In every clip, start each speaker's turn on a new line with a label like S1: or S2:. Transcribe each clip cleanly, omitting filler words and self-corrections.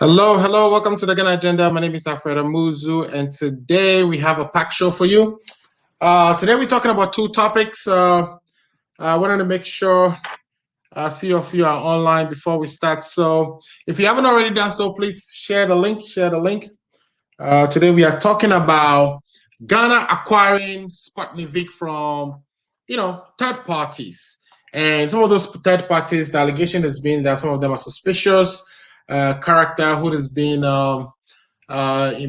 S1: Hello, hello, welcome to the Ghana Agenda. My name is Alfredo Muzu, and today we have a packed show for you. Today we're talking about two topics. I wanted to make sure a few of you are online before we start. So if you haven't already done so, please share the link, today we are talking about Ghana acquiring Sputnik V from, third parties. And some of those third parties, the allegation has been that some of them are suspicious character who has been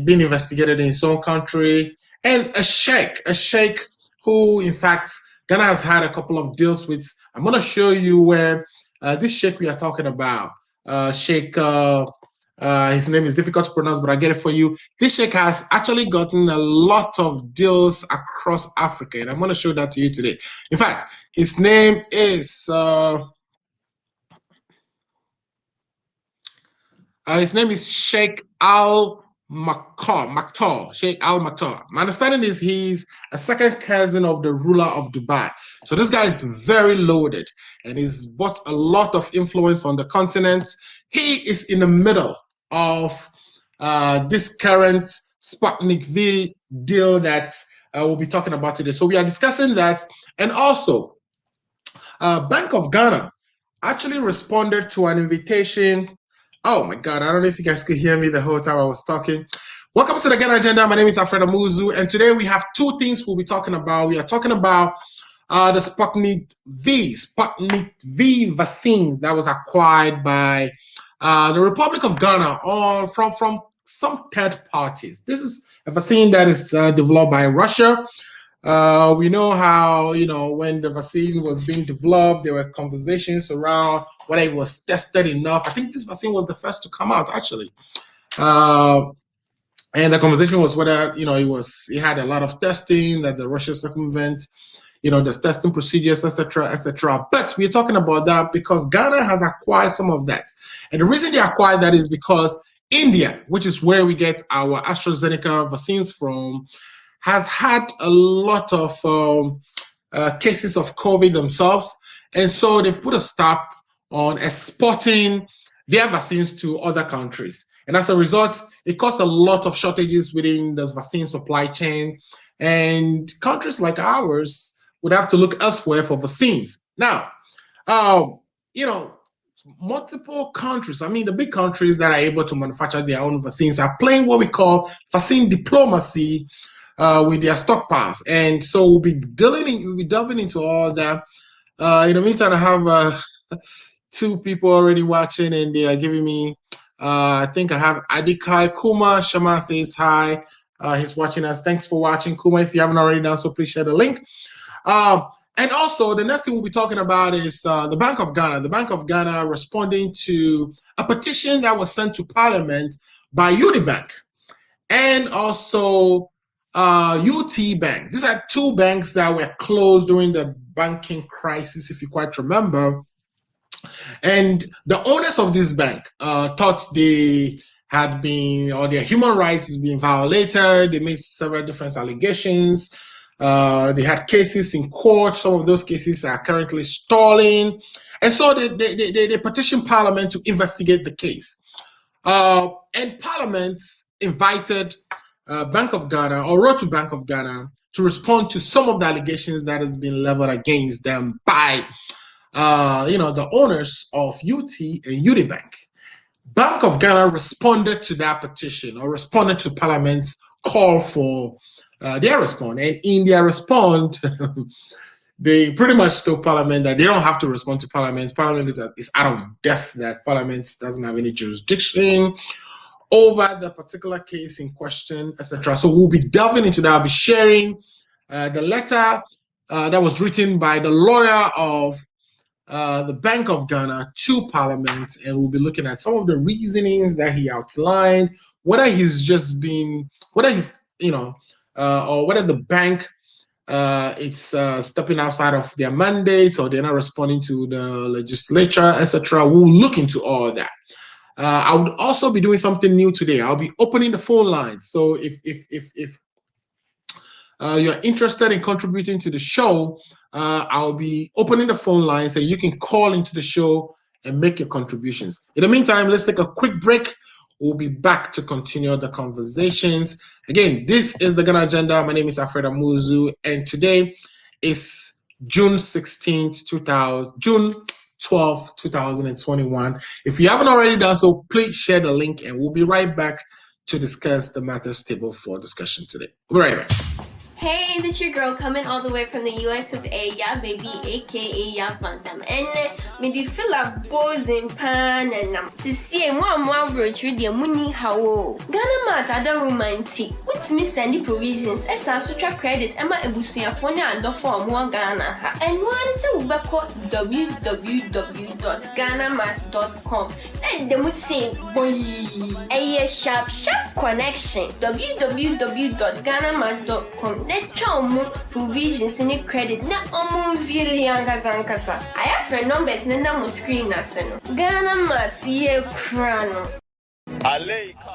S1: being investigated in his own country, and a sheikh who, in fact, Ghana has had a couple of deals with. I'm going to show you where this sheikh we are talking about, Sheikh. His name is difficult to pronounce, but I get it for you. This sheikh has actually gotten a lot of deals across Africa, and I'm going to show that to you today. In fact, his name is. His name is Sheikh Al Maktoum. Sheikh Al Maktoum. My understanding is he's a second cousin of the ruler of Dubai. So this guy is very loaded and he's bought a lot of influence on the continent. He is in the middle of this current Sputnik V deal that we'll be talking about today. So we are discussing that. And also, Bank of Ghana actually responded to an invitation. Oh my God, I don't know if you guys could hear me the whole time I was talking. Welcome to the Ghana Agenda. My name is Alfredo Muzu, and today we have two things we'll be talking about. We are talking about the Sputnik V vaccines that was acquired by the Republic of Ghana or from some third parties. This is a vaccine that is developed by Russia. We know how, when the vaccine was being developed, there were conversations around whether it was tested enough. I think this vaccine was the first to come out, actually. And the conversation was whether, it had a lot of testing, that the Russia circumvent, the testing procedures, etc., etc. But we're talking about that because Ghana has acquired some of that. And the reason they acquired that is because India, which is where we get our AstraZeneca vaccines from, has had a lot of cases of COVID themselves. And so they've put a stop on exporting their vaccines to other countries. And as a result, it caused a lot of shortages within the vaccine supply chain. And countries like ours would have to look elsewhere for vaccines. Now, multiple countries, the big countries that are able to manufacture their own vaccines are playing what we call vaccine diplomacy with their stockpiles. And so we'll be delving into all that. In the meantime, I have two people already watching and they are giving me, I think I have Adikai Kuma. Shama says hi. He's watching us. Thanks for watching, Kuma. If you haven't already done so, please share the link. And also, the next thing we'll be talking about is the Bank of Ghana. The Bank of Ghana responding to a petition that was sent to Parliament by UniBank and also UTBank. These are two banks that were closed during the banking crisis, if you quite remember. And the owners of this bank thought they had been, or their human rights being violated. They made several different allegations. They had cases in court. Some of those cases are currently stalling. And so they petitioned Parliament to investigate the case. And Parliament invited Bank of Ghana, or wrote to Bank of Ghana to respond to some of the allegations that has been leveled against them by the owners of UT and UniBank. Bank of Ghana responded to that petition, or responded to Parliament's call for their response. And in their response, they pretty much told Parliament that they don't have to respond to Parliament. Parliament is out of depth, that Parliament doesn't have any jurisdiction over the particular case in question, etc. So we'll be delving into that. I'll be sharing the letter that was written by the lawyer of the Bank of Ghana to Parliament, and we'll be looking at some of the reasonings that he outlined, whether he's just been, whether he's, or whether the bank it's stepping outside of their mandates, or they're not responding to the legislature, etc. We'll look into all that. I would also be doing something new today. I'll be opening the phone lines. So if you're interested in contributing to the show, I'll be opening the phone lines and you can call into the show and make your contributions. In the meantime, let's take a quick break. we'll be back to continue the conversations. Again, this is the Ghana Agenda. My name is Alfred Amuzu, and today is June 16th, June 12th, 2021. If you haven't already done so, please share the link, and we'll be right back to discuss the matters table for discussion today. We'll be right back.
S2: Hey, this your girl coming all the way from the US of A, ya baby, aka ya Bantam. And me di feel a bozen pan and to see one bridge with your money how Ghana mat other romantic. What's me sandy provisions as I sutra credit Emma Ebusuya Fona and the form one Ghana. And one is a ubako www.ghanamat.com. And they would say, boy, a sharp connection. www.ghanamat.com. Let's provisions in credit. Na really I have friend numbers na screen Ghana Mats ye crano.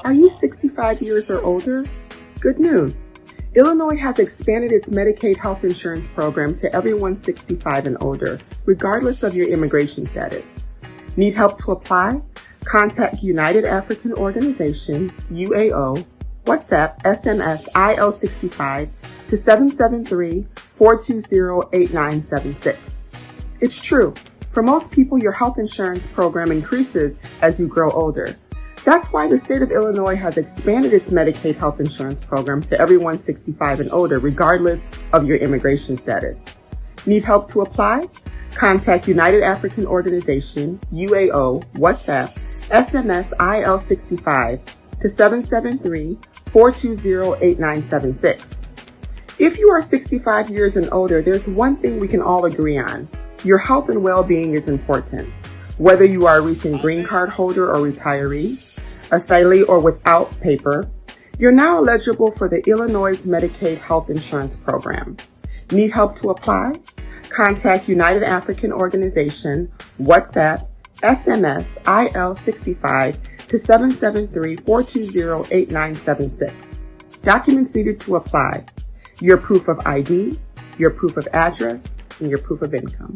S3: Are you 65 years or older? Good news. Illinois has expanded its Medicaid health insurance program to everyone 65 and older, regardless of your immigration status. Need help to apply? Contact United African Organization, UAO, WhatsApp, SMS, IL65 to 773-420-8976. It's true. For most people, your health insurance program increases as you grow older. That's why the state of Illinois has expanded its Medicaid health insurance program to everyone 65 and older, regardless of your immigration status. Need help to apply? Contact United African Organization, UAO, WhatsApp, SMS, IL65 to 773-420-8976. If you are 65 years and older, there's one thing we can all agree on. Your health and well-being is important. Whether you are a recent green card holder or retiree, asylee or without paper, you're now eligible for the Illinois Medicaid Health Insurance Program. Need help to apply? Contact United African Organization, WhatsApp, SMS, IL65 to 773-420-8976. Documents needed to apply: your proof of ID, your proof of address, and your proof of income.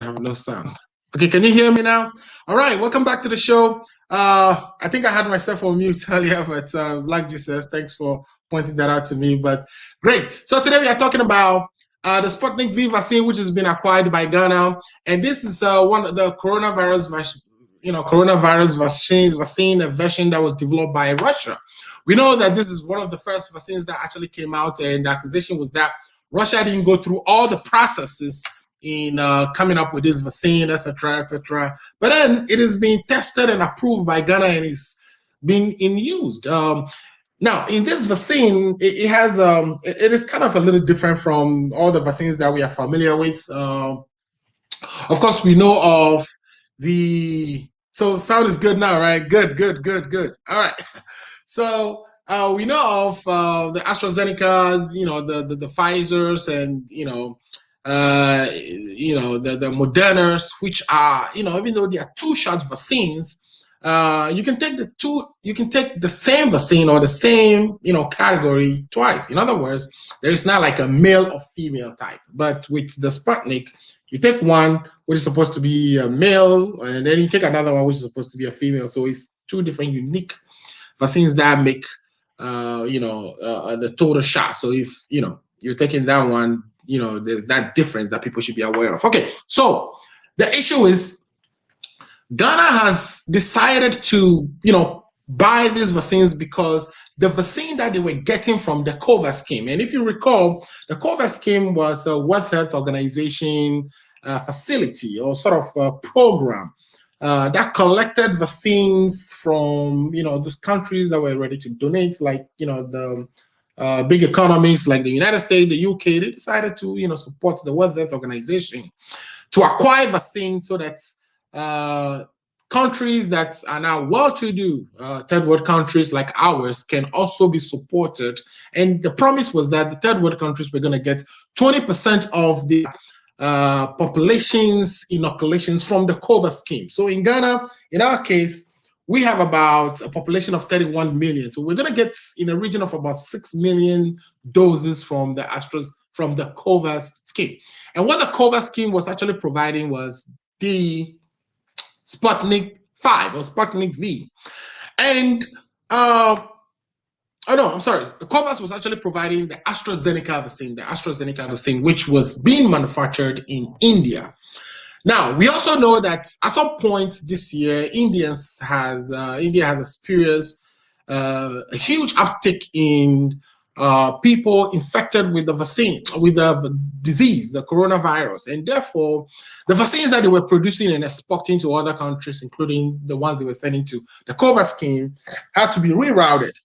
S1: I have no sound. Okay, can you hear me now? All right, welcome back to the show. I think I had myself on mute earlier, but like Jesus, thanks for pointing that out to me. But great. So today we are talking about the Sputnik V vaccine, which has been acquired by Ghana, and this is one of the coronavirus vaccine version that was developed by Russia. We know that this is one of the first vaccines that actually came out, and the accusation was that Russia didn't go through all the processes in coming up with this vaccine, etc., etc. But then it is being tested and approved by Ghana and is being used. Now, in this vaccine, it is kind of a little different from all the vaccines that we are familiar with. Of course, we know of so sound is good now, right? Good. All right. So we know of the AstraZeneca, the Pfizer's, and the Modernas, which are, even though they are two-shot vaccines, you can take the same vaccine or the same, category twice. In other words, there is not like a male or female type. But with the Sputnik, you take one which is supposed to be a male, and then you take another one which is supposed to be a female. So it's two different unique vaccines that make the total shot. So if you're taking that one, there's that difference that people should be aware of. Okay, so the issue is Ghana has decided to buy these vaccines because the vaccine that they were getting from the COVAX scheme, and if you recall, the COVAX scheme was a World Health Organization facility or sort of a program that collected vaccines from those countries that were ready to donate, like the big economies like the United States, the UK. They decided to support the World Health Organization to acquire vaccines so that countries that are now well-to-do, third world countries like ours, can also be supported. And the promise was that the third world countries were going to get 20% of the population's inoculations from the COVAX scheme. So in Ghana, in our case, we have about a population of 31 million. So we're going to get in a region of about 6 million doses from the COVAX scheme. And what the COVAX scheme was actually providing was the Sputnik V or Sputnik V. And the COVAX was actually providing the AstraZeneca vaccine, which was being manufactured in India. Now, we also know that at some point this year, India has experienced a huge uptick in people infected with the disease, the coronavirus, and therefore the vaccines that they were producing and exporting to other countries, including the ones they were sending to the COVAX scheme, had to be rerouted.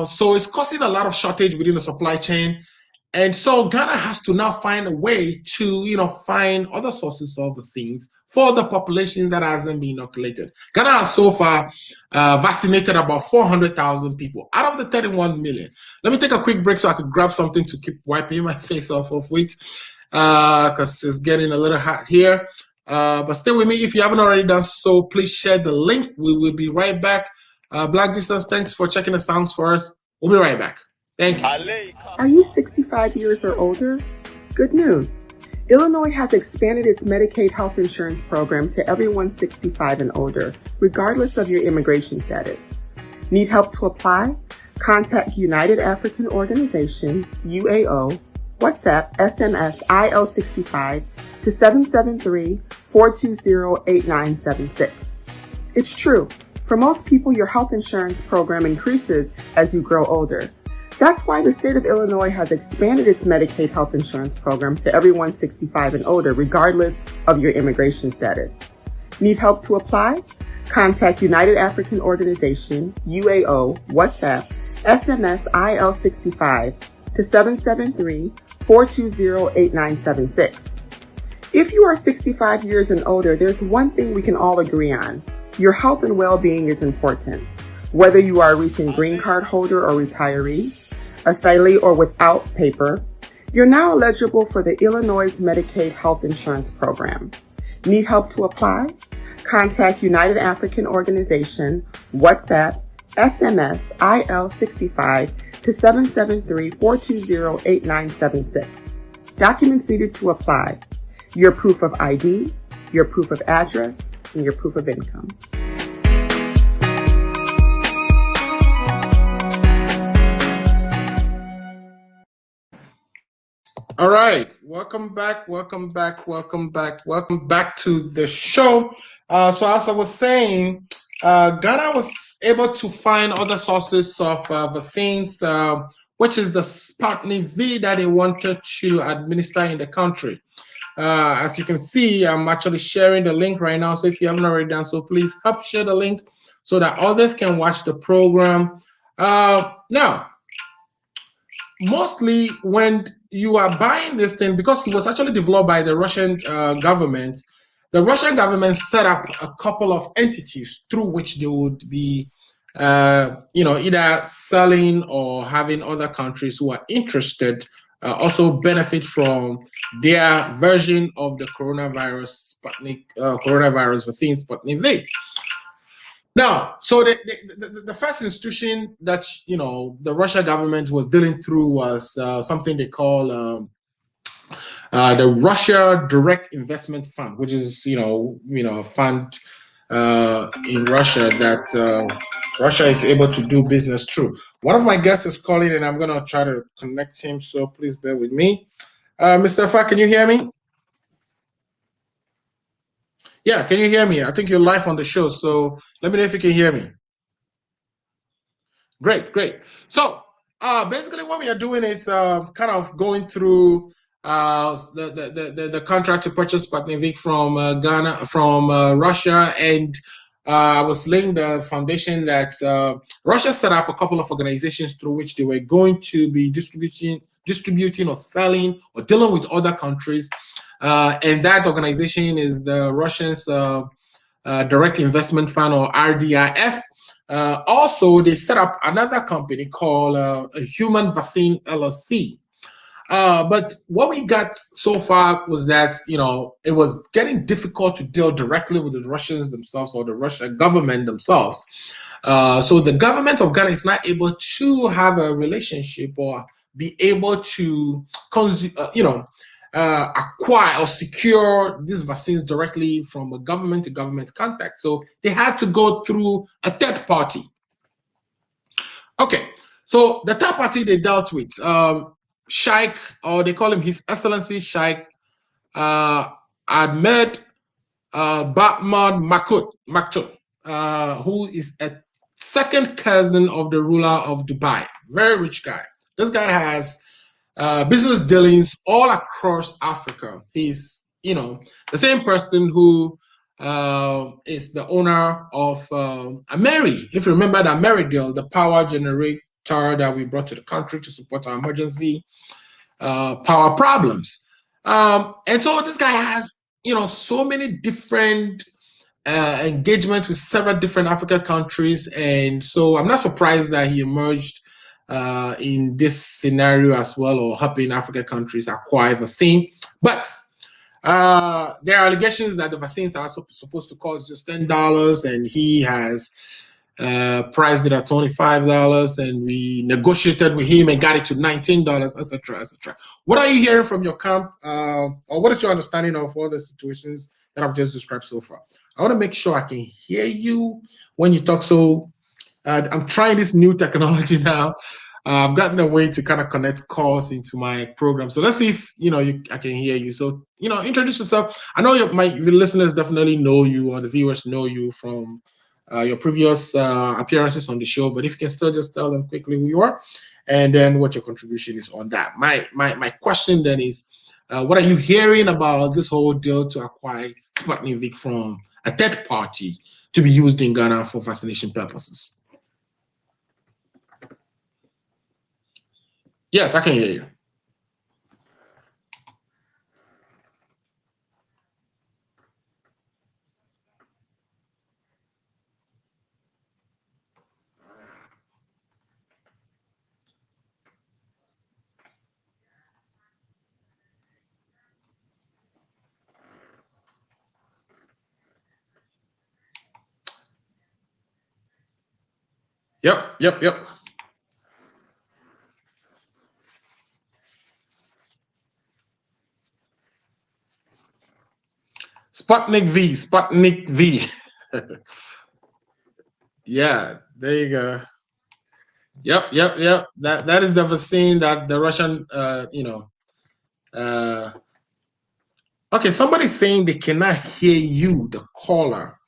S1: So it's causing a lot of shortage within the supply chain. And so Ghana has to now find a way to, find other sources of vaccines for the population that hasn't been inoculated. Ghana has so far vaccinated about 400,000 people out of the 31 million. Let me take a quick break so I could grab something to keep wiping my face off of it, because it's getting a little hot here. But stay with me. If you haven't already done so, please share the link. We will be right back. Black Jesus, thanks for checking the sounds for us. We'll be right back. Thank you.
S3: Are you 65 years or older? Good news. Illinois has expanded its Medicaid health insurance program to everyone 65 and older, regardless of your immigration status. Need help to apply? Contact United African Organization, UAO, WhatsApp, SMS, IL65 to 773-420-8976. It's true. For most people, your health insurance program increases as you grow older. That's why the state of Illinois has expanded its Medicaid health insurance program to everyone 65 and older, regardless of your immigration status. Need help to apply? Contact United African Organization, UAO, WhatsApp, SMS, IL65 to 773-420-8976. If you are 65 years and older, there's one thing we can all agree on. Your health and well-being is important. Whether you are a recent green card holder or retiree, asylee or without paper, you're now eligible for the Illinois Medicaid health insurance program. Need help to apply? Contact United African Organization, WhatsApp, SMS, IL65 to 773-420-8976. Documents needed to apply: your proof of ID, your proof of address, and your proof of income.
S1: All right, welcome back to the show. So as I was saying, Ghana was able to find other sources of vaccines, which is the Sputnik V that they wanted to administer in the country. As you can see, I'm actually sharing the link right now. So if you haven't already done so, please help share the link so that others can watch the program. Now, mostly when you are buying this thing, because it was actually developed by the Russian government, the Russian government set up a couple of entities through which they would be, either selling or having other countries who are interested also benefit from their version of the coronavirus vaccine, Sputnik V. Now, so the first institution that the Russia government was dealing through was something they call the Russia Direct Investment Fund, which is a fund in Russia that Russia is able to do business through. One of my guests is calling, and I'm gonna try to connect him. So please bear with me. Mr. Fa, can you hear me? Yeah, can you hear me? I think you're live on the show, so let me know if you can hear me. Great, great. So basically what we are doing is kind of going through the contract to purchase Sputnik V from Russia, and I was laying the foundation that Russia set up a couple of organizations through which they were going to be distributing or selling or dealing with other countries, and that organization is the Russians Direct Investment Fund, or RDIF. Also, they set up another company called Human Vaccine LLC. But what we got so far was that, it was getting difficult to deal directly with the Russians themselves or the Russian government themselves. So the government of Ghana is not able to have a relationship or be able to, acquire or secure these vaccines directly from a government to government contact. So they had to go through a third party. Okay, so the third party they dealt with, Sheikh, or they call him His Excellency Sheikh Ahmed Batman Maktoum, who is a second cousin of the ruler of Dubai. Very rich guy. This guy has business dealings all across Africa. He's, the same person who is the owner of Ameri. If you remember the Ameri deal, the power generator that we brought to the country to support our emergency power problems. And so this guy has, so many different engagement with several different African countries. And so I'm not surprised that he emerged in this scenario as well, or helping African countries acquire vaccine. But there are allegations that the vaccines are supposed to cost just $10, and he has priced it at $25, and we negotiated with him and got it to $19, etc., etc. What are you hearing from your camp, or what is your understanding of all the situations that I've just described so far? I want to make sure I can hear you when you talk. So I'm trying this new technology now. I've gotten a way to kind of connect calls into my program. So let's see if I can hear you. So introduce yourself. I know your listeners definitely know you, or the viewers know you from your previous appearances on the show. But if you can still just tell them quickly who you are, and then what your contribution is on that. My question then is, what are you hearing about this whole deal to acquire Sputnik V from a third party to be used in Ghana for vaccination purposes? Yes, I can hear you. Yep. Sputnik V. Yeah, there you go. Yep. That is the vaccine that the Russian, okay, somebody's saying they cannot hear you, the caller.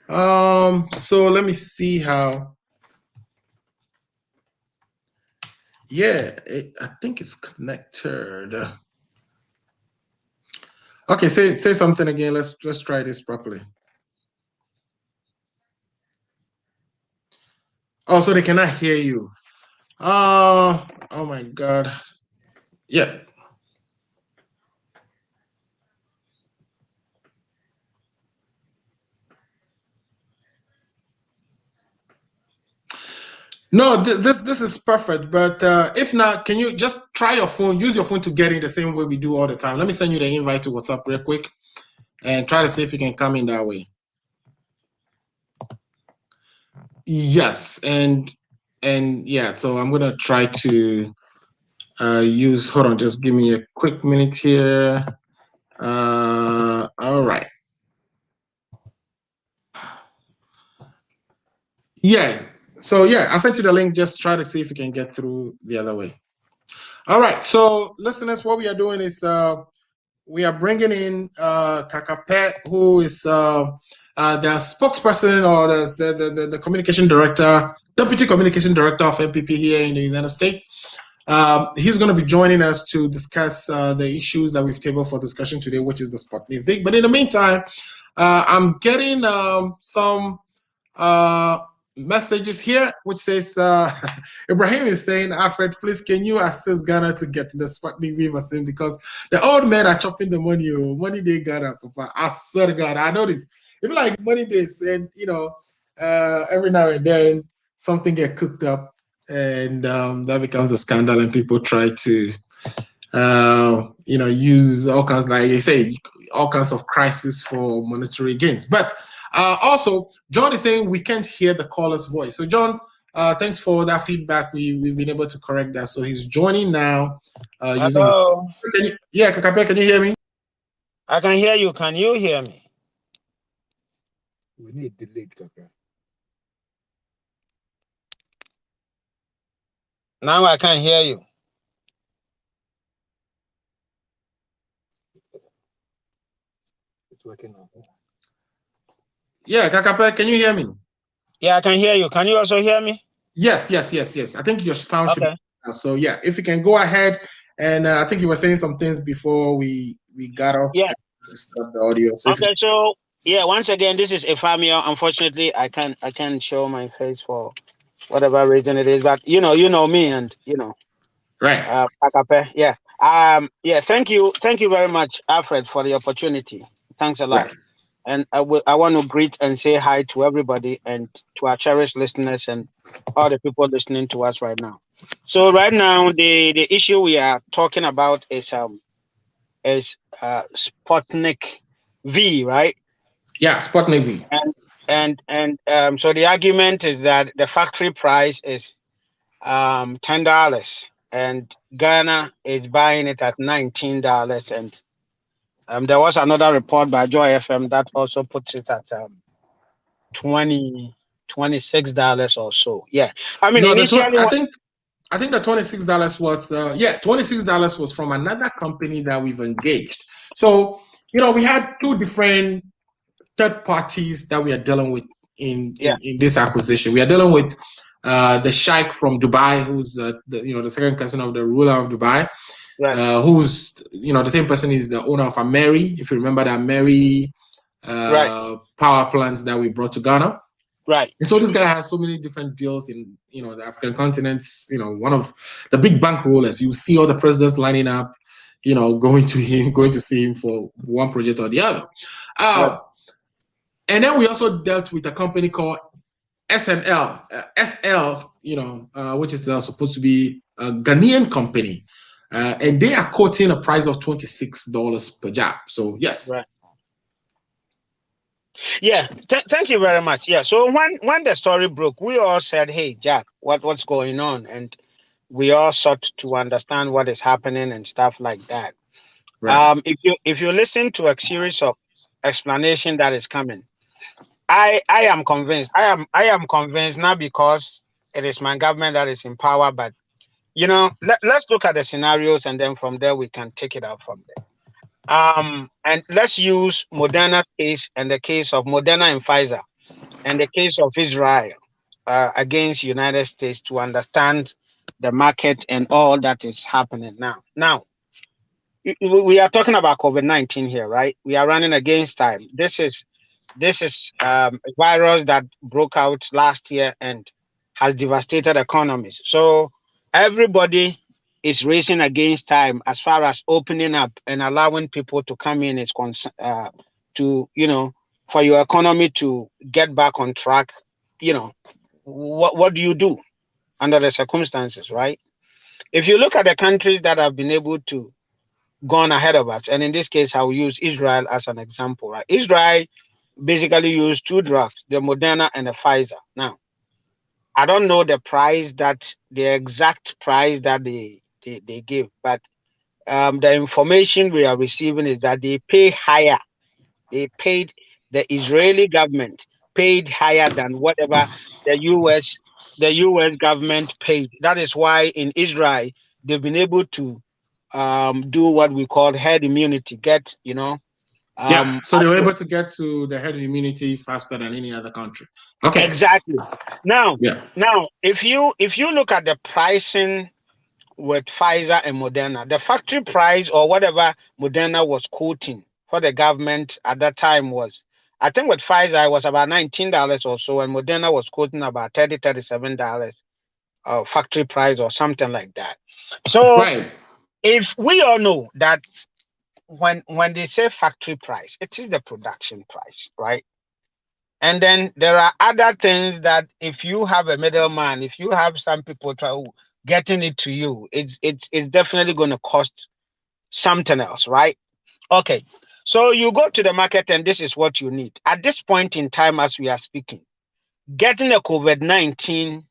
S1: So let me see how. Yeah, I think it's connected. Okay, say something again. Let's try this properly. Oh, so they cannot hear you. Oh my God. Yeah. No, this is perfect. But if not, can you just try your phone? Use your phone to get in the same way we do all the time. Let me send you the invite to WhatsApp real quick, and try to see if you can come in that way. Yes, and yeah. So I'm gonna try to use. Hold on, just give me a quick minute here. All right. Yeah. So yeah, I sent you the link. Just try to see if you can get through the other way. All right. So listeners, what we are doing is we are bringing in Kakape, who is the spokesperson or the communication director, deputy communication director of MPP here in the United States. He's going to be joining us to discuss the issues that we've tabled for discussion today, which is the Sputnik V. But in the meantime, I'm getting some messages here, which says Ibrahim is saying, Alfred, please can you assist Ghana to get the Sputnik V vaccine because the old men are chopping the money. Money they Ghana, Papa. I swear to God, I know this. Even like money they send, every now and then something get cooked up, and that becomes a scandal, and people try to use all kinds, like you say, all kinds of crisis for monetary gains. But also, John is saying we can't hear the caller's voice. So, John, thanks for that feedback. We've been able to correct that. So he's joining now.
S4: Hello.
S1: Yeah, Kakape, can you hear me?
S4: I can hear you. Can you hear me?
S5: We need delete, Kakape.
S4: Now I can hear you.
S5: It's working now.
S1: Yeah, Kakape, can you hear me?
S4: Yeah, I can hear you. Can you also hear me?
S1: Yes. I think your sound should
S4: Okay.
S1: be. So yeah, if you can go ahead, and I think you were saying some things before we got off.
S4: Yeah.
S1: The audio. So
S4: Okay. So yeah, once again, this is Efamio. Unfortunately, I can't show my face for whatever reason it is, but you know me, and
S1: right.
S4: Akape. Yeah. Yeah. Thank you very much, Alfred, for the opportunity. Thanks a lot.
S1: Right.
S4: And I want to greet and say hi to everybody and to our cherished listeners and all the people listening to us right now. So right now, the issue we are talking about is Sputnik V, right?
S1: Yeah, Sputnik V.
S4: And so the argument is that the factory price is $10, and Ghana is buying it at $19, and there was another report by Joy FM that also puts it at $26 or so. Yeah, I mean,
S1: No,
S4: initially,
S1: I think the $26 was $26 was from another company that we've engaged. So we had two different third parties that we are dealing with in this acquisition. We are dealing with the Sheikh from Dubai, who's the second cousin of the ruler of Dubai. Right. Who's the same person is the owner of Ameri, if you remember that Ameri power plants that we brought to Ghana.
S4: Right.
S1: And so this guy has so many different deals in the African continent. One of the big bank rollers. You see all the presidents lining up, going to see him for one project or the other. And then we also dealt with a company called SNL, which is supposed to be a Ghanaian company. And they are quoting a price of $26 per job. So yes.
S4: Right. Yeah. Thank you very much. Yeah. So when the story broke, we all said, "Hey, Jack, what's going on?" And we all sought to understand what is happening and stuff like that. Right. If you listen to a series of explanation that is coming, I am convinced. I am convinced, not because it is my government that is in power, but let's look at the scenarios, and then from there we can take it out from there. And let's use Moderna's case and the case of Moderna and Pfizer and the case of Israel against United States to understand the market and all that is happening now. Now, we are talking about COVID-19 here, right? We are running against time. This is a virus that broke out last year and has devastated economies. So everybody is racing against time as far as opening up and allowing people to come in is concerned, for your economy to get back on track. What do you do under the circumstances, right? If you look at the countries that have been able to gone ahead of us, and in this case, I will use Israel as an example, right? Israel basically used two drugs, the Moderna and the Pfizer. Now, I don't know the exact price that they give, but the information we are receiving is that they pay higher. The Israeli government paid higher than whatever the US the US government paid. That is why in Israel they've been able to do what we call herd immunity. Get
S1: So they were able to get to the herd immunity faster than any other country. Okay.
S4: Exactly. Now,
S1: Yeah.
S4: if you look at the pricing with Pfizer and Moderna, the factory price or whatever Moderna was quoting for the government at that time was, I think with Pfizer it was about $19 or so, and Moderna was quoting about $37 factory price or something like that. So
S1: Right.
S4: if we all know that when they say factory price, it is the production price, right? And then there are other things that if you have a middleman, if you have some people getting it to you, it's definitely going to cost something else, right? Okay. So you go to the market and this is what you need. At this point in time, as we are speaking, getting a COVID-19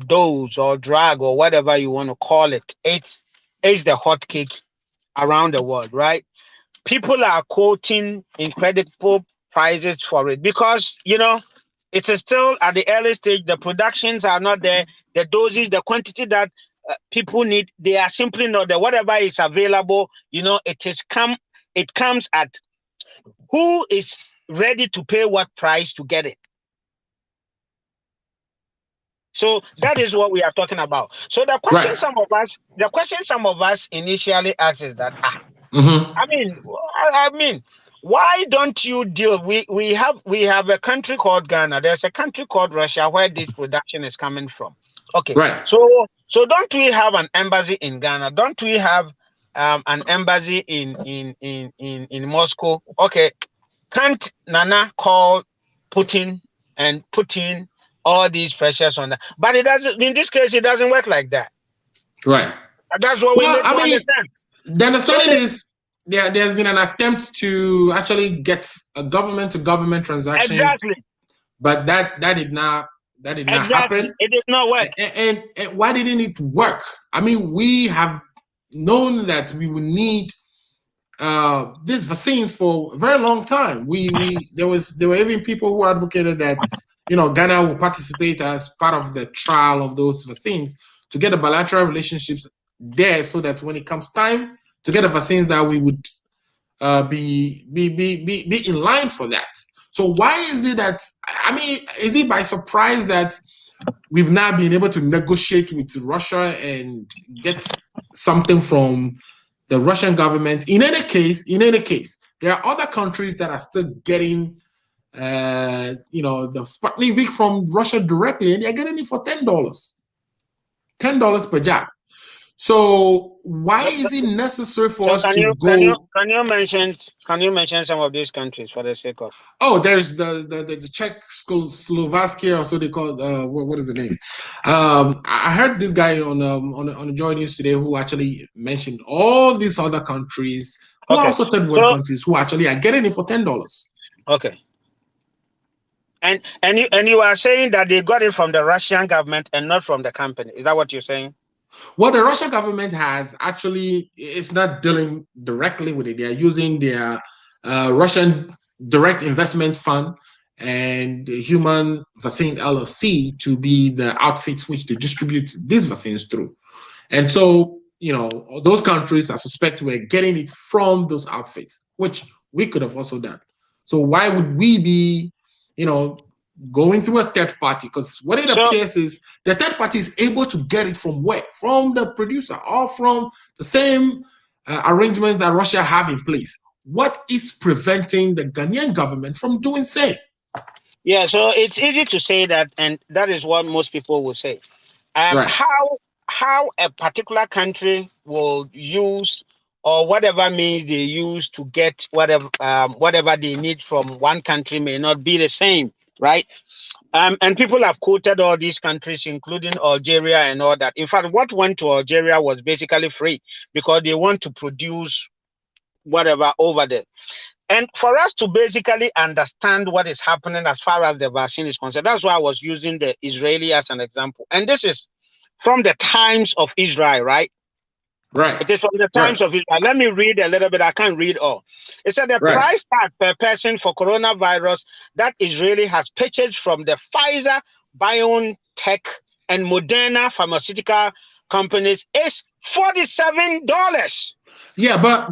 S4: dose or drug or whatever you want to call it, it's the hot cake around the world, right? People are quoting incredible prices for it because, it is still at the early stage. The productions are not there. The doses, the quantity that people need, they are simply not there. Whatever is available, it comes at who is ready to pay what price to get it. So that is what we are talking about. So the question some of us initially asked is that, I mean, why don't you deal? We have a country called Ghana. There's a country called Russia where this production is coming from. Okay.
S1: Right.
S4: So don't we have an embassy in Ghana? Don't we have an embassy in Moscow? Okay. Can't Nana call Putin and Putin all these pressures on that? But it doesn't. In this case, it doesn't work like that.
S1: Right.
S4: That's what we need to understand.
S1: The understanding is there's been an attempt to actually get a government-to-government transaction.
S4: Exactly.
S1: But that did not happen.
S4: It did not work.
S1: And why didn't it work? I mean, we have known that we will need these vaccines for a very long time. There were even people who advocated that Ghana will participate as part of the trial of those vaccines to get the bilateral relationships there, so that when it comes time to get the vaccines, that we would be in line for that. So why is it that, is it by surprise that we've now been able to negotiate with Russia and get something from the Russian government? In any case, there are other countries that are still getting the Sputnik V from Russia directly, and they're getting it for $10 per jab. So why is it necessary for us to go?
S4: Can you mention some of these countries for the sake of?
S1: Oh, there's the Czech, Slovakia, or so they call. What is the name? I heard this guy on the Joy News today who actually mentioned all these other countries who are also third world countries who actually are getting it for $10.
S4: Okay. And you are saying that they got it from the Russian government and not from the company. Is that what you're saying?
S1: Well, the Russian government it's not dealing directly with it. They are using their Russian Direct Investment Fund and the Human Vaccine LLC to be the outfits which they distribute these vaccines through. And so, those countries, I suspect, were getting it from those outfits, which we could have also done. So why would we be, going through a third party? Because what it appears is the third party is able to get it from where? From the producer or from the same arrangements that Russia have in place. What is preventing the Ghanaian government from doing same?
S4: Yeah, so it's easy to say that, and that is what most people will say.
S1: Right.
S4: How a particular country will use or whatever means they use to get whatever they need from one country may not be the same. Right. And people have quoted all these countries, including Algeria and all that. In fact, what went to Algeria was basically free because they want to produce whatever over there. And for us to basically understand what is happening as far as the vaccine is concerned, that's why I was using the Israeli as an example. And this is from the Times of Israel, right?
S1: Right.
S4: It is from the Times of Israel. Let me read a little bit. I can't read all. It said the price tag per person for coronavirus that Israeli has purchased from the Pfizer BioNTech and Moderna pharmaceutical companies is $47.
S1: Yeah, but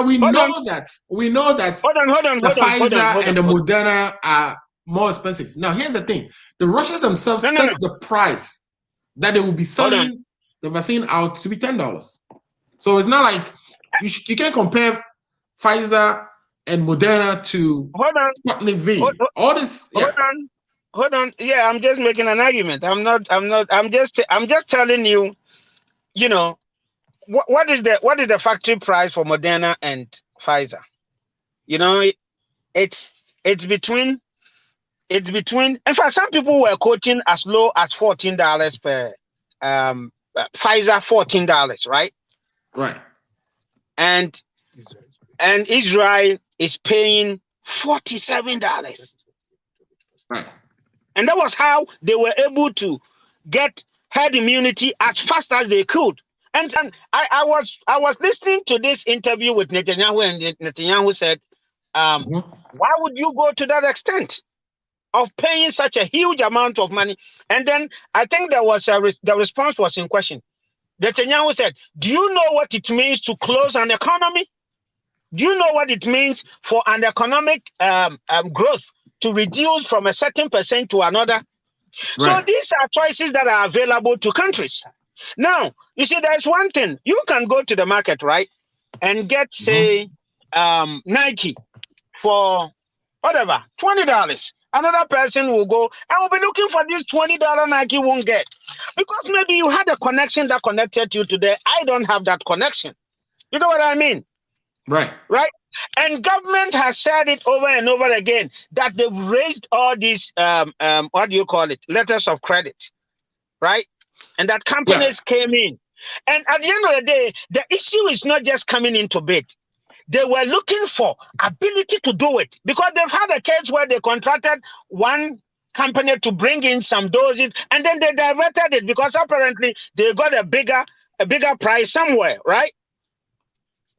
S1: we know that the Pfizer and the Moderna are more expensive. Now, here's the thing: the Russians themselves set the price that they will be selling the vaccine out to be $10. So it's not like you can't compare Pfizer and Moderna to Sputnik V. All this. Yeah.
S4: Hold on. Yeah, I'm just making an argument. I'm just telling you. You know, what is the factory price for Moderna and Pfizer? You know, it's between. In fact, some people were quoting as low as $14 per Pfizer, $14, right?
S1: Right.
S4: And Israel is paying $47.
S1: Right.
S4: And that was how they were able to get herd immunity as fast as they could. And I was listening to this interview with Netanyahu, and Netanyahu said, why would you go to that extent of paying such a huge amount of money? And then I think there was the response was in question. Netanyahu said, do you know what it means to close an economy? Do you know what it means for an economic growth to reduce from a certain percent to another? Right. So these are choices that are available to countries. Now, you see, there's one thing. You can go to the market, right, and get, say, Nike for whatever, $20. Another person will go and will be looking for this $20 Nike won't get. Because maybe you had a connection that connected you today. I don't have that connection. You know what I mean?
S1: Right.
S4: Right? And government has said it over and over again that they've raised all these, what do you call it, letters of credit, right? And that companies came in. And at the end of the day, the issue is not just coming into bid. They were looking for ability to do it because they've had a case where they contracted one company to bring in some doses and then they diverted it because apparently they got a bigger price somewhere, right?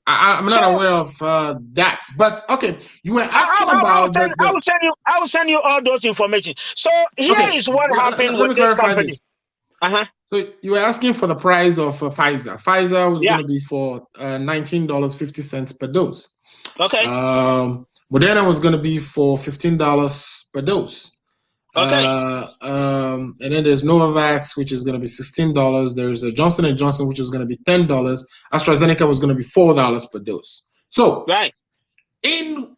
S1: I'm not aware of that, but okay, you were asking about
S4: I will send you all those information. So here is what happened with this company.
S1: So you were asking for the price of Pfizer. Pfizer was going to be for $19.50 per dose.
S4: Okay.
S1: Moderna was going to be for $15 per dose.
S4: Okay.
S1: And then there's Novavax, which is going to be $16. There's a Johnson & Johnson, which is going to be $10. AstraZeneca was going to be $4 per dose. So,
S4: right.
S1: Even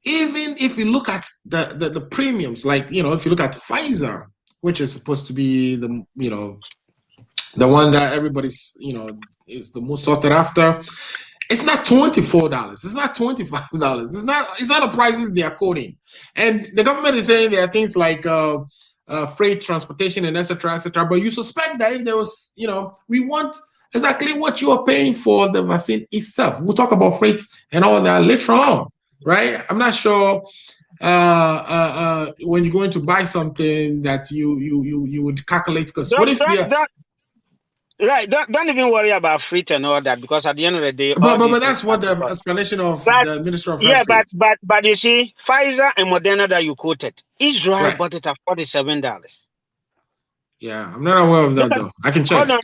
S1: if you look at the premiums, like, if you look at Pfizer, which is supposed to be the one that everybody's, is the most sought after, it's not $24. It's not $25. It's not the prices they are quoting. And the government is saying there are things like freight, transportation, and et cetera, but you suspect that if there was, we want exactly what you are paying for the vaccine itself. We'll talk about freight and all that later on, right? I'm not sure when you're going to buy something that you would calculate, because what if
S4: right, don't even worry about freight and all that, because at the end of the day,
S1: but that's what the explanation of the Minister of Health says.
S4: But you see, Pfizer and Moderna that you quoted, Israel bought it at $47.
S1: Yeah, I'm not aware of that though. I can check.
S4: Hold on.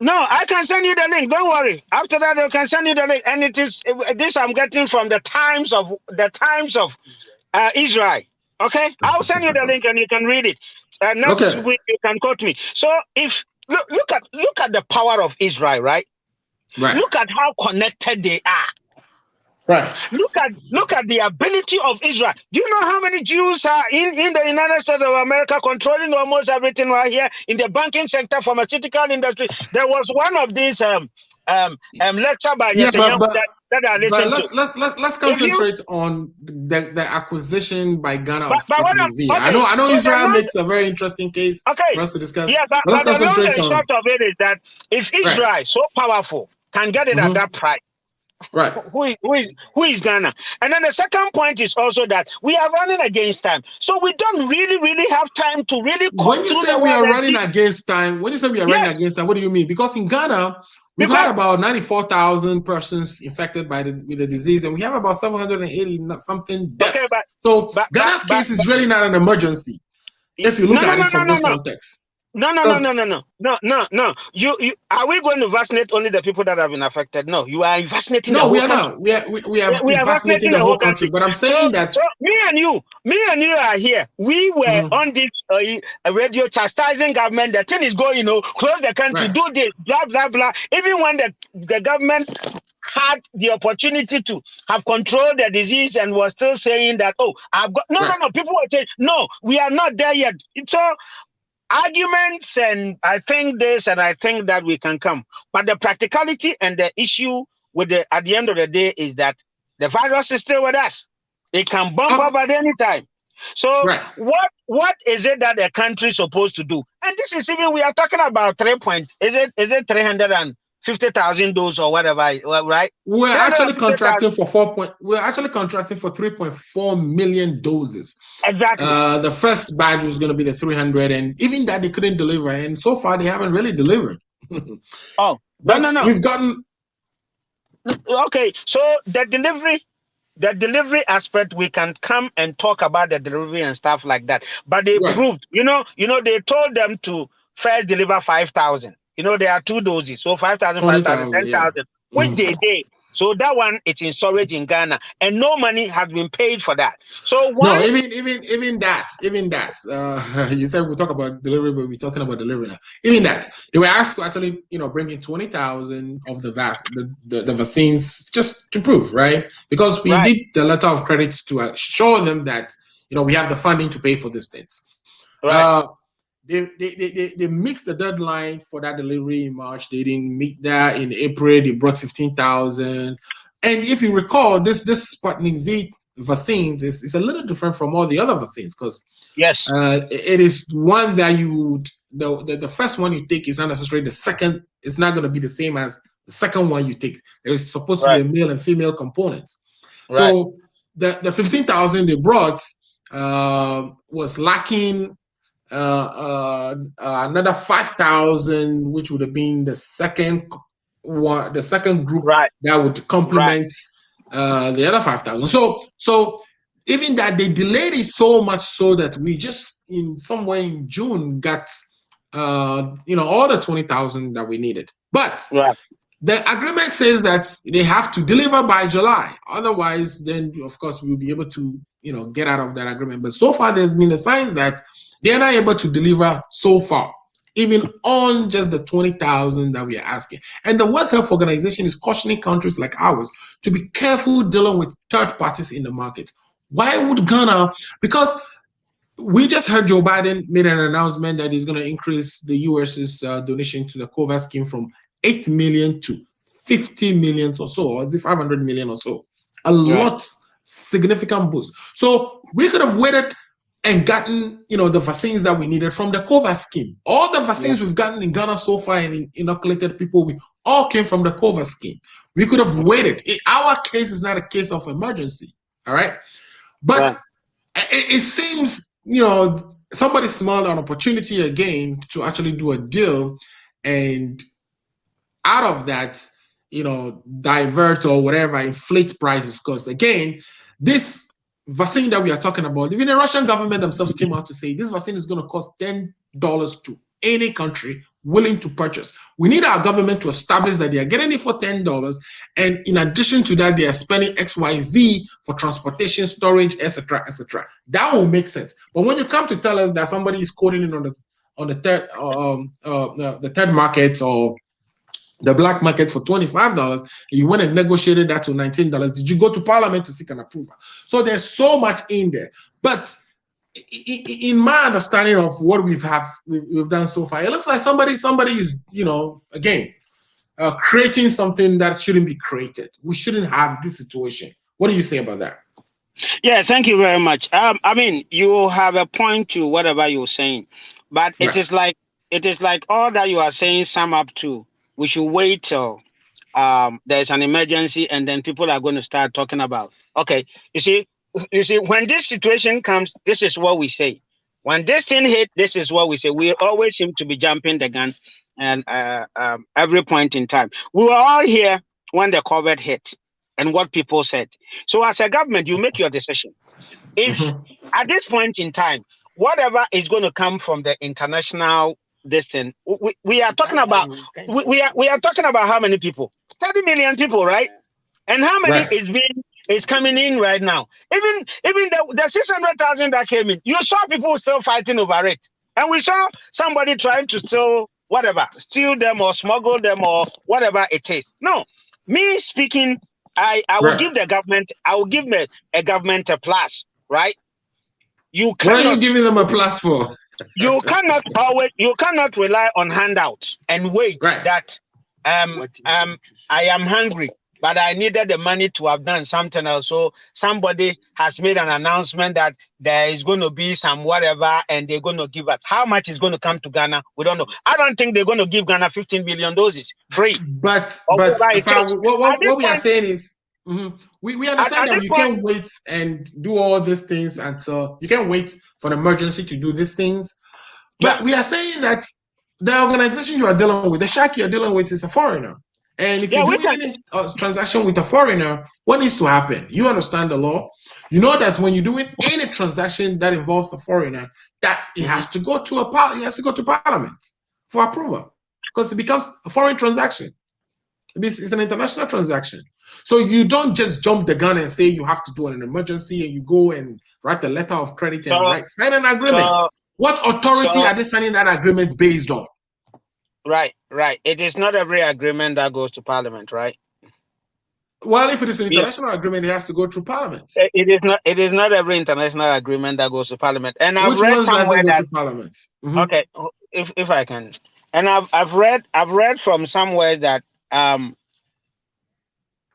S4: No, I can send you the link. Don't worry. After that, I can send you the link, and it is this I'm getting from the Times of Israel. Okay, I'll send you the link and you can read it. Next week you can quote me. So if look at the power of Israel, right?
S1: Right.
S4: Look at how connected they are.
S1: Right.
S4: Look at the ability of Israel. Do you know how many Jews are in the United States of America controlling almost everything right here in the banking sector, pharmaceutical industry? There was one of these lecture by Netanyahu that I listened to.
S1: Let's concentrate on the acquisition by Ghana of Sputnik V. I know Israel makes a very interesting case for us to discuss.
S4: Yeah, but
S1: let's concentrate
S4: the short of it is that if Israel, so powerful, can get it at that price,
S1: right?
S4: Who is Ghana? And then the second point is also that we are running against time, so we don't really have time to really.
S1: When you say we are running against time, what do you mean? Because in Ghana, we've had about 94,000 persons infected with the disease, and we have about 780 something deaths. So Ghana's case is really not an emergency. If you look at it from this context.
S4: No. You are we going to vaccinate only the people that have been affected? No, you are vaccinating the whole country.
S1: No, we are vaccinating the whole country. But I'm saying that
S4: me and you are here. We were on this radio chastising government. The thing is going, close the country, do this, blah blah blah. Even when the government had the opportunity to have controlled the disease and was still saying that, I've got no. People were saying, no, we are not there yet. It's all arguments, and I think this and I think that we can come. But the practicality and the issue at the end of the day is that the virus is still with us. It can bump up at any time. So what is it that the country is supposed to do? And this is even, we are talking about 350,000 doses or whatever, right?
S1: We're actually contracting for 3.4 million doses.
S4: Exactly.
S1: The first batch was going to be the 300, and even that they couldn't deliver, and so far they haven't really delivered.
S4: No.
S1: We've gotten.
S4: Okay, so the delivery aspect, we can come and talk about the delivery and stuff like that. But they proved, they told them to first deliver 5,000. There are 2 doses, so 5,000, 5,000, 10,000, which they did. So that one, it's in storage in Ghana, and no money has been paid for that. So
S1: even that. You said we'll talk about delivery, but we're talking about delivery now. Even that, they were asked to actually, bring in 20,000 of the vaccines just to prove, right? Because we did the letter of credit to show them that we have the funding to pay for these things.
S4: Right.
S1: They mixed the deadline for that delivery in March. They didn't meet that in April. They brought 15,000. And if you recall, this Sputnik V vaccine is a little different from all the other vaccines because it is one that the first one you take is not necessarily the second. It's not going to be the same as the second one you take. There is supposed to be a male and female component. Right. So the 15,000 they brought was lacking another 5,000, which would have been the second group that would complement the other 5,000. So even that they delayed it so much so that we just in somewhere in June got all the 20,000 that we needed. But the agreement says that they have to deliver by July. Otherwise, then of course we'll be able to get out of that agreement. But so far there's been a signs that they're not able to deliver so far, even on just the 20,000 that we are asking. And the World Health Organization is cautioning countries like ours to be careful dealing with third parties in the market. Why would Ghana? Because we just heard Joe Biden made an announcement that he's going to increase the US's donation to the COVAX scheme from 8 million to 50 million or so, or 500 million or so. A lot, significant boost. So we could have waited and gotten, the vaccines that we needed from the COVAX scheme. All the vaccines we've gotten in Ghana so far and inoculated people, we all came from the COVAX scheme. We could have waited. Our case is not a case of emergency, all right? But it seems, somebody smelled an opportunity again to actually do a deal, and out of that, divert or whatever, inflate prices. Because again, this vaccine that we are talking about, even the Russian government themselves came out to say this vaccine is going to cost $10 to any country willing to purchase. We need our government to establish that they are getting it for $10, and in addition to that, they are spending XYZ for transportation, storage, etc., etc. That will make sense. But when you come to tell us that somebody is quoting it on the third market or the black market for $25, you went and negotiated that to $19. Did you go to Parliament to seek an approval? So there's so much in there. But in my understanding of what we've done so far, it looks like somebody is, again, creating something that shouldn't be created. We shouldn't have this situation. What do you say about that?
S4: Yeah, thank you very much. You have a point to whatever you're saying, but it is like all that you are saying sum up to. We should wait till there's an emergency, and then people are going to start talking about. Okay, you see, when this situation comes, this is what we say. When this thing hit, this is what we say. We always seem to be jumping the gun, and every point in time, we were all here when the COVID hit, and what people said. So, as a government, you make your decision. If at this point in time, whatever is going to come from the international distance, we are talking about we are talking about how many people? 30 million people, right? And how many is coming in right now? Even the 600,000 that came in, you saw people still fighting over it, and we saw somebody trying to steal them or smuggle them or whatever it is. No, me speaking, I will give the government, a government a plus, right? You cannot,
S1: what are you giving them a plus for?
S4: you cannot rely on handouts and wait that I am hungry, but I needed the money to have done something else. So somebody has made an announcement that there is going to be some whatever, and they're going to give us. How much is going to come to Ghana? We don't know. I don't think they're going to give Ghana 15 million doses free.
S1: But what we are saying is, we understand that you can't wait and do all these things until you can't wait for an emergency to do these things. But we are saying that the organization you are dealing with, the shark you're dealing with, is a foreigner. And if you're doing any transaction with a foreigner, what needs to happen? You understand the law. You know that when you're doing any transaction that involves a foreigner, that it has to go to Parliament for approval, because it becomes a foreign transaction. It's an international transaction. So you don't just jump the gun and say you have to do an emergency and you go and write a letter of credit and sign an agreement. What authority are they signing that agreement based on?
S4: Right. It is not every agreement that goes to Parliament, right?
S1: Well, if it is an international agreement, it has to go through Parliament.
S4: It is not every international agreement that goes to Parliament. And I've read somewhere
S1: that to Parliament.
S4: Okay, if I can, and I've read from somewhere that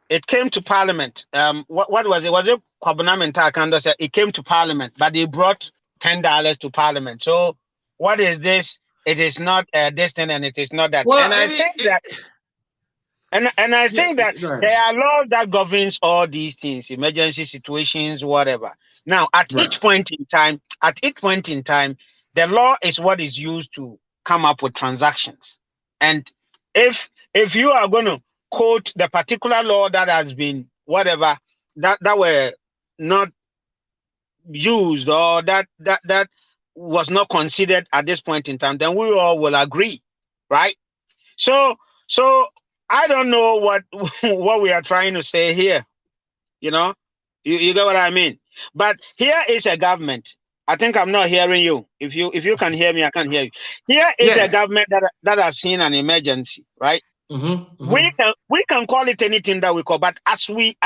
S4: it came to Parliament. What was it? Was it Kwabena said it came to Parliament, but they brought $10 to Parliament. So what is this? It is not this thing, and it is not that.
S1: Well,
S4: and I think that, and I think that there are laws that governs all these things, emergency situations, whatever. Now, at each point in time, the law is what is used to come up with transactions. And if you are going to quote the particular law that has been whatever that were not used or that was not considered at this point in time, then we all will agree, right? So I don't know what we are trying to say here. You know, you get what I mean. But here is a government. I think I'm not hearing you. If you can hear me, I can hear you. Here is a government that has seen an emergency, right? We can call it anything that we call, but as we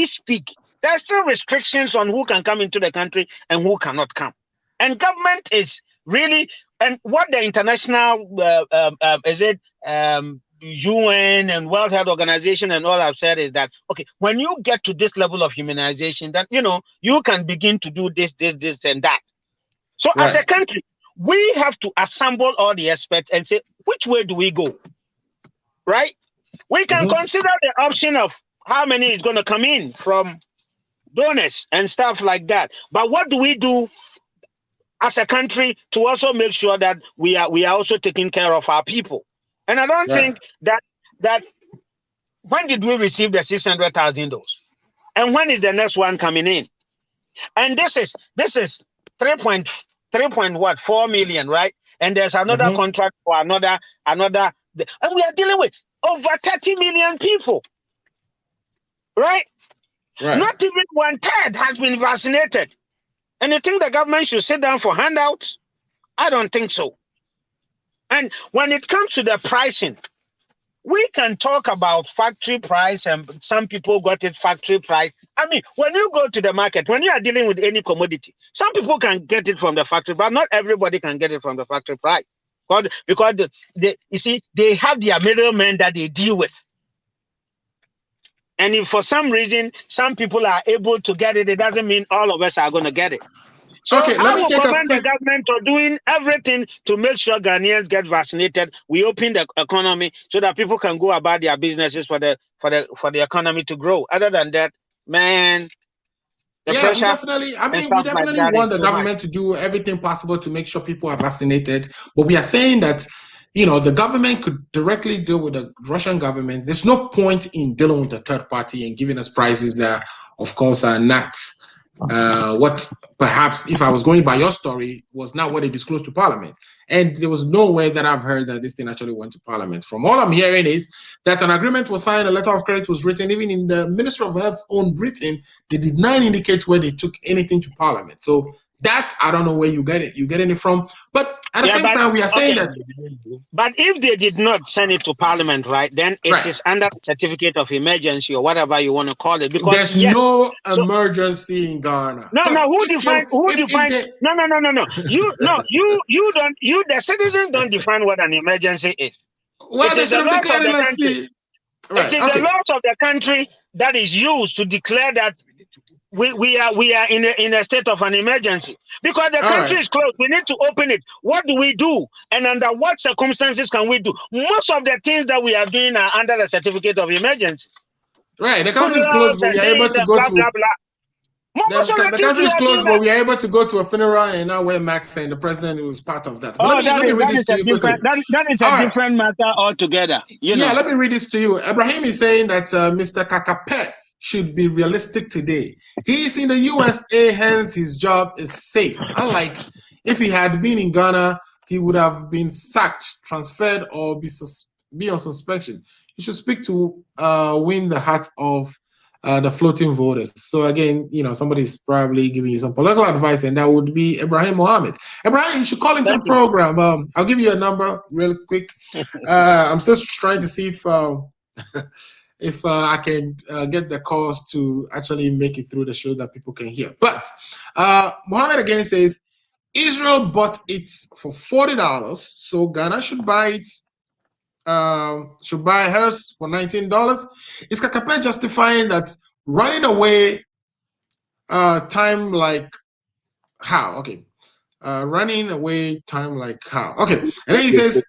S4: speak, there are still restrictions on who can come into the country and who cannot come. And government is really, and what the international UN and World Health Organization and all I've said is that, okay, when you get to this level of immunization, then you can begin to do this and that. So as a country, we have to assemble all the experts and say, which way do we go? Right? We can consider the option of how many is going to come in from donors and stuff like that. But what do we do as a country to also make sure that we are also taking care of our people? And I don't think that when did we receive the 600,000 doses? And when is the next one coming in? And this is 3.4 million, right? And there's another contract for another, and we are dealing with over 30 million people, right? Not even 1/3 has been vaccinated. And you think the government should sit down for handouts? I don't think so. And when it comes to the pricing, we can talk about factory price, and some people got it factory price. I mean, when you go to the market, when you are dealing with any commodity, some people can get it from the factory, but not everybody can get it from the factory price. Because you see, they have their middlemen that they deal with. And if for some reason some people are able to get it, it doesn't mean all of us are going to get it. So I will commend the government for doing everything to make sure Ghanaians get vaccinated. We open the economy so that people can go about their businesses for the economy to grow. Other than that, man,
S1: we definitely want the government to do everything possible to make sure people are vaccinated. But we are saying that, the government could directly deal with the Russian government. There's no point in dealing with a third party and giving us prices that, of course, are not what perhaps, if I was going by your story, was not what they disclosed to Parliament. And there was no way that I've heard that this thing actually went to Parliament. From all I'm hearing is that an agreement was signed, a letter of credit was written. Even in the Ministry of Health's own briefing, they did not indicate where they took anything to Parliament. So that, I don't know where you get it. You getting it from? But at the same time, we are saying that.
S4: But if they did not send it to Parliament, right, then it is under certificate of emergency or whatever you want to call it. Because
S1: there's no emergency in Ghana.
S4: No, who define? No. You don't. The citizens don't define what an emergency is.
S1: Well, it is the laws of the country.
S4: It is the laws of the country that is used to declare that we are in a state of an emergency because the country is closed. We need to open it. What do we do? And under what circumstances can we do? Most of the things that we are doing are under the certificate of emergency.
S1: Right, the country is closed, but we are able to go to. The country is closed, but we are able to go to a funeral and now wear masks, and the president was part of that. But let me read this to you quickly.
S4: That is a different matter altogether.
S1: Let me read this to you. Ibrahim is saying that Mr. Kakapet should be realistic today. He is in the USA, hence his job is safe. Unlike if he had been in Ghana, he would have been sacked, transferred, or be on suspension. He should speak to win the heart of the floating voters. So again, somebody is probably giving you some political advice, and that would be Ibrahim Mohammed. Ibrahim, you should call into the program. I'll give you a number real quick. I'm still trying to see if I can get the calls to actually make it through the show that people can hear. But Mohammed again says, Israel bought it for $40, so Ghana should buy it. Should buy hers for $19. Is Kakapet justifying that running away time like how? Okay. Running away time like how? Okay. And then he says,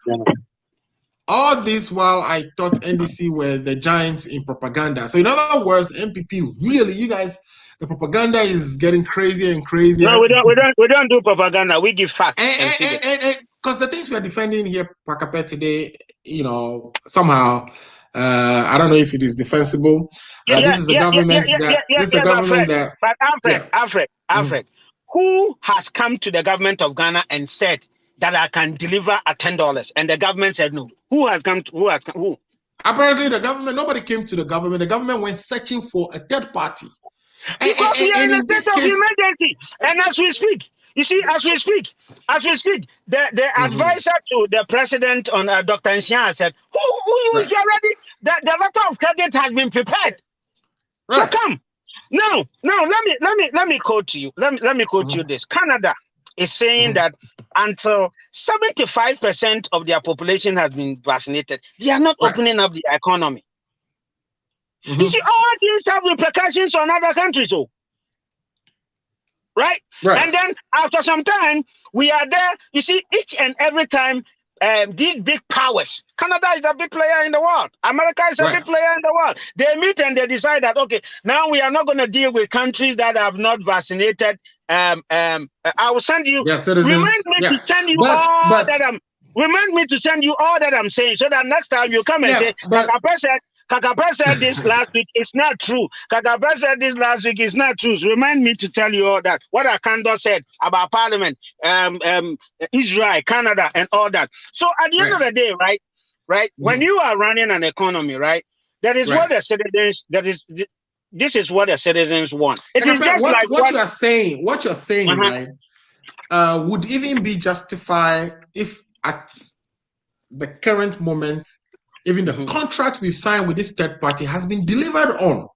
S1: all this while I thought NDC were the giants in propaganda. So in other words, MPP, really, you guys, the propaganda is getting crazier and crazier.
S4: No, we don't do propaganda. We give facts.
S1: And because the things we are defending here, Kakapet, today, somehow, I don't know if it is defensible. This is the government that.
S4: But Alfred, who has come to the government of Ghana and said that I can deliver at $10, and the government said no? Who?
S1: Apparently, the government. Nobody came to the government. The government went searching for a third party.
S4: Because we are in a state of emergency, and as we speak. You see, as we speak, the advisor to the president on Dr. Nsiah said, who is already, the letter of credit has been prepared. Right. So come. Now, let me quote you. Let me quote you this. Canada is saying that until 75% of their population has been vaccinated, they are not opening up the economy. You see, all these have repercussions on other countries. Right? And then after some time, we are there. You see, each and every time these big powers, Canada is a big player in the world. America is a big player in the world. They meet and they decide that, okay, now we are not going to deal with countries that have not vaccinated. I will send you. Remind me to send you remind me to send you all that I'm saying, so that next time you come and say, Kakapet said this last week, it's not true. Kakapet said this last week, it's not true. So remind me to tell you all that. What Akando said about Parliament, Israel, Canada, and all that. So at the end of the day, right? When you are running an economy, right, that is what the citizens, this is what the citizens want. It is just like
S1: what you are saying, right, would even be justified if at the current moment, even the contract we've signed with this third party has been delivered on.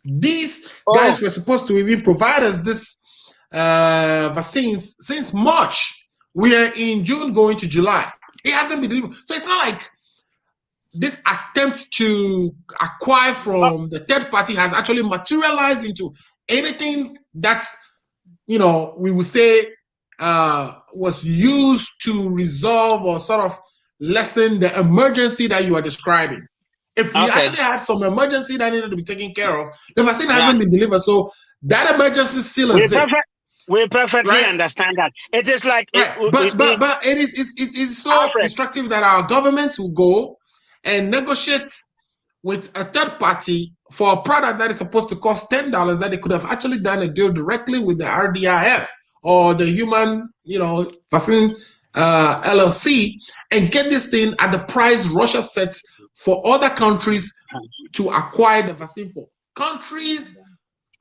S1: These guys were supposed to even provide us this vaccines since March. We are in June going to July. It hasn't been delivered. So it's not like this attempt to acquire from the third party has actually materialized into anything that, we would say was used to resolve or sort of lessen the emergency that you are describing. If we actually had some emergency that needed to be taken care of, the vaccine hasn't been delivered, so that emergency still exists.
S4: We perfectly understand that. It is like,
S1: but it is so instructive that our government will go and negotiate with a third party for a product that is supposed to cost $10, that they could have actually done a deal directly with the RDIF or the Human, Vaccine LLC, and get this thing at the price Russia sets for other countries to acquire the vaccine for. Countries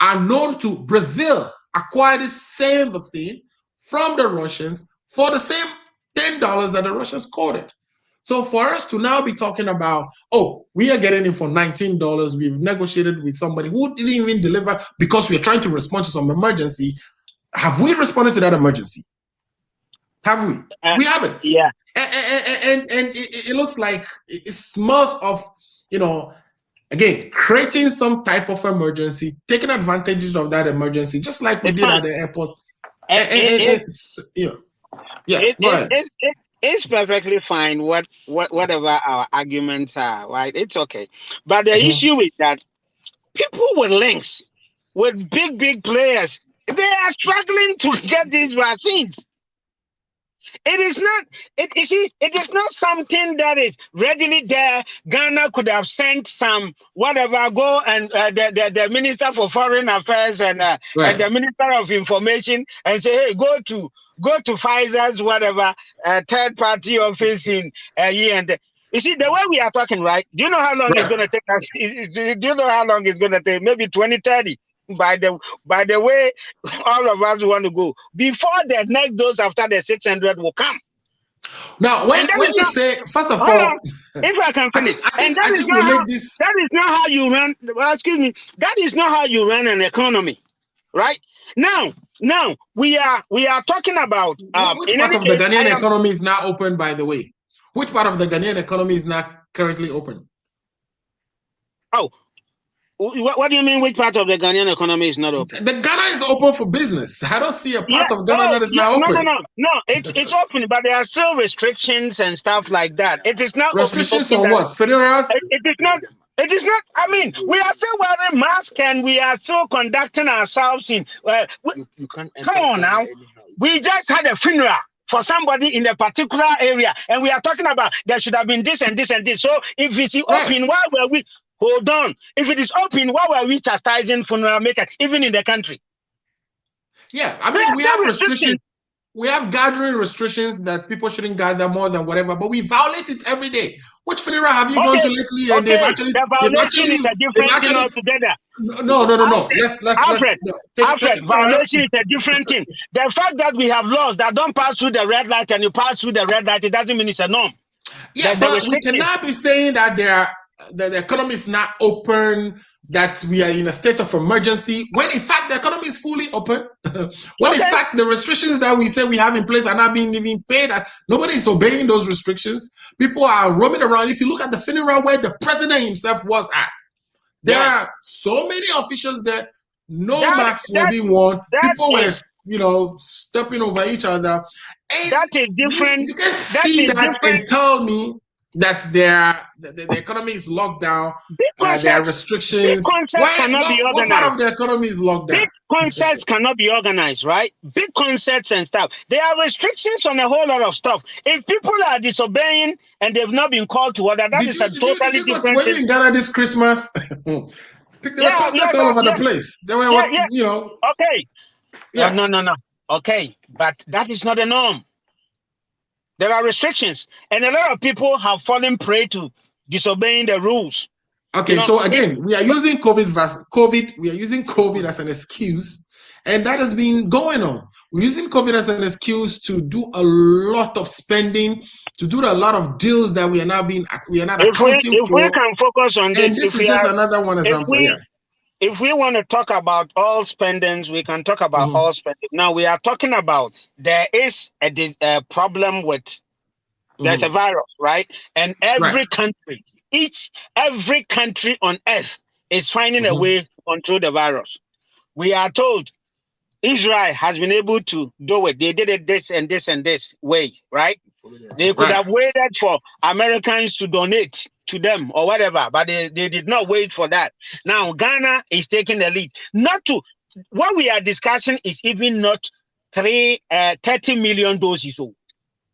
S1: are known to, Brazil acquire the same vaccine from the Russians for the same $10 that the Russians quoted. So for us to now be talking about, oh, we are getting it for $19, we've negotiated with somebody who didn't even deliver because we're trying to respond to some emergency. Have we responded to that emergency? Have we? We haven't.
S4: Yeah.
S1: And it looks like it smells of, again, creating some type of emergency, taking advantage of that emergency, just like we did at the airport.
S4: It's perfectly fine. Whatever our arguments are, right? It's okay. But the issue is that people with links, with big players, they are struggling to get these vaccines. It is not. It is not something that is readily there. Ghana could have sent some whatever. Go and the Minister for Foreign Affairs and the Minister of Information and say, hey, go to Pfizer's whatever third party office in here and there. You see, the way we are talking, right? Do you know how long it's going to take us? Do you know how long it's going to take? Maybe 2030. By the way, all of us want to go before the next dose after the 600 will come.
S1: Now, when you say, first of all,
S4: if I can finish, that is not how you run. Well, excuse me, that is not how you run an economy, right? Now we are talking about
S1: which part of the Ghanaian economy is now open, by the way? Which part of the Ghanaian economy is not currently open?
S4: Oh. What do you mean? Which part of the Ghanaian economy is not open?
S1: The Ghana is open for business. I don't see a part of Ghana that is not open.
S4: No. It's open, but there are still restrictions and stuff like that. It is not
S1: restrictions on what? Federals?
S4: It is not. It is not. I mean, we are still wearing masks and we are still conducting ourselves in. Come on now. We just had a funeral for somebody in a particular area, and we are talking about there should have been this and this and this. So if it's open, why were we? Hold on. If it is open, why were we chastising funeral makers, even in the country?
S1: Yeah, I mean, we have restrictions. We have gathering restrictions that people shouldn't gather more than whatever, but we violate it every day. Which funeral have you gone to lately? And they've actually,
S4: the violation is a different thing altogether.
S1: No.
S4: Alfred, violation is a different thing. The fact that we have laws that don't pass through the red light and you pass through the red light, it doesn't mean it's a norm.
S1: Yeah, but we cannot be saying that the economy is not open, that we are in a state of emergency, when in fact the economy is fully open. When in fact the restrictions that we say we have in place are not being even paid. Nobody is obeying those restrictions. People are roaming around. If you look at the funeral where the president himself was at, there are so many officials there. No masks were being worn. People were, stepping over each other. And
S4: that is different.
S1: You can see that and tell me that the economy is locked down. There are restrictions.
S4: Big concerts cannot be organized.
S1: What part of the economy is locked down?
S4: Big concerts cannot be organized, right? Big concerts and stuff. There are restrictions on a whole lot of stuff. If people are disobeying and they've not been called to order, that is a totally different thing.
S1: Were you in Ghana this Christmas? There were concerts all over the place. There were,
S4: Okay. Yeah. No. Okay, but that is not the norm. There are restrictions, and a lot of people have fallen prey to disobeying the rules.
S1: Okay, so again, we are using COVID. We are using COVID as an excuse, and that has been going on. We're using COVID as an excuse to do a lot of spending, to do a lot of deals that we are not accounting for.
S4: If we can focus on this,
S1: and this is just another one example.
S4: If we want to talk about all spendings, we can talk about all spending. Now we are talking about there is a problem with there's a virus, right? And every country, every country on earth is finding a way to control the virus. We are told Israel has been able to do it. They did it this and this and this way, right? They could have waited for Americans to donate to them or whatever, but they did not wait for that. Now Ghana is taking the lead. What we are discussing is even not 30 million doses.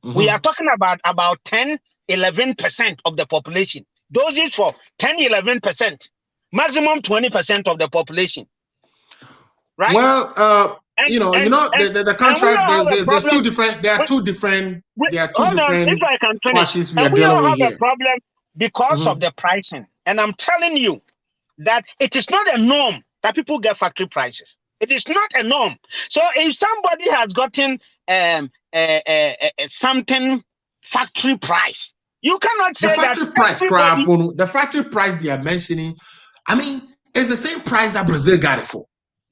S4: We are talking about 10, 11% of the population. Doses for 10, 11%. maximum 20% of the population. Right?
S1: Well, the contract. There's two different. There are two different. There are two different.
S4: If I can finish,
S1: parties we are dealing with here.
S4: A problem because of the pricing, and I'm telling you that it is not a norm that people get factory prices. It is not a norm. So if somebody has gotten something factory price, you cannot say
S1: the factory price. The factory price they are mentioning, I mean, it's the same price that Brazil got it for.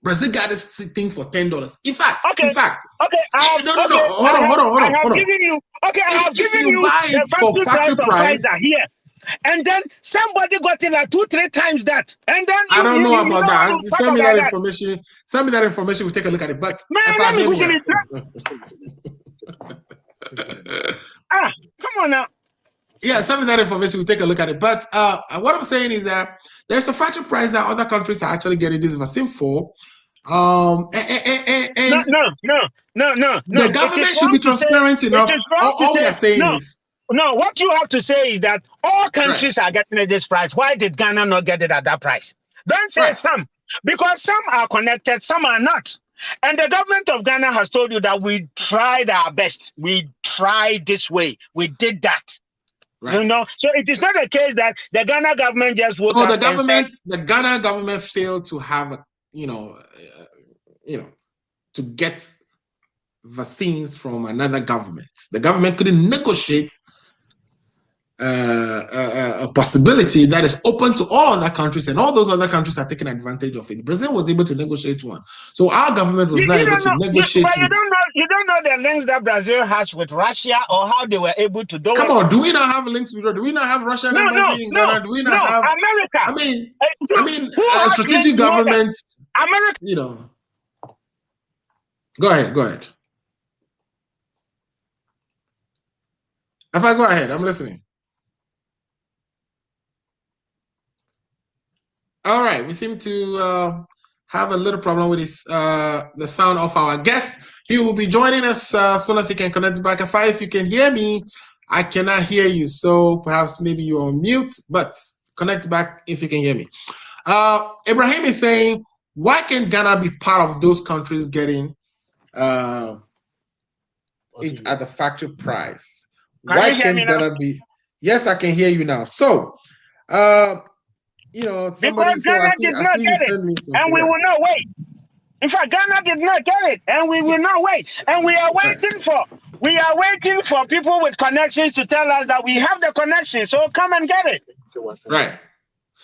S1: Brazil got this thing for $10. In fact,
S4: okay.
S1: Hold on.
S4: I have given you
S1: it for factory price
S4: here, and then somebody got it like 2-3 times that, and then
S1: I don't know about that. Send me that information. Send me that information. We'll take a look at it. But
S4: come on now.
S1: Yeah, send me that information. We'll take a look at it. But what I'm saying is that there's a factory price that other countries are actually getting this vaccine for.
S4: No.
S1: The government should be transparent enough. All we are saying is.
S4: No, what you have to say is that all countries are getting at this price. Why did Ghana not get it at that price? Don't say some, because some are connected, some are not. And the government of Ghana has told you that we tried our best. We tried this way. We did that. Right. You know, so it is not a case that the Ghana government just woke up
S1: the Ghana government failed to have, to get vaccines from another government. The government couldn't negotiate a possibility that is open to all other countries, and all those other countries are taking advantage of it. Brazil was able to negotiate one, so our government was not able to negotiate.
S4: You don't know the links that Brazil has with Russia, or how they were able to do it.
S1: Come on, do we not have links with? Do we not have Russian embassy in Ghana? Do we not have
S4: America?
S1: I mean, strategic government.
S4: America.
S1: Go ahead. If I go ahead, I'm listening. All right, we seem to have a little problem with this, the sound of our guest. He will be joining us as soon as he can connect back. If you can hear me, I cannot hear you. So perhaps maybe you're on mute, but connect back if you can hear me. Ibrahim is saying, why can't Ghana be part of those countries getting it at the factory price? Why can't Ghana be? Yes, I can hear you now. So, somebody
S4: I see you send me something. And we will not wait. In fact, Ghana did not get it, and we will not wait. And we are waiting for people with connections to tell us that we have the connection. So come and get it.
S1: Right.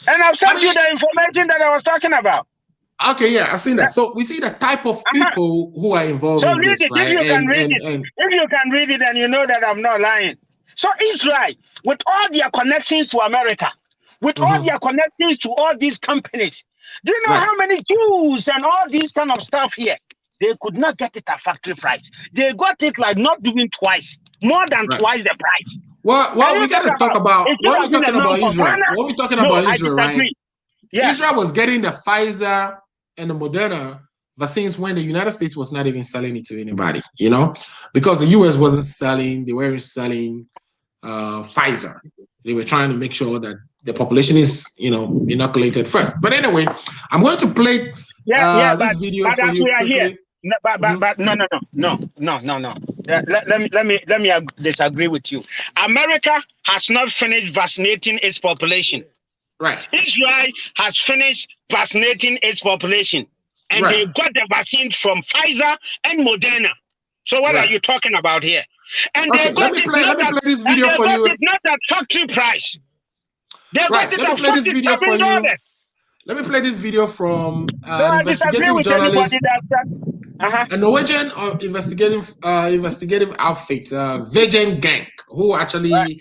S4: And I've sent you the information that I was talking about.
S1: Okay, yeah, I've seen that. So we see the type of people who are involved in this, right?
S4: If you can read it, and you know that I'm not lying. So Israel, with all their connections to America, with all their connections to all these companies, do you know how many Jews and all these kind of stuff here? They could not get it at factory price. They got it like not doing twice, more than twice the price.
S1: Well, we got to talk about when we're talking about Israel. When we're talking about Israel, right? Yeah. Israel was getting the Pfizer and the Moderna vaccines when the United States was not even selling it to anybody, because the US wasn't selling, they weren't selling Pfizer. They were trying to make sure that the population is, inoculated first. But anyway, I'm going to play this video for you. We are here.
S4: No. Let me disagree with you. America has not finished vaccinating its population.
S1: Right.
S4: Israel has finished vaccinating its population, and they got the vaccines from Pfizer and Moderna. So what are you talking about here? And they got
S1: let me play this video for you.
S4: It's not at factory price. They got it at $47.
S1: Let me play this video from investigative journalist, a Norwegian investigative outfit, UniBank, who actually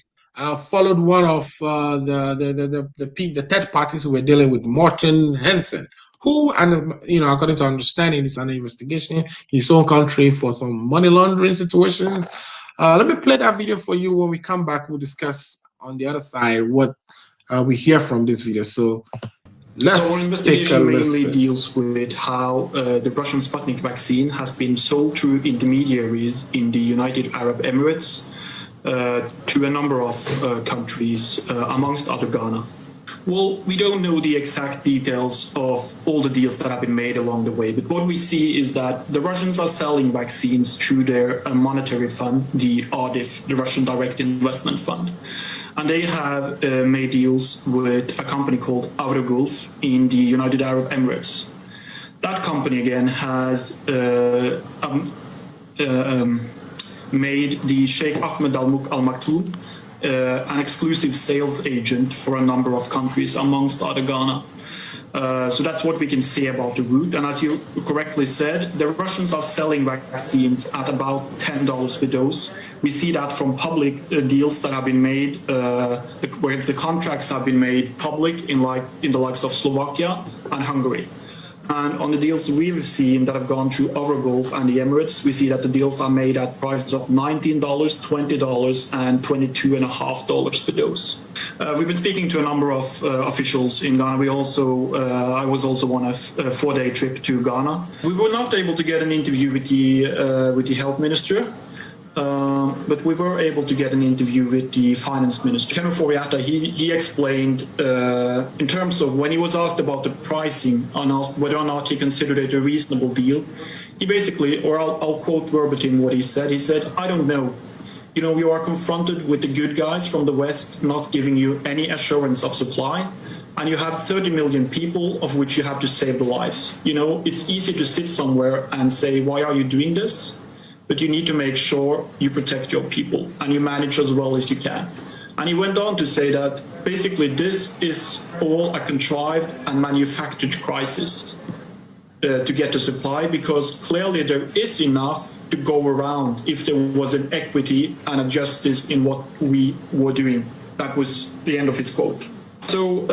S1: followed one of the third parties who were dealing with Morten Hansen, who, and according to understanding, is under investigation in his own country for some money laundering situations. Let me play that video for you. When we come back, we'll discuss on the other side what we hear from this video. So let's take a listen.
S6: Mainly deals with how the Russian Sputnik vaccine has been sold through intermediaries in the United Arab Emirates to a number of countries, amongst other Ghana. Well, we don't know the exact details of all the deals that have been made along the way, but what we see is that the Russians are selling vaccines through their monetary fund, the RDIF, the Russian Direct Investment Fund. And they have made deals with a company called Gulf in the United Arab Emirates. That company, again, has made the Sheikh Ahmed Al Maktoum an exclusive sales agent for a number of countries, amongst other Ghana. So that's what we can say about the route. And as you correctly said, the Russians are selling vaccines at about $10 per dose. We see that from public deals that have been made, where the contracts have been made public in the likes of Slovakia and Hungary. And on the deals we've seen that have gone through Gulf and the Emirates, we see that the deals are made at prices of $19, $20, and $22.50 per dose. We've been speaking to a number of officials in Ghana. I was also on a 4-day trip to Ghana. We were not able to get an interview with the health minister. But we were able to get an interview with the finance minister. Kenneth Foriata, he explained in terms of when he was asked about the pricing and asked whether or not he considered it a reasonable deal, he basically, or I'll quote verbatim what he said, I don't know. You know, you are confronted with the good guys from the West not giving you any assurance of supply, and you have 30 million people of which you have to save the lives. You know, it's easy to sit somewhere and say, why are you doing this? But you need to make sure you protect your people and you manage as well as you can. And he went on to say that basically this is all a contrived and manufactured crisis to get the supply, because clearly there is enough to go around if there was an equity and a justice in what we were doing. That was the end of his quote. So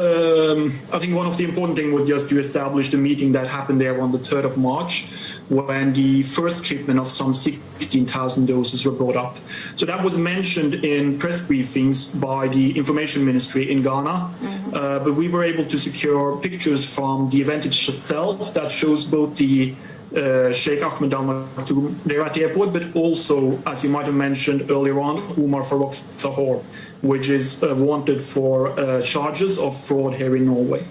S6: I think one of the important things was just to establish the meeting that happened there on the 3rd of March, when the first shipment of some 16,000 doses were brought up. So that was mentioned in press briefings by the Information Ministry in Ghana, but we were able to secure pictures from the event itself that shows both the Sheikh Ahmed Al Maktoum there at the airport, but also, as you might have mentioned earlier on, Umar Farouk Sahor, which is wanted for charges of fraud here in Norway.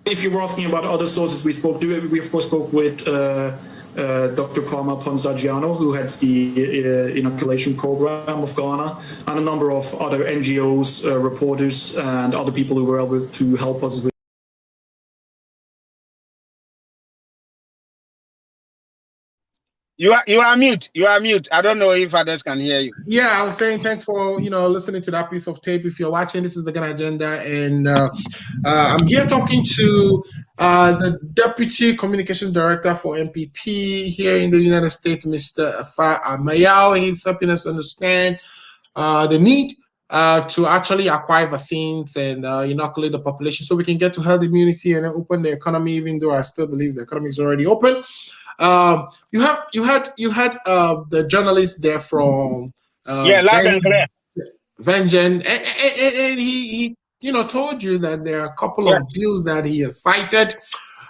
S6: If you were asking about other sources we spoke to, we of course spoke with Dr. Kwame Ponsagiano, who heads the inoculation program of Ghana, and a number of other NGOs, reporters, and other people who were able to help us with.
S4: You are mute. You are mute. I don't know if others can hear you.
S1: Yeah, I was saying thanks for listening to that piece of tape. If you're watching, this is the Ghana Agenda, and I'm here talking to the Deputy Communications Director for MPP here in the United States, Mr. Afa Amayao. He's helping us understand the need to actually acquire vaccines and inoculate the population so we can get to herd immunity and open the economy. Even though I still believe the economy is already open. You had the journalist there from Vengeance, and he told you that there are a couple of deals that he has cited.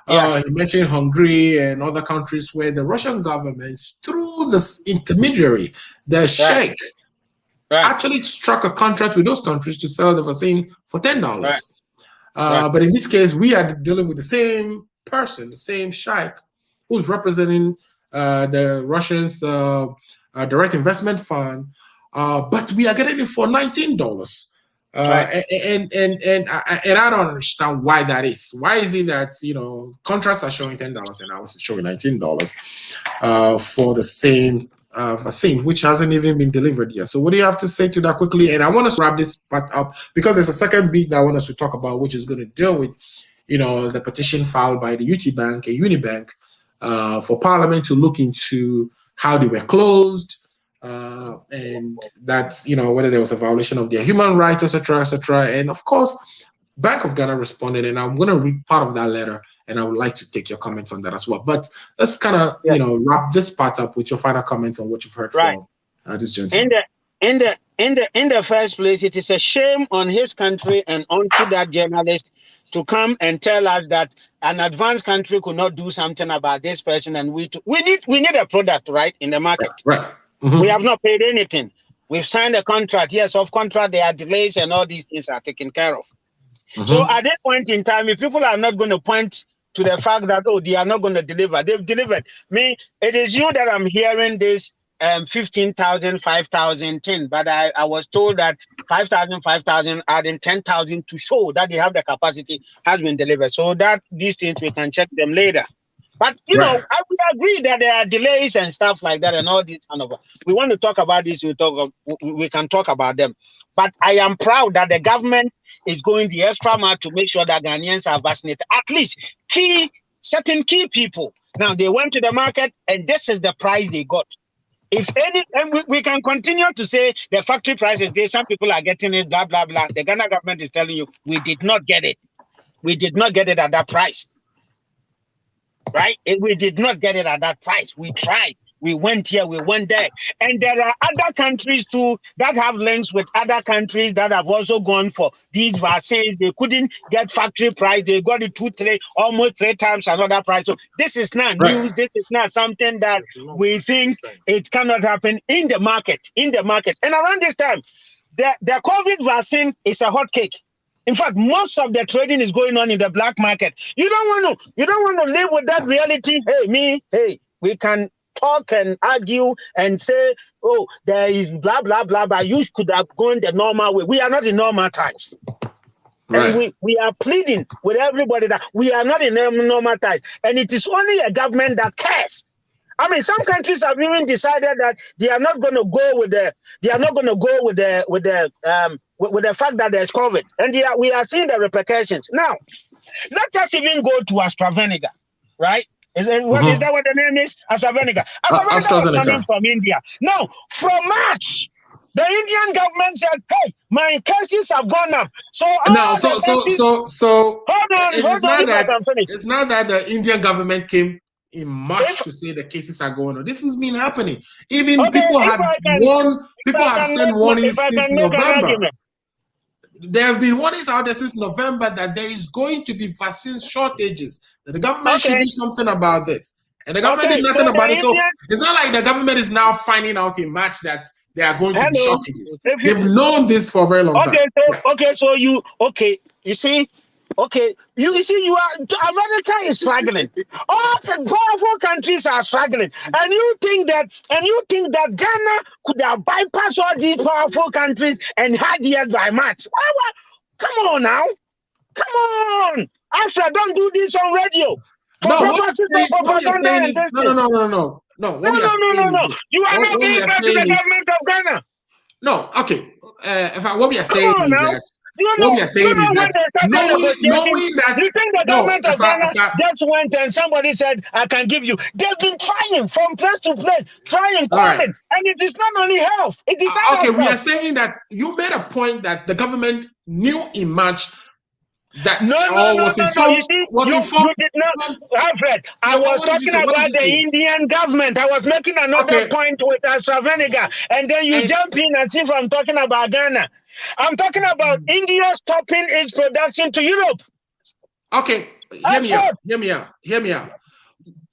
S1: He mentioned Hungary and other countries where the Russian government, through this intermediary, the Sheikh, actually struck a contract with those countries to sell the vaccine for $10. But in this case, we are dealing with the same person, the same Sheikh, who's representing the Russians' direct investment fund, but we are getting it for $19. And I don't understand why that is. Why is it that contracts are showing $10 and ours is showing $19 for the same vaccine, which hasn't even been delivered yet? So what do you have to say to that quickly? And I want us to wrap this part up because there's a second bit that I want us to talk about, which is going to deal with the petition filed by the UniBank and UniBank for Parliament to look into how they were closed, and that's whether there was a violation of their human rights, etc., etc. And of course, Bank of Ghana responded, and I'm going to read part of that letter, and I would like to take your comments on that as well. But let's kind of wrap this part up with your final comments on what you've heard from this gentleman.
S4: In the first place, it is a shame on his country and onto that journalist to come and tell us that an advanced country could not do something about this person, and we need a product in the market. We have not paid anything. We've signed a contract. Yes, of contract there are delays and all these things are taken care of. So at this point in time, if people are not going to point to the fact that, oh, they are not going to deliver, they've delivered. Me, it is you that I'm hearing this 15,000, 5,000 thing, but I was told that 5,000, adding 10,000 to show that they have the capacity has been delivered. So that these things, we can check them later. But, you know, I would agree that there are delays and stuff like that and all this kind of. We want to talk about this, we can talk about them. But I am proud that the government is going the extra mile to make sure that Ghanaians are vaccinated. At least certain key people. Now, they went to the market and this is the price they got. If any, and we can continue to say the factory prices, some people are getting it, blah, blah, blah. The Ghana government is telling you, we did not get it. We did not get it at that price. Right? We did not get it at that price. We tried. We went here, we went there. And there are other countries too that have links with other countries that have also gone for these vaccines. They couldn't get factory price. They got it almost three times another price. So this is not news. This is not something that we think it cannot happen in the market. And around this time, the COVID vaccine is a hot cake. In fact, most of the trading is going on in the black market. You don't want to live with that reality. We can talk and argue and say, oh, there is blah, blah, blah, but you could have gone the normal way. We are not in normal times. Right. And we are pleading with everybody that we are not in normal times. And it is only a government that cares. I mean, some countries have even decided that they are not going to go with the fact that there's COVID. And we are seeing the repercussions. Now, let us even go to AstraZeneca, right? Is that what the name is? AstraZeneca. AstraZeneca was coming from India. Now, from March, the Indian government said, "Hey, my cases have gone up." So hold on.
S1: It's not that the Indian government came in March to say the cases are going on. This has been happening. Even people had sent warnings since November. There have been warnings out there since November that there is going to be vaccine shortages. That the government should do something about this. And the government did nothing about it. So it's not like the government is now finding out in March that there are going to be shortages. They've known this for a very long time.
S4: You see, America is struggling. All the powerful countries are struggling, and you think that Ghana could have bypassed all these powerful countries and had years by March? Come on now, come on! Afra, don't do this on radio.
S1: No.
S4: You are not giving back to the government of Ghana.
S1: No, okay. What we are saying is that. What we are saying is that knowing that
S4: you think the government of Ghana just went and somebody said, "I can give you." They've been trying from place to place, calling, and it is not only health. It is
S1: okay. We are saying that you made a point that the government knew in March that was informed.
S4: You did not, Alfred. I was talking about the Indian government. I was making another point with AstraZeneca, and then you jump in and see if I'm talking about Ghana. I'm talking about India stopping its production to Europe.
S1: Okay, hear me out.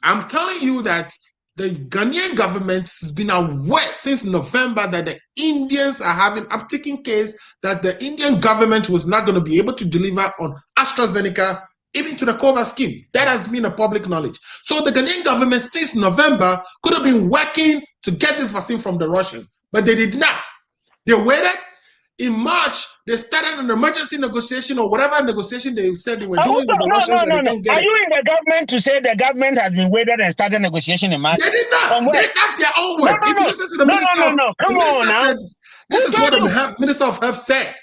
S1: I'm telling you that the Ghanaian government has been aware since November that the Indians are having upticking case, that the Indian government was not going to be able to deliver on AstraZeneca, even to the COVID scheme. That has been a public knowledge. So the Ghanaian government since November could have been working to get this vaccine from the Russians, but they did not. They waited. In March, they started an emergency negotiation or whatever negotiation they said they were doing with the Russians.
S4: Are you in the government to say the government has been waited and started negotiation in March?
S1: They did not. That's their own word. If you listen to the minister,
S4: come on now.
S1: This is what the Minister of Health said.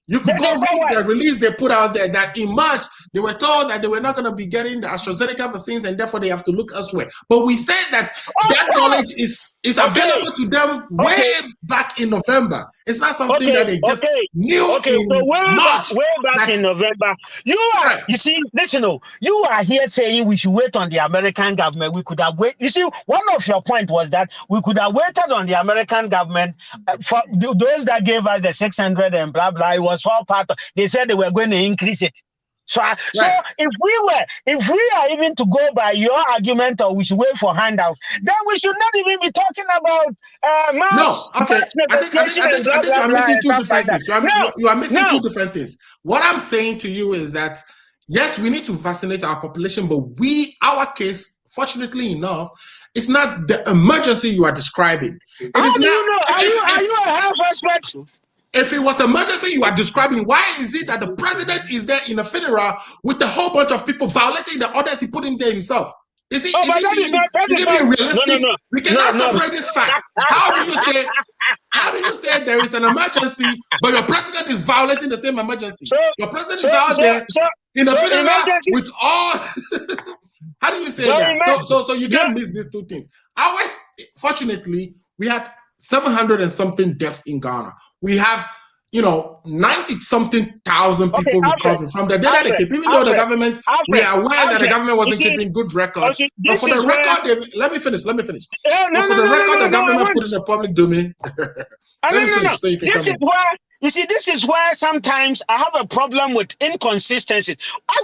S1: You could go read the release they put out there that in March, they were told that they were not going to be getting the AstraZeneca vaccines and therefore they have to look elsewhere. But we said that that knowledge is available to them way back in November. It's not something that they just knew in March.
S4: Way back in November. You see, listen, you are here saying we should wait on the American government. We could have waited. You see, one of your points was that we could have waited on the American government for those that gave us the 600 and blah, blah. It was all part of, they said they were going to increase it. So,
S1: Right.
S4: so if we are even to go by your argument, or we should wait for handouts, then we should not even be talking about
S1: No, okay.
S4: negotiation and blah
S1: I think
S4: blah
S1: you are
S4: blah
S1: missing
S4: and
S1: two
S4: stuff like
S1: different
S4: that.
S1: things. You are missing two
S4: No.
S1: different things. What I'm saying to you is that yes, we need to vaccinate our population, but our case, fortunately enough, it's not the emergency you are describing.
S4: How do you know? Are you a health expert?
S1: If it was emergency you are describing, why is it that the president is there in a funeral with a whole bunch of people violating the orders he put in there himself? Is it being realistic?
S4: No.
S1: We cannot separate this fact. How do you say there is an emergency, but your president is violating the same emergency? Your president is out there in the funeral with all. How do you say that? So you can't miss these two things. Ours, fortunately, we had 700 and something deaths in Ghana. We have, 90-something thousand people recovering from the data they keep. Even though the government, we are aware that the government wasn't keeping good records. But for the record, let me finish. For the record, the government put in the public domain. So you can come in.
S4: You see, this is where sometimes I have a problem with inconsistencies.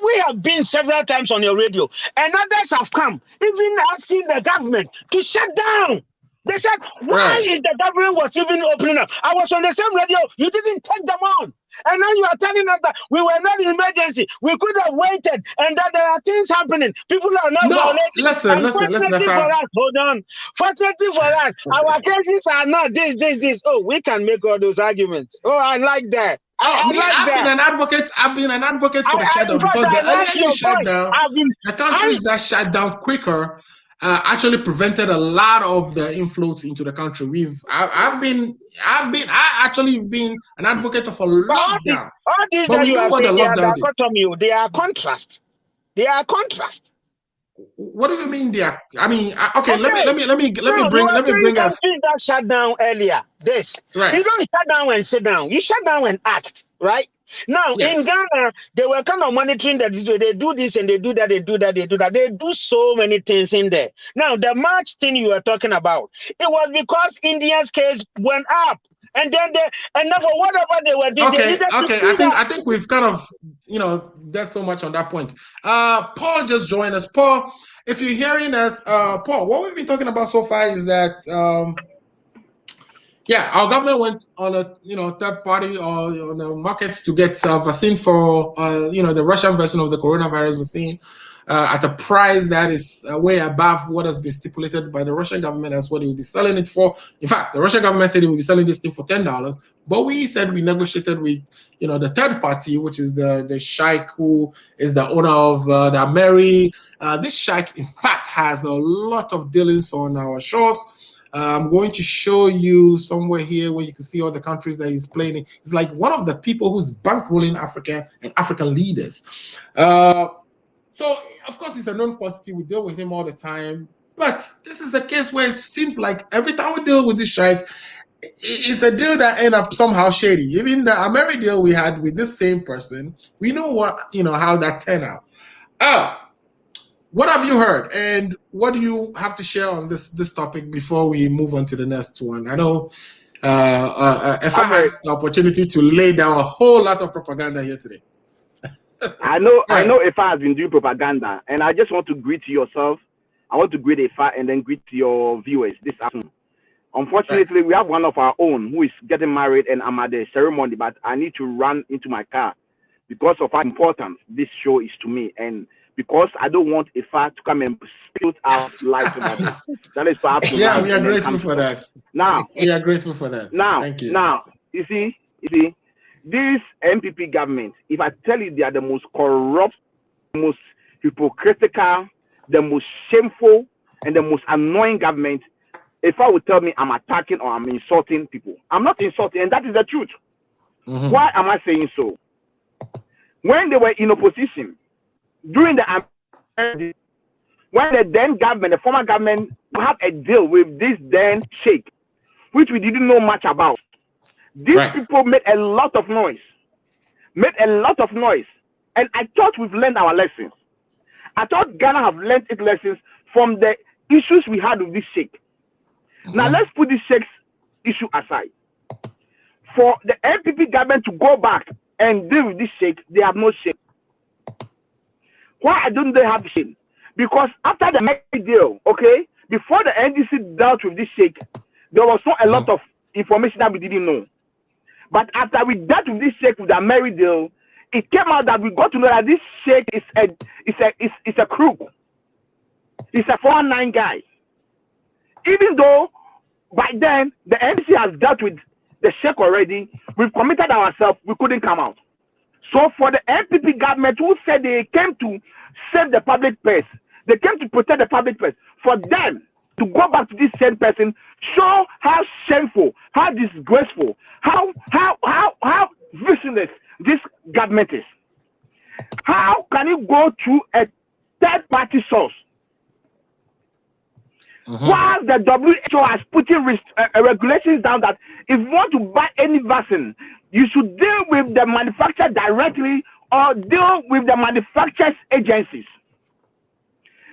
S4: We have been several times on your radio, and others have come, even asking the government to shut down. They said, why is the government was even opening up? I was on the same radio. You didn't take them on. And now you are telling us that we were not in emergency. We could have waited, and that there are things happening. People are not violating.
S1: Listen.
S4: Fortunately for us, hold on. Fortunately for us, our cases are not this. Oh, we can make all those arguments. Oh, I like that. I've been an advocate for the shutdown, because the earlier you shut down, the countries that shut down quicker actually prevented a lot of the inflows into the country. I actually been an advocate of a lockdown. All these that you are saying, they are contrast. They are contrast.
S1: What do you mean they are? I mean, okay. Let me bring up
S4: that shut down earlier. Right. You don't shut down and sit down. You shut down and act. Right. Now, in Ghana, they were kind of monitoring that they do this and they do that, they do so many things in there. Now, the March thing you were talking about, it was because India's case went up. And then for whatever they were doing,
S1: I think we've kind of, done so much on that point. Paul just joined us. Paul, if you're hearing us, Paul, what we've been talking about so far is that our government went on a third party or on the markets to get vaccine for the Russian version of the coronavirus vaccine at a price that is way above what has been stipulated by the Russian government as what they will be selling it for. In fact, the Russian government said they will be selling this thing for $10, but we said we negotiated with the third party, which is the sheikh who is the owner of the Ameri. This sheikh, in fact, has a lot of dealings on our shores. I'm going to show you somewhere here where you can see all the countries that he's playing in. He's like one of the people who's bankrolling Africa and African leaders. So, of course, he's a known quantity. We deal with him all the time. But this is a case where it seems like every time we deal with this sheikh, it's a deal that ends up somehow shady. Even the Ameri deal we had with this same person, we know how that turned out. What have you heard, and what do you have to share on this topic before we move on to the next one? I know if I had the opportunity to lay down a whole lot of propaganda here today.
S7: I know Ifa has been doing propaganda, and I just want to greet yourself. I want to greet Ifa and then greet your viewers this afternoon. Unfortunately, we have one of our own who is getting married, and I'm at the ceremony, but I need to run into my car because of how important this show is to me, and because I don't want Ifa to come and spill out lies about it. That is perhaps
S1: we are grateful for that.
S7: Now,
S1: we are grateful for that. Thank you.
S7: Now, you see, this MPP government, if I tell you they are the most corrupt, the most hypocritical, the most shameful, and the most annoying government, if I would tell me I'm attacking or I'm insulting people, I'm not insulting, and that is the truth. Mm-hmm. Why am I saying so? When they were in opposition, during when the then government, the former government, had a deal with this then sheikh, which we didn't know much about. These people made a lot of noise. And I thought we've learned our lessons. I thought Ghana have learned its lessons from the issues we had with this sheikh. Mm-hmm. Now let's put this sheikh's issue aside. For the MPP government to go back and deal with this sheikh, they have no sheikh. Why don't they have shame? Because after the Merry deal, okay, before the NDC dealt with this sheikh, there was not a lot of information that we didn't know. But after we dealt with this sheikh with the Merry deal, it came out that we got to know that this sheikh is a crook. He's a 419 guy. Even though by then the NDC has dealt with the sheikh already, we've committed ourselves, we couldn't come out. So for the MPP government who said they came to save the public purse, they came to protect the public purse, for them to go back to this same person, show how shameful, how disgraceful, how visionless this government is. How can you go to a third-party source? While the WHO has put in regulations down that if you want to buy any vaccine, you should deal with the manufacturer directly or deal with the manufacturer's agencies.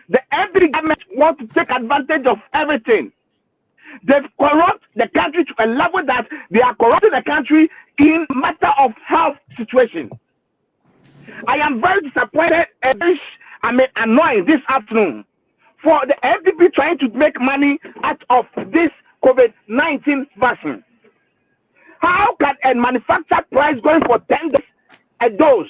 S7: The MPP government wants to take advantage of everything. They've corrupt the country to a level that they are corrupting the country in matter of health situation. I am very disappointed and annoyed this afternoon for the MPP trying to make money out of this COVID-19 vaccine. How can a manufacturer price going for $10 a dose?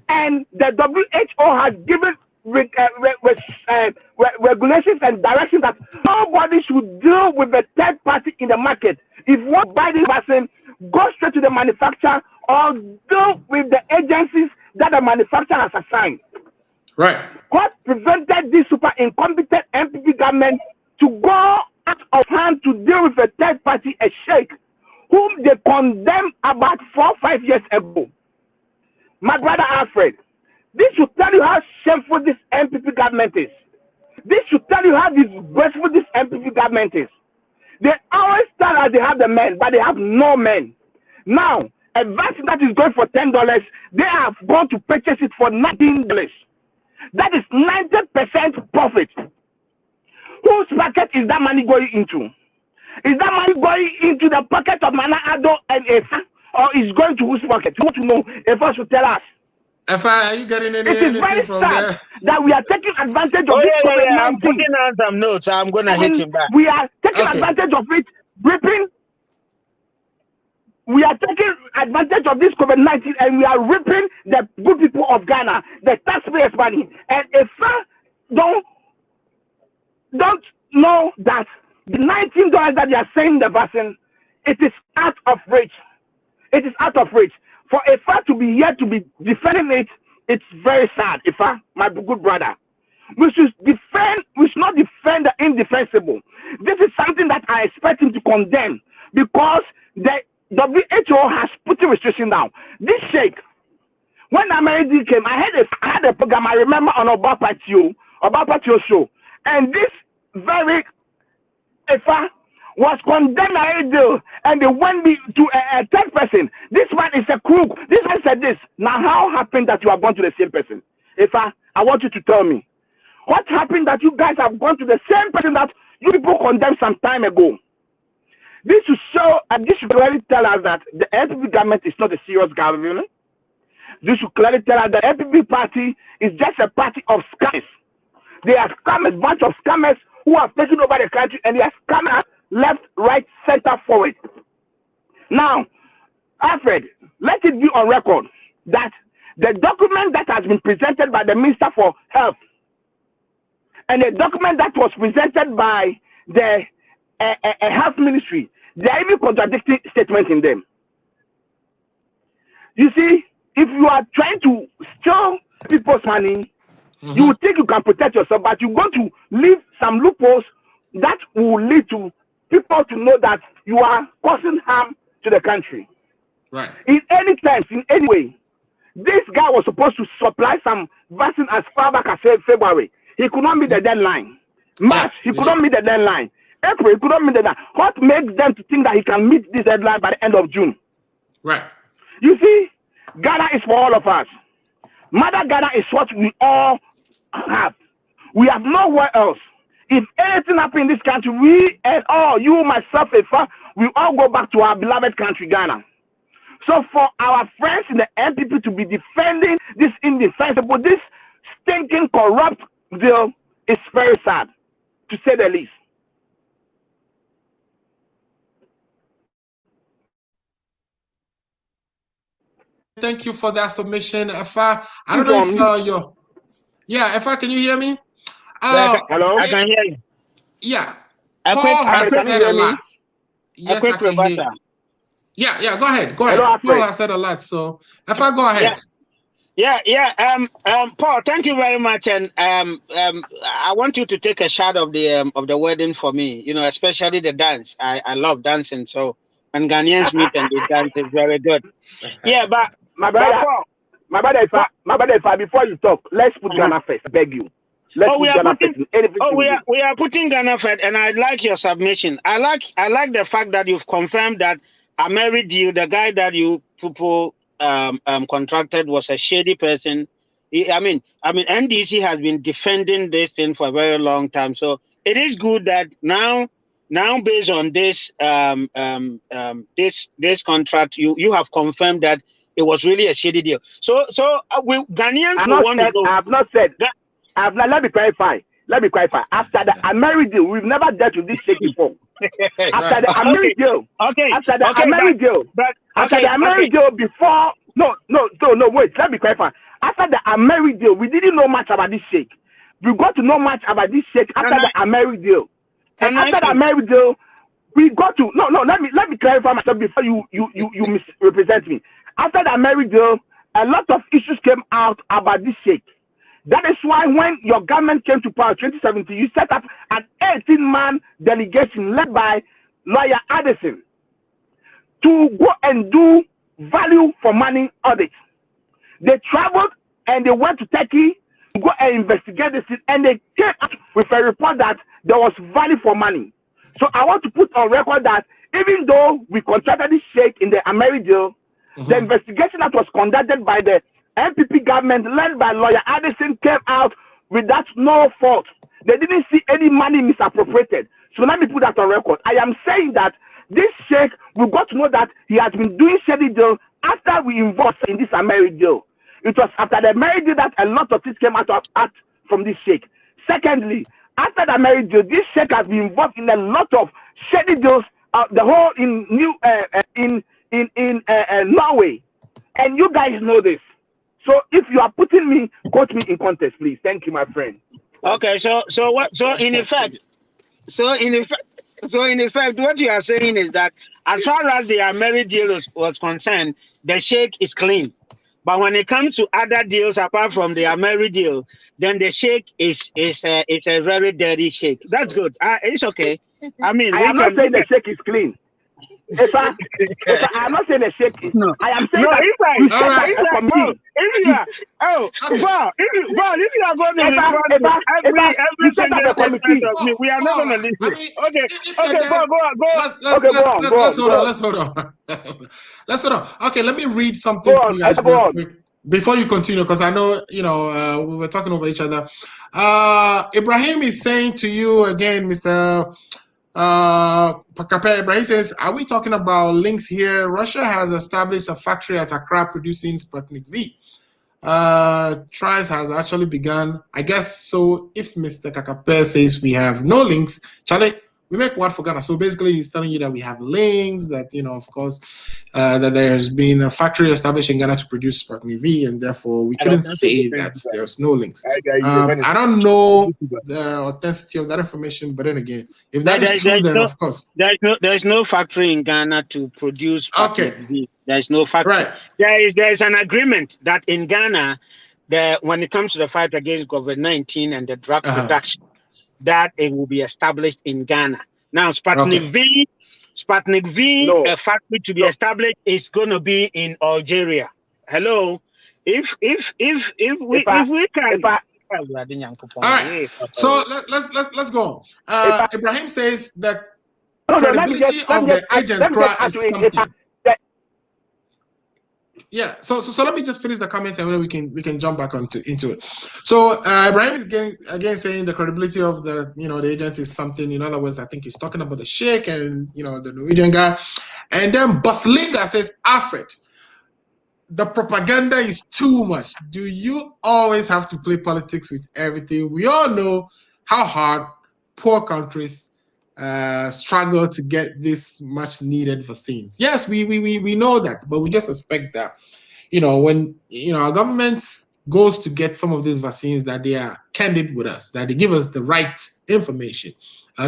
S7: And the WHO has given regulations and directions that nobody should deal with the third party in the market. If you want to buy this vaccine, go straight to the manufacturer or deal with the agencies that the manufacturer has assigned.
S1: Right.
S7: What prevented this super incompetent MPP government to go out of hand to deal with a third party, a sheikh, whom they condemned about 4 or 5 years ago? My brother Alfred, this should tell you how shameful this MPP government is. This should tell you how disgraceful this MPP government is. They always tell us they have the men, but they have no men. Now, a vaccine that is going for $10, they have gone to purchase it for $19. That is 90% profit. Whose pocket is that money going into? Is that money going into the pocket of Mana Ado and Efa? Or is going to whose pocket? You want to know? Efa should tell us.
S1: Efa, are you getting anything from there?
S7: That we are taking advantage of this COVID-19.
S4: I'm putting on some notes. I'm going to hit him back.
S7: We are taking advantage of it, ripping. We are taking advantage of this COVID-19 and we are ripping the good people of Ghana, the taxpayers' money. And if don't know that the $19 that they are saying the vaccine, it is out of reach. It is out of reach. For Ifa to be here to be defending it, it's very sad. Ifa, my good brother, we should not defend the indefensible. This is something that I expect him to condemn because the WHO has put a restriction down. This sheikh, when America came, I had a program I remember on Obapatio show, and this very Ifa was condemned deal, and they went to a third person. This man is a crook. This man said this. Now, how happened that you have gone to the same person? Ifa, I want you to tell me. What happened that you guys have gone to the same person that you people condemned some time ago? This should show, and this should clearly tell us that the NPP government is not a serious government. This should clearly tell us that the NPP party is just a party of scammers. They are scammers, bunch of scammers who have taken over the country, and they are scammers left, right, center, forward. Now, Alfred, let it be on record that the document that has been presented by the Minister for Health and the document that was presented by the Health Ministry, there are even contradicting statements in them. You see, if you are trying to steal people's money, you would think you can protect yourself, but you're going to leave some loopholes that will lead to people to know that you are causing harm to the country.
S1: Right.
S7: In any time, in any way, this guy was supposed to supply some vaccine as far back as February. He could not meet the deadline. March, he could not meet the deadline. April, he could not meet the deadline. What makes them to think that he can meet this deadline by the end of June?
S1: Right.
S7: You see, Ghana is for all of us. Mother Ghana is what we all have. We have nowhere else. If anything happens in this country, we and all, you, myself, Ifa, we all go back to our beloved country, Ghana. So for our friends in the NPP to be defending this indefensible, this stinking, corrupt deal is very sad, to say the least.
S1: Thank you for that submission, Efa. I don't know if you're... Yeah, Efa, can you hear me?
S7: Hello?
S4: I can hear you.
S1: Yeah. Paul has said a lot. Yes, I can hear. Yeah, go ahead.
S7: Hello,
S1: Paul has said a lot, so Efa, go ahead.
S4: Yeah. Paul, thank you very much, and I want you to take a shot of the wedding for me. You know, especially the dance. I love dancing, so when Ghanaians meet and they dance, is very good. Yeah, but
S7: my brother, if before you talk, let's put Ghana first. I beg you. We are
S4: putting Ghana first, and I like your submission. I like the fact that you've confirmed that Amerideal, the guy that you people contracted, was a shady person. I mean, NDC has been defending this thing for a very long time. So it is good that now based on this this contract, you have confirmed that it was really a shady deal. So Ghanaians will want to know.
S7: I have not said that. Let me clarify. After the Amerideal, we've never dealt with this shit before. After the Amerideal, after the Amerideal, before wait, let me clarify. After the Amerideal, we didn't know much about this shake. We got to know much about this shake after the Amerideal. And after the Amerideal, we got to let me clarify myself before you misrepresent me. After the Amerideal, a lot of issues came out about this shake. That is why when your government came to power in 2017, you set up an 18-man delegation led by lawyer Addison to go and do value for money audit. They traveled and they went to Turkey to go and investigate this, and they came up with a report that there was value for money. So I want to put on record that even though we contracted this shake in the Amerideal, the investigation that was conducted by the MPP government led by lawyer Addison came out with that no fault. They didn't see any money misappropriated. So let me put that on record. I am saying that this sheikh, we got to know that he has been doing shady deal after we involved in this Amerideal. It was after the Amerideal that a lot of things came out from this sheikh. Secondly, after the Amerideal, this sheikh has been involved in a lot of shady deals. The whole in Norway, and you guys know this. So if you are putting me, quote me in context, please. Thank you, my friend.
S4: Okay, so in effect, what you are saying is that as far as the Amerideal was concerned, the sheikh is clean. But when it comes to other deals apart from the Amerideal, then the sheikh is a very dirty sheikh. That's good. It's okay. I mean,
S7: I am not saying the sheikh is clean. If I'm not saying the sheikh is,
S4: no.
S7: I am saying that you
S4: if you are going to every single committee, we are not going to listen.
S1: Let's hold on. Okay, let me read something to you guys real quick before you continue, because I know we were talking over each other. Ibrahim is saying to you again, Mr. Pakape Ibrahim says, are we talking about links here? Russia has established a factory at Accra producing Sputnik V. Trials has actually begun. I guess so. If Mr. Kakape says we have no links, Charlie, we make one for Ghana. So basically, he's telling you that we have links, that, of course, that there's been a factory established in Ghana to produce Sputnik V, and therefore we couldn't say that there's no links. I don't know the authenticity of that information, but then again, if that is true, then of course.
S4: There's no factory in Ghana to produce Sputnik V. There's no factory. Right. There is an agreement that in Ghana, when it comes to the fight against COVID-19 and the drug production, that it will be established in Ghana. Now, Sputnik V, a factory to be established is going to be in Algeria. Hello, if we can.
S1: All right. So let's go. Ibrahim says that credibility of the agent is something. Yeah, so let me just finish the comments and then we can jump back into it. So Ibrahim is again saying the credibility of the the agent is something. In other words, I think he's talking about the sheikh and the Norwegian guy. And then Buslinga says, Alfred, the propaganda is too much. Do you always have to play politics with everything? We all know how hard poor countries struggle to get this much needed vaccines. Yes, we know that, but we just expect that, when our government goes to get some of these vaccines, that they are candid with us, that they give us the right information.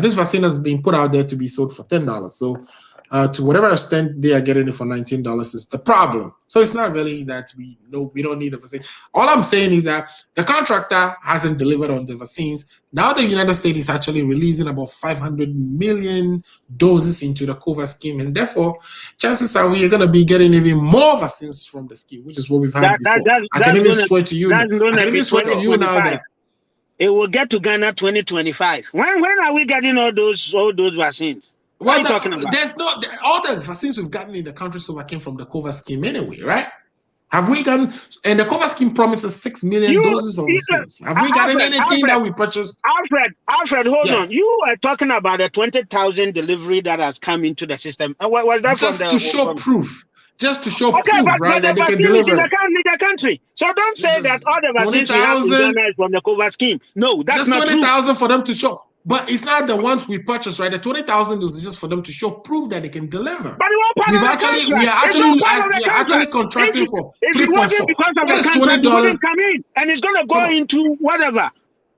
S1: This vaccine has been put out there to be sold for $10. So to whatever extent they are getting it for $19 is the problem. So it's not really that we don't need a vaccine. All I'm saying is that the contractor hasn't delivered on the vaccines. Now the United States is actually releasing about 500 million doses into the COVAX scheme, and therefore chances are we are going to be getting even more vaccines from the scheme, which is what we've had before. I can even swear to you now that
S4: it will get to Ghana 2025. When are we getting all those vaccines?
S1: What are you talking about? There's no all the vaccines we've gotten in the country so far came from the COVAX scheme anyway, right? Have we gotten, and the COVAX scheme promises 6 million doses of vaccines. Have we gotten anything that we purchased?
S4: Alfred, hold on. You were talking about the 20,000 delivery that has come into the system. And what was that
S1: just
S4: from
S1: to show proof? Just to show proof, right,
S4: that
S1: they can deliver.
S4: In the country. So don't say that all the vaccines we have in Ghana is from the COVAX scheme. No, that's not true.
S1: 20,000 for them to show. But it's not the ones we purchased, right? The 20,000 is just for them to show proof that they can deliver.
S4: But we are
S1: actually contracting for 3.4.
S4: Because of the contract, it wouldn't come in, and it's going to go into whatever.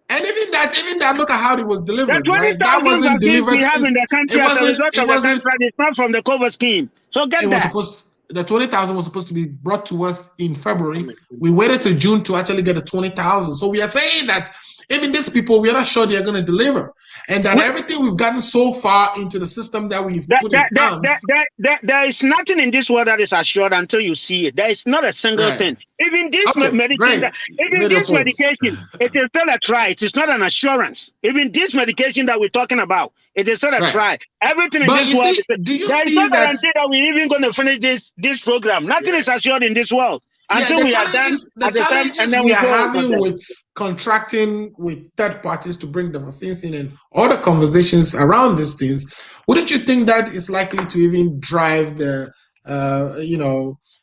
S1: And even that, look at how it was delivered.
S4: The 20,000
S1: that wasn't delivered.
S4: We have in the country as a result of the contract. It's not from the COVAX scheme. So
S1: the 20,000 was supposed to be brought to us in February. We waited till June to actually get the 20,000. So we are saying that even these people, we are not sure they are going to deliver. And that everything we've gotten so far into the system that we've put in arms.
S4: There is nothing in this world that is assured until you see it. There is not a single thing. Even this medication, it is still a try. It is not an assurance. Even this medication that we're talking about, it is still a try. Everything in this world,
S1: there is
S4: no guarantee that we're even going to finish this program. Nothing is assured in this world. Until we are done,
S1: the challenges we are having with contracting with third parties to bring the vaccines in and all the conversations around these things, wouldn't you think that is likely to even drive the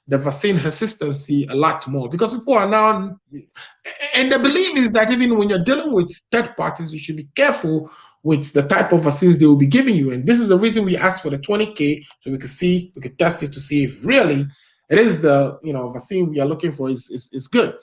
S1: vaccine hesitancy a lot more? Because people are now, and the belief is that even when you're dealing with third parties, you should be careful with the type of vaccines they will be giving you. And this is the reason we asked for the 20K, so we could test it to see if really it is the vaccine we are looking for is good.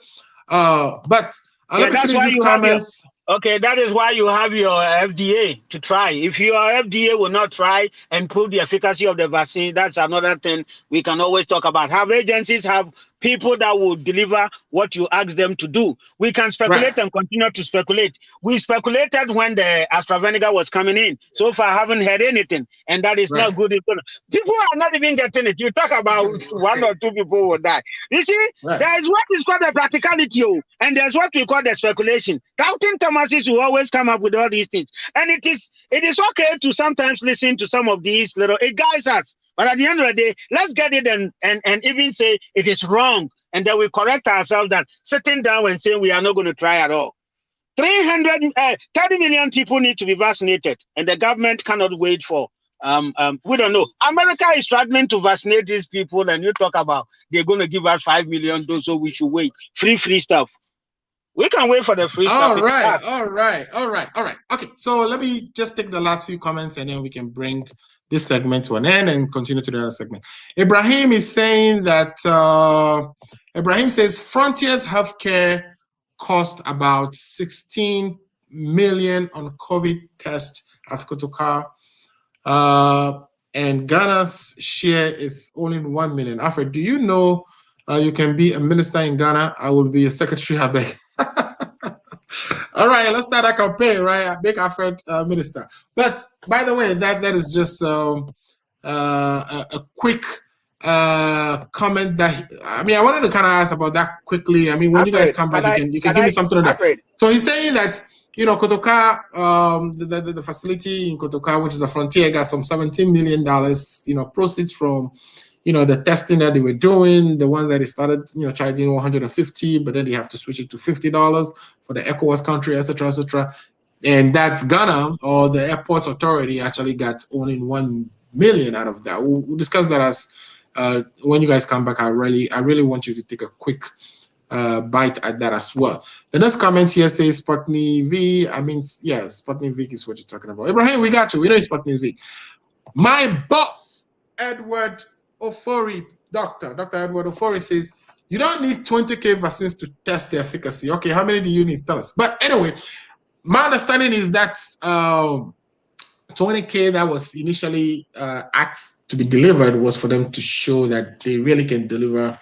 S1: But let me finish these comments.
S4: That is why you have your FDA to try. If your FDA will not try and prove the efficacy of the vaccine, that's another thing we can always talk about. Have agencies have people that will deliver what you ask them to do. We can speculate and continue to speculate. We speculated when the AstraZeneca was coming in. So far, I haven't heard anything, and that is not good. People are not even getting it. You talk about 1 or 2 people will die. You see, there is what is called the practicality, and there's what we call the speculation. Doubting Thomases will always come up with all these things, and it is okay to sometimes listen to some of these it guides us. But at the end of the day, let's get it and even say it is wrong. And then we correct ourselves that sitting down and saying we are not going to try at all. 30 million people need to be vaccinated. And the government cannot wait for, we don't know. America is struggling to vaccinate these people. And you talk about they're going to give us 5 million doses, so we should wait. Free stuff. We can wait for the free stuff.
S1: All right. Okay, so let me just take the last few comments and then we can bring this segment to an end and continue to the other segment. Ibrahim is saying that, Ibrahim says Frontier's healthcare cost about 16 million on COVID test at Kotoka. And Ghana's share is only 1 million. Alfred, do you know you can be a minister in Ghana? I will be a secretary, I beg. All right, let's start a campaign, right? Make Alfred minister. But by the way, that is just a quick comment that I wanted to kind of ask about that quickly. I mean, when you guys come back, you can give me something on that. So he's saying that Kotoka, the facility in Kotoka, which is a Frontier, got some $17 million, proceeds from the testing that they were doing, the one that they started, charging $150, but then they have to switch it to $50 for the ECOWAS country, etc., etc. And that Ghana or the airport authority actually got only 1 million out of that. We'll discuss that as when you guys come back, I really want you to take a quick bite at that as well. The next comment here says Sputnik V. I mean, yeah, Sputnik V is what you're talking about. Ibrahim, we got you. We know it's Sputnik V. My boss, Edward Ofori, Dr. Edward Ofori says, you don't need 20K vaccines to test the efficacy. Okay, how many do you need? Tell us. But anyway, my understanding is that 20K that was initially asked to be delivered was for them to show that they really can deliver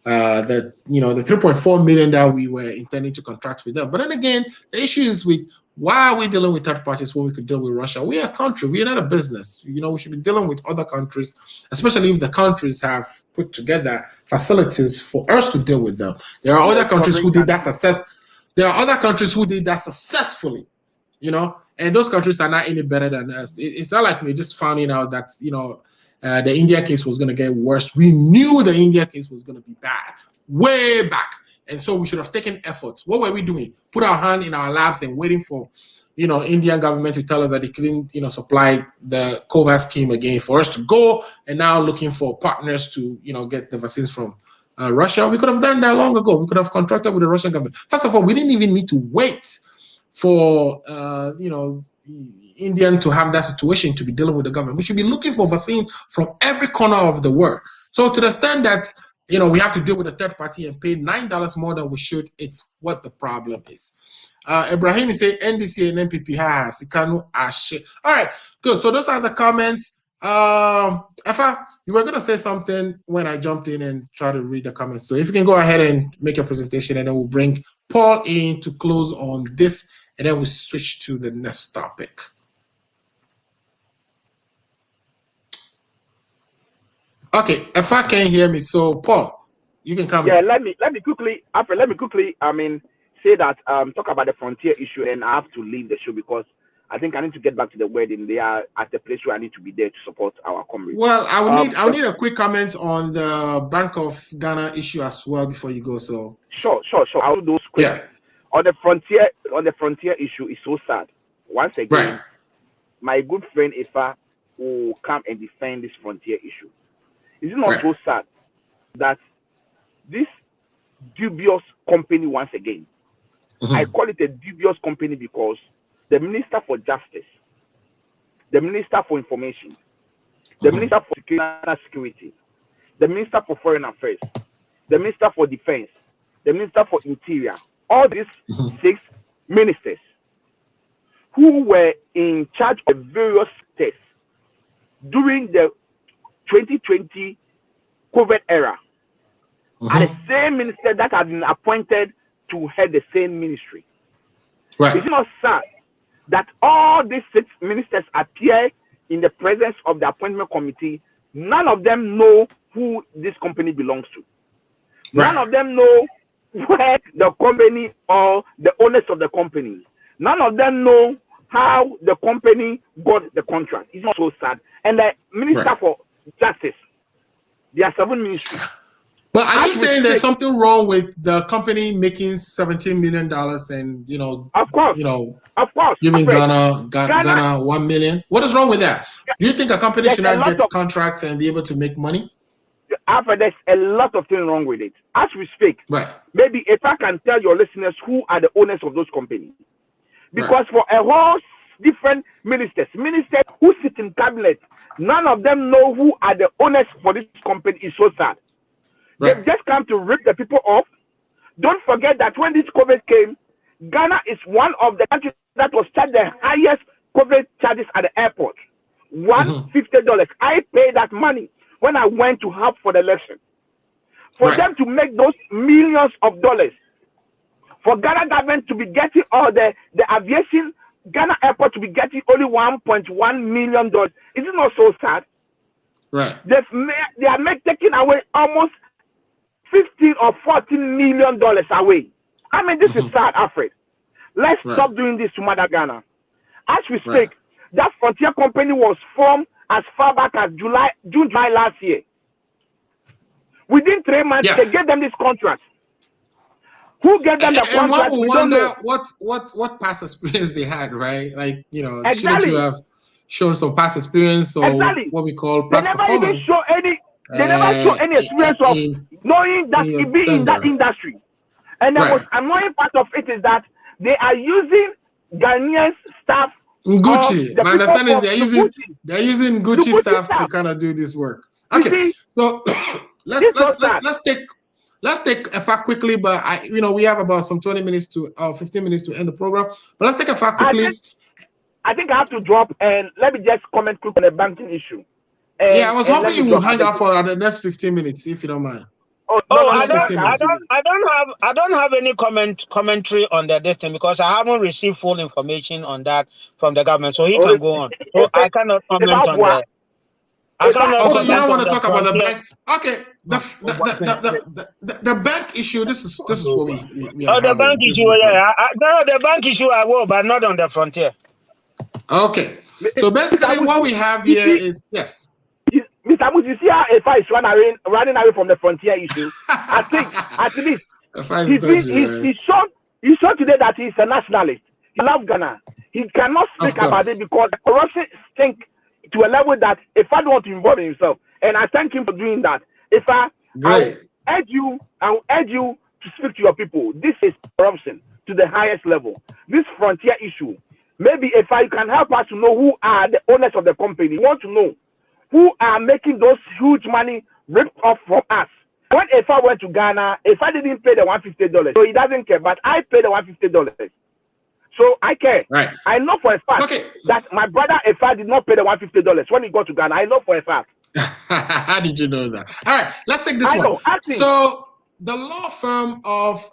S1: the 3.4 million that we were intending to contract with them. But then again, the issue is with why are we dealing with third parties when we could deal with Russia? We are a country, we are not a business. We should be dealing with other countries, especially if the countries have put together facilities for us to deal with them. There are other countries who did that successfully, and those countries are not any better than us. It's not like we're just finding out that, the India case was going to get worse. We knew the India case was going to be bad way back. And so we should have taken efforts. What were we doing? Put our hand in our laps and waiting for, Indian government to tell us that they couldn't, supply the COVAX scheme again for us to go, and now looking for partners to, get the vaccines from Russia. We could have done that long ago. We could have contracted with the Russian government. First of all, we didn't even need to wait for, Indian to have that situation to be dealing with the government. We should be looking for vaccine from every corner of the world. So to the extent that we have to deal with a third party and pay $9 more than we should, it's what the problem is. Ibrahim is saying NDC and NPP Sikanu Ashe. All right, good. So those are the comments. Efa, you were gonna say something when I jumped in and tried to read the comments. So if you can go ahead and make your presentation, and then we'll bring Paul in to close on this, and then we'll switch to the next topic. Okay, if I can hear me, so Paul, you can come.
S7: Yeah, let me quickly, Alfred, say that talk about the frontier issue, and I have to leave the show because I think I need to get back to the wedding. They are at the place where I need to be there to support our comrades.
S1: Well, I'll need a quick comment on the Bank of Ghana issue as well before you go. So
S7: sure. I'll do those quick.
S1: Yeah.
S7: On the frontier issue is so sad. Once again,
S1: right.
S7: My good friend Ifa will come and defend this frontier issue. Is it not
S1: right.
S7: so sad that this dubious company, once again, I call it a dubious company because the Minister for Justice, the Minister for Information, the Minister for Security, the Minister for Foreign Affairs, the Minister for Defense, the Minister for Interior, all these 6 ministers who were in charge of various tests during the 2020 COVID era are the same minister that has been appointed to head the same ministry.
S1: Right.
S7: Is it not sad that all these 6 ministers appear in the presence of the appointment committee? None of them know who this company belongs to.
S1: Right.
S7: None of them know where the company or the owners of the company. None of them know how the company got the contract. It's not so sad. And the Minister for Justice, there are 7 ministries.
S1: But are you saying there's something wrong with the company making $17 million and
S7: of course,
S1: giving Ghana 1 million? What is wrong with that? Do you think a company should not get contracts and be able to make money?
S7: Alfred, there's a lot of things wrong with it. As we speak, maybe if I can tell your listeners who are the owners of those companies, because for a whole different ministers who sit in cabinet, none of them know who are the owners for this company. Is so sad. They've just come to rip the people off. Don't forget that when this COVID came, Ghana is one of the countries that was charged the highest COVID charges at the airport. $150. I paid that money when I went to help for the election. For them to make those millions of dollars, for Ghana government to be getting all the aviation, Ghana airport to be getting only $1.1 million. Is it not so sad?
S1: Right.
S7: They are taking away almost $15 or $14 million away. I mean, this is sad, Alfred. Let's stop doing this to Mother Ghana. As we speak, that frontier company was formed as far back as June, July last year. Within 3 months, they gave them this contract. Who gave them the contract?
S1: And one will wonder what past experience they had, right? Like, shouldn't you have shown some past experience or what we call past performance?
S7: They never even show any. They never show any experience of knowing that it be in that industry. And the most annoying part of it is that they are using Ghanaian staff.
S1: Gucci. My understanding is they're using Gucci staff to kind of do this work. Okay, so let's take a fact quickly, but we have about some 20 minutes to 15 minutes to end the program. But let's take a fact quickly.
S7: I think I have to drop, and let me just comment quick on the banking issue.
S1: I was hoping you would hang out for the next 15 minutes, if you don't mind.
S4: I don't have any commentary on this thing because I haven't received full information on that from the government, so he can go on. So I cannot comment on that.
S1: Also, you don't want to talk about the bank. Okay, the bank issue. This is what we are
S4: the bank issue. The bank issue I will, but not on the frontier.
S1: Okay, so basically what we have here is yes.
S7: Mr. Abu, you see how Efa is running away from the frontier issue? I think at least he showed today that he's a nationalist. He loves Ghana. He cannot speak about it because the corruption stinks to a level that Efa don't want to involve himself. And I thank him for doing that. Efa, I urge you to speak to your people. This is corruption to the highest level. This frontier issue. Maybe Efa, you can help us to know who are the owners of the company. We want to know who are making those huge money ripped off from us. When Efa went to Ghana, Efa didn't pay the $150, so he doesn't care. But I paid the $150, so I care.
S1: Right. I
S7: know for a fact that my brother Efa did not pay the $150 when he got to Ghana. I know for a fact.
S1: How did you know that? All right, let's take this one. So the law firm of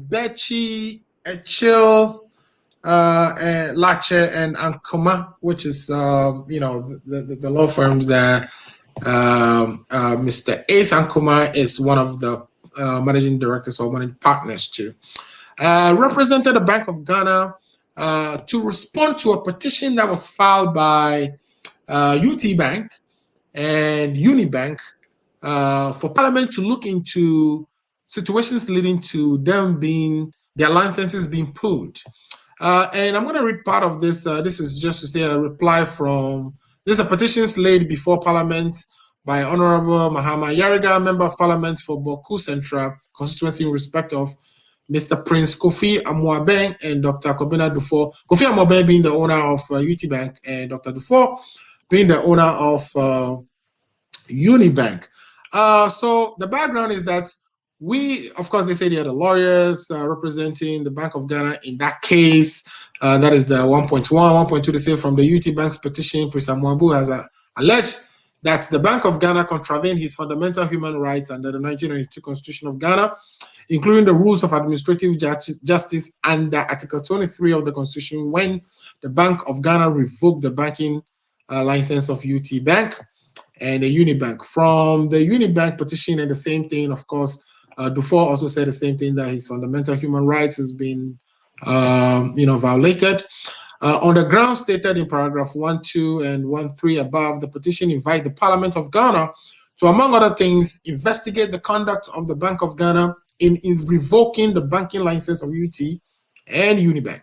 S1: Bechi, Echil, Lache and Ankuma, which is the law firm that Mr. Ace Ankuma is one of the managing directors or managing partners to, represented the Bank of Ghana to respond to a petition that was filed by UTBank and UniBank for Parliament to look into situations leading to their licenses being pulled. And I'm going to read part of this. This is just to say a reply from this. Is a petitions laid before Parliament by Honorable Mahama Yariga, Member of Parliament for Boku Central constituency, in respect of Mr. Prince Kofi Amoabeng and Dr. Kobina Dufour. Kofi Amoabeng being the owner of UTBank and Dr. Dufour being the owner of UniBank. So the background is that of course, they say they are the lawyers representing the Bank of Ghana in that case. That is the 1.1, they say from the UTBank's petition, Prince Amoabu has alleged that the Bank of Ghana contravened his fundamental human rights under the 1992 Constitution of Ghana, including the rules of administrative justice under Article 23 of the Constitution, when the Bank of Ghana revoked the banking license of UTBank and the UniBank. From the UniBank petition, and the same thing, of course, Dufour also said the same thing, that his fundamental human rights has been, violated. On the grounds stated in paragraph 1.2 and 1.3 above, the petition invite the Parliament of Ghana to, among other things, investigate the conduct of the Bank of Ghana in revoking the banking license of UT and UniBank.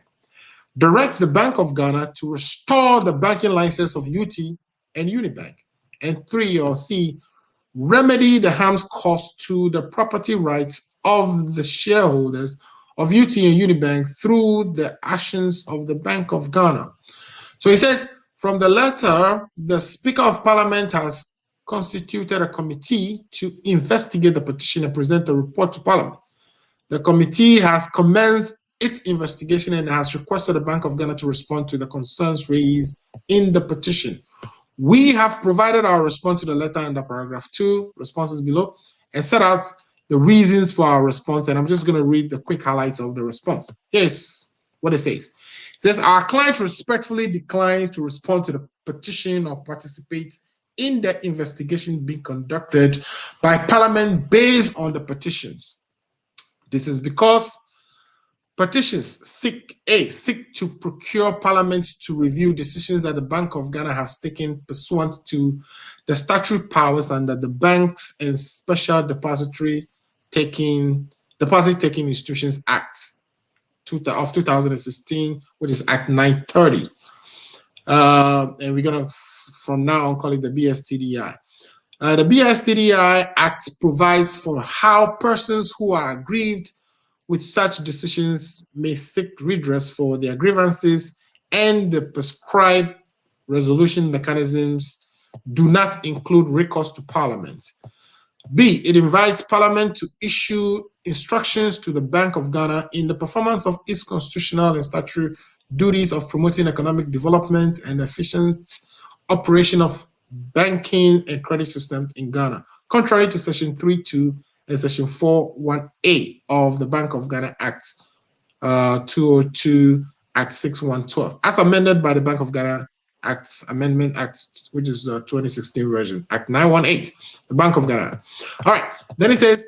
S1: Directs the Bank of Ghana to restore the banking license of UT and UniBank. And 3, or C, remedy the harms caused to the property rights of the shareholders of UT and UniBank through the actions of the Bank of Ghana. So he says, from the letter, the Speaker of Parliament has constituted a committee to investigate the petition and present a report to Parliament. The committee has commenced its investigation and has requested the Bank of Ghana to respond to the concerns raised in the petition. We have provided our response to the letter under paragraph 2, responses below, and set out the reasons for our response. And I'm just going to read the quick highlights of the response. Here's what it says. It says, our client respectfully declines to respond to the petition or participate in the investigation being conducted by Parliament based on the petitions. This is because petitions seek to procure Parliament to review decisions that the Bank of Ghana has taken pursuant to the statutory powers under the Banks and Special Deposit-Taking Institutions Act of 2016, which is Act 930. And we're going to, from now on, call it the BSTDI. The BSTDI Act provides for how persons who are aggrieved with such decisions may seek redress for their grievances, and the prescribed resolution mechanisms do not include recourse to Parliament. B, it invites Parliament to issue instructions to the Bank of Ghana in the performance of its constitutional and statutory duties of promoting economic development and efficient operation of banking and credit systems in Ghana, contrary to Section 3.2 and Section 4.1a of the Bank of Ghana Act 202, Act 6.112, as amended by the Bank of Ghana Amendment Act, which is the 2016 version, Act 918, the Bank of Ghana. All right, then it says,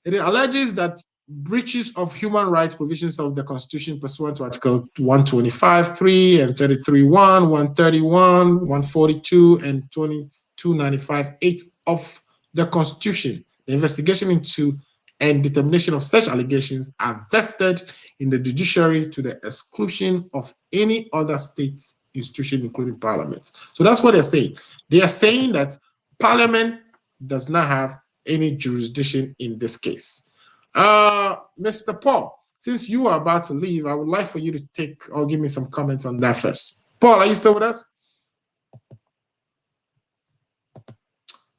S1: it alleges that breaches of human rights provisions of the Constitution pursuant to Article 125.3 and 33.1, 131, 142, and 2295.8 of the Constitution. The investigation into and determination of such allegations are vested in the judiciary to the exclusion of any other state institution, including Parliament. So that's what they're saying. They are saying that Parliament does not have any jurisdiction in this case. Mr. Paul, since you are about to leave, I would like for you to take or give me some comments on that first. Paul, are you still with us?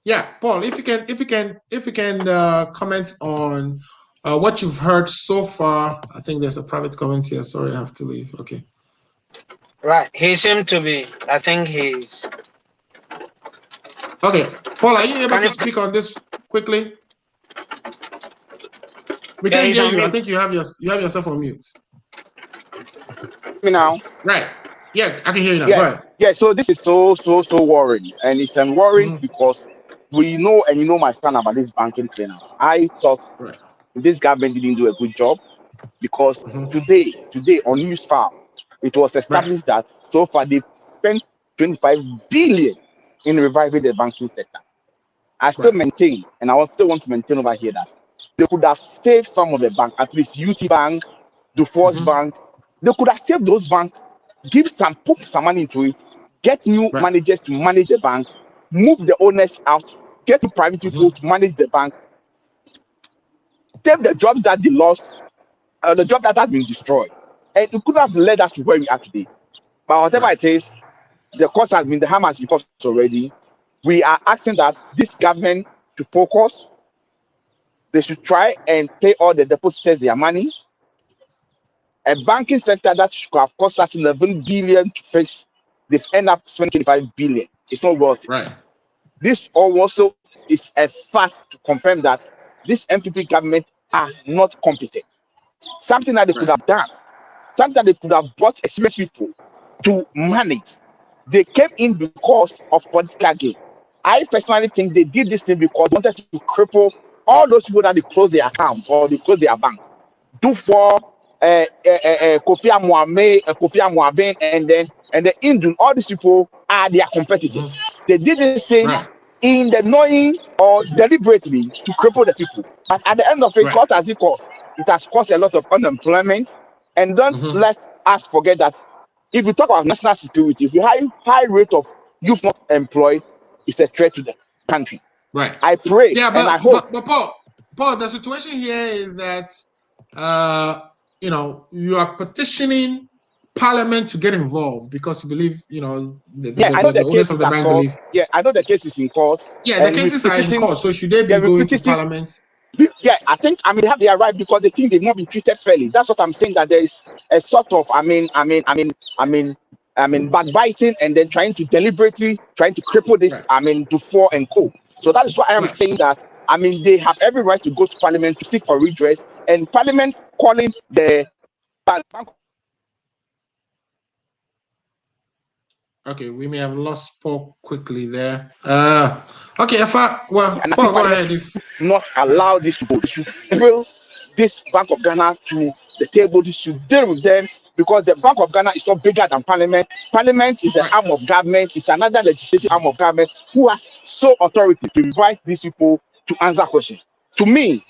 S1: Yeah, Paul, if you can comment on what you've heard so far. I think there's a private comment here. Sorry, I have to leave. Okay.
S4: Right. He seemed to be. I think he's.
S1: Okay, Paul, are you able to speak on this quickly? We can't hear you. I think you have yourself on mute.
S8: Me now.
S1: Right. Yeah, I can hear you now.
S8: Yeah.
S1: Go ahead.
S8: Yeah. So this is so worrying, and it's worrying because we know, and you know my stand about this banking thing. I thought this government didn't do a good job because today on News Farm, it was established that so far they've spent 25 billion in reviving the banking sector. I still maintain, and I still want to maintain over here that they could have saved some of the bank, at least UniBank, defunct Bank. They could have saved those banks, put some money into it, get new managers to manage the bank, move the owners out, get to private people to manage the bank, save the jobs that they lost, the job that has been destroyed. And it could have led us to where we are today. But whatever it is, the cost has been, the hammer has been cost already. We are asking that this government to focus. They should try and pay all the depositors their money. A banking sector that should have cost us 11 billion to fix, they've ended up spending 25 billion. It's not worth it.
S1: Right.
S8: This also is a fact to confirm that this MPP government are not competent. Something that they could have done, something that they could have brought experienced people to manage. They came in because of political gain. I personally think they did this thing because they wanted to cripple all those people that they close their accounts or they close their banks. Do for Kofi Amoabe and then Indun, all these people are their competitors. They did this thing in the knowing or deliberately to cripple the people. But at the end of it, what has it cost? It has caused a lot of unemployment. And don't let us forget that if we talk about national security, if you have high rate of youth not employed, it's a threat to the country.
S1: Right.
S8: I pray
S1: and
S8: I hope.
S1: But Paul, the situation here is that you are petitioning Parliament to get involved because you believe, the owners of the bank believe.
S8: Yeah, I know the case is in court.
S1: Yeah, the cases are in court. So should they be going to Parliament?
S8: Yeah, I think they have their right because they think they've not been treated fairly. That's what I'm saying. That there is a sort of backbiting and then trying to deliberately trying to cripple this. Dufour and co. So that is why I am saying that. They have every right to go to Parliament to seek for redress, and Parliament calling the bank.
S1: Okay, we may have lost Paul quickly there. Okay, Paul, go ahead. If
S8: not allow this to go, they should throw this Bank of Ghana to the table. They should deal with them because the Bank of Ghana is not bigger than Parliament. Parliament is the arm of government. It's another legislative arm of government who has sole authority to invite these people to answer questions. To me,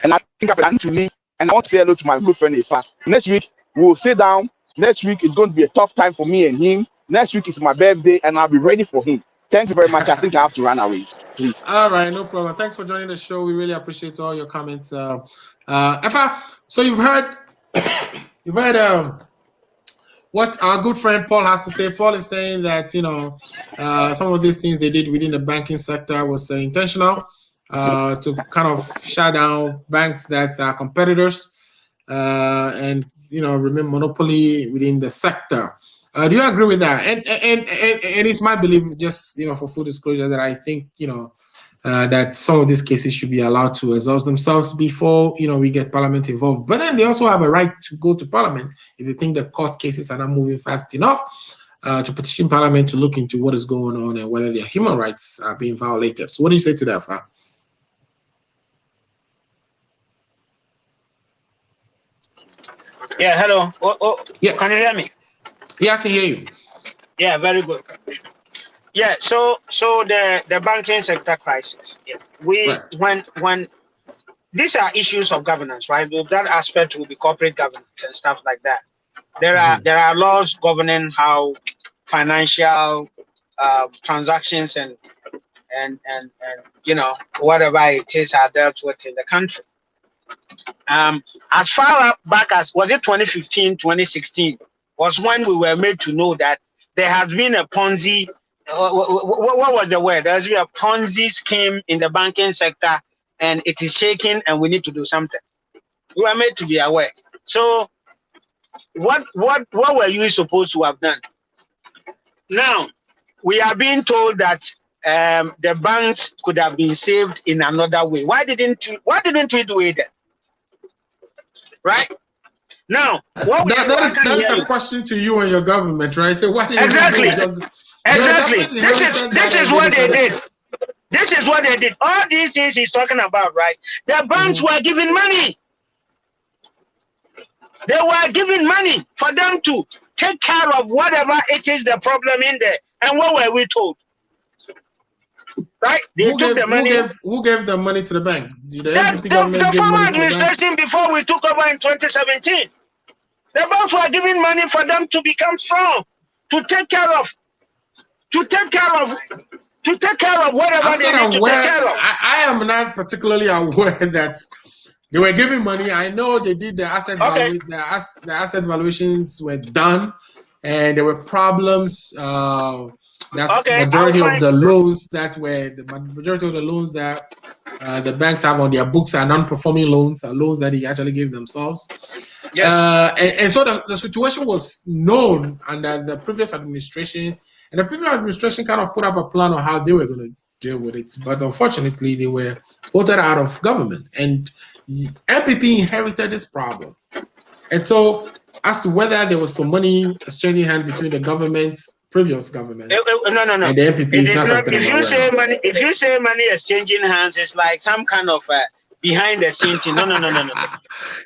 S8: and I think I need to leave. And I want to say hello to my good friend Ifa. Next week, we'll sit down, Next week is going to be a tough time for me and him. Next week is my birthday, and I'll be ready for him. Thank you very much. I think I have to run away. Please.
S1: All right, no problem. Thanks for joining the show. We really appreciate all your comments. So you've heard what our good friend Paul has to say. Paul is saying that some of these things they did within the banking sector was intentional to kind of shut down banks that are competitors and remain monopoly within the sector. Do you agree with that? And it's my belief, just for full disclosure, that I think that some of these cases should be allowed to exhaust themselves before we get Parliament involved. But then they also have a right to go to Parliament if they think the court cases are not moving fast enough to petition Parliament to look into what is going on and whether their human rights are being violated. So what do you say to that, Fa?
S4: Yeah, hello.
S1: Yeah.
S4: Can you hear me?
S1: Yeah, I can hear you.
S4: Yeah, very good. Yeah, so the banking sector crisis. Yeah, when these are issues of governance, right? With that aspect will be corporate governance and stuff like that. There are laws governing how financial transactions and whatever it is are dealt with in the country. As far back as was it 2015, 2016 was when we were made to know that there has been a Ponzi. What was the word? There has been a Ponzi scheme in the banking sector, and it is shaking, and we need to do something. We were made to be aware. So, what were you supposed to have done? Now, we are being told that the banks could have been saved in another way. Why didn't we do it then? Right? Now,
S1: that's a question to you and your government, right? So why didn't
S4: exactly.
S1: You do it?
S4: Exactly. This is what they did. This is what they did. All these things he's talking about, right? The banks were giving money. They were giving money for them to take care of whatever it is the problem in there. And what were we told? Right? They took the money.
S1: Who gave the money to the bank?
S4: The former administration before we took over in 2017. The banks were giving money for them to become strong, to take care of whatever they need to take care of.
S1: I am not particularly aware that they were giving money. I know they did the asset the asset valuations were done, and there were problems. Majority of the loans that the banks have on their books are non-performing loans, are loans that they actually gave themselves. Yes. And so the situation was known under the previous administration, and the previous administration kind of put up a plan on how they were going to deal with it. But unfortunately, they were voted out of government, and MPP inherited this problem. And so, as to whether there was some money exchanging hands between the previous government,
S4: no,
S1: and the MPP is not something.
S4: If you say money exchanging hands, it's like some kind of behind the scenes thing. No.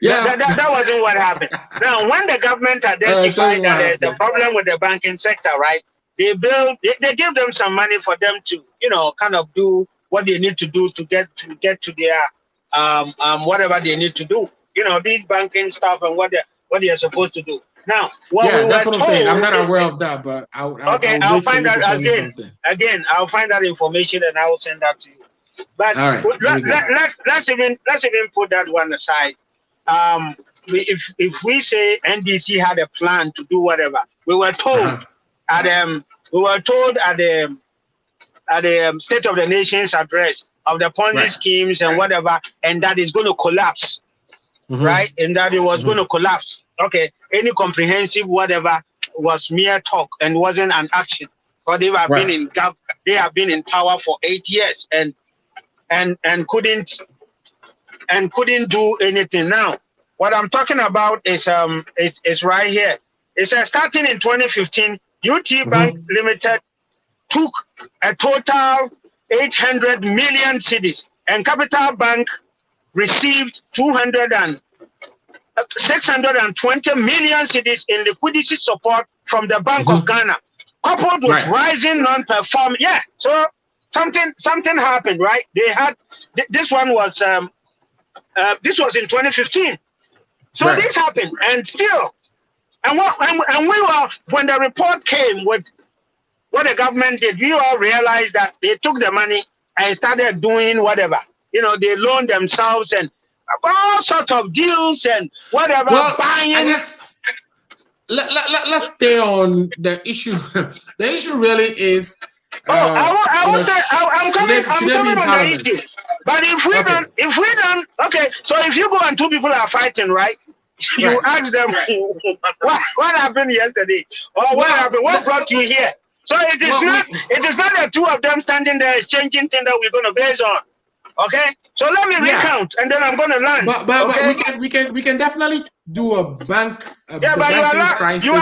S4: Yeah, that wasn't what happened. Now, when the government identified that there's a problem with the banking sector, right? They give them some money for them to, kind of do what they need to do to get to their whatever they need to do. These banking stuff and what they're supposed to do. Now,
S1: that's what I'm saying. I'm not aware of that, but I'll
S4: find that again. I'll find that information and I will send that to you. But right, let's even put that one aside. If we say NDC had a plan to do whatever, we were told at the State of the Nation's address of the Ponzi schemes and whatever, and that is going to collapse, right? And that it was going to collapse. Okay, any comprehensive whatever was mere talk and wasn't an action. Because they have been in power for 8 years and couldn't do anything. Now, what I'm talking about is right here. It says starting in 2015, UniBank Limited took a total 800 million cedis, and Capital Bank received 620 million cedis in liquidity support from the Bank of Ghana, coupled with rising non-performing. Yeah, so something happened, right? They had this one was this was in 2015. So this happened, and still And we were, when the report came with what the government did, we all realized that they took the money and started doing whatever. They loaned themselves and all sorts of deals and whatever.
S1: Well,
S4: buying.
S1: I guess let's stay on the issue. The issue really is.
S4: I'm coming on the issue. But if we don't, okay. So if you go and two people are fighting, right? You ask them what happened yesterday, or what happened, what brought you here. So it is not the two of them standing there exchanging things that we're going to base on. Okay, so let me recount, and then I'm going to learn.
S1: But we can definitely do a bank. Crisis.
S4: You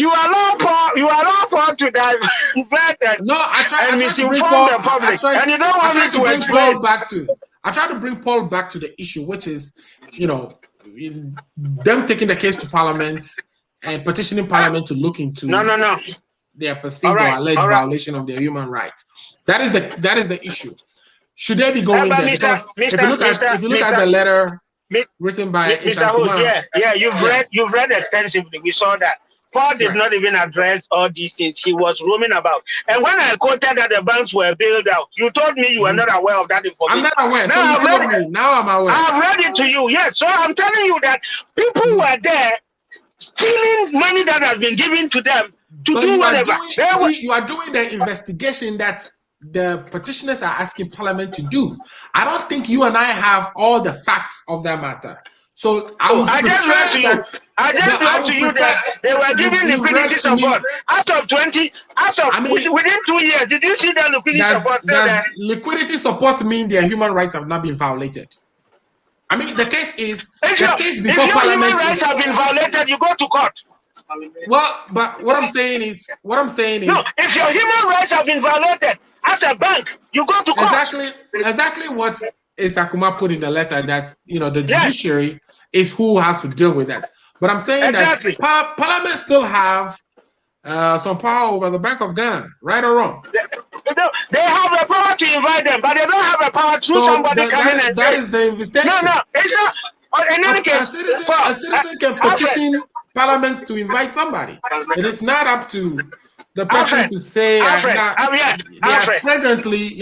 S4: allow Paul to divert
S1: No, I try to bring
S4: Paul, the public, and you don't want me to explain.
S1: I try to bring Paul back to the issue, which is, them taking the case to Parliament and petitioning Parliament to look into their perceived or alleged violation of their human rights. That is the issue. Should they be going there? Because if you look at the letter written by
S4: Mr. Hood, you've read extensively. We saw that. Paul did not even address all these things. He was roaming about. And when I quoted that the banks were bailed out, you told me you were not aware of that information.
S1: I'm not aware. So you told me. Now I'm aware.
S4: I've read it to you. Yes. So I'm telling you that people were there stealing money that has been given to them to do whatever.
S1: You are doing the investigation that the petitioners are asking Parliament to do. I don't think you and I have all the facts of that matter. So I just read to you that they were giving liquidity support. Within 2 years, did you see that liquidity support? Does liquidity support mean their human rights have not been violated? I mean, the case is before Parliament.
S4: If your human rights have been violated, you go to court.
S1: Well, but what I'm saying is,
S4: no, if your human rights have been violated as a bank, you go to court.
S1: Exactly what Isakuma put in the letter, that the judiciary is who has to deal with that. But I'm saying that Parliament still have some power over the Bank of Ghana, right or wrong?
S4: They have the power to invite them, but they don't have a power through somebody coming and
S1: that is the invitation.
S4: No, it's not. In any case,
S1: a citizen can petition Parliament to invite somebody. It is not up to the person to say frequently.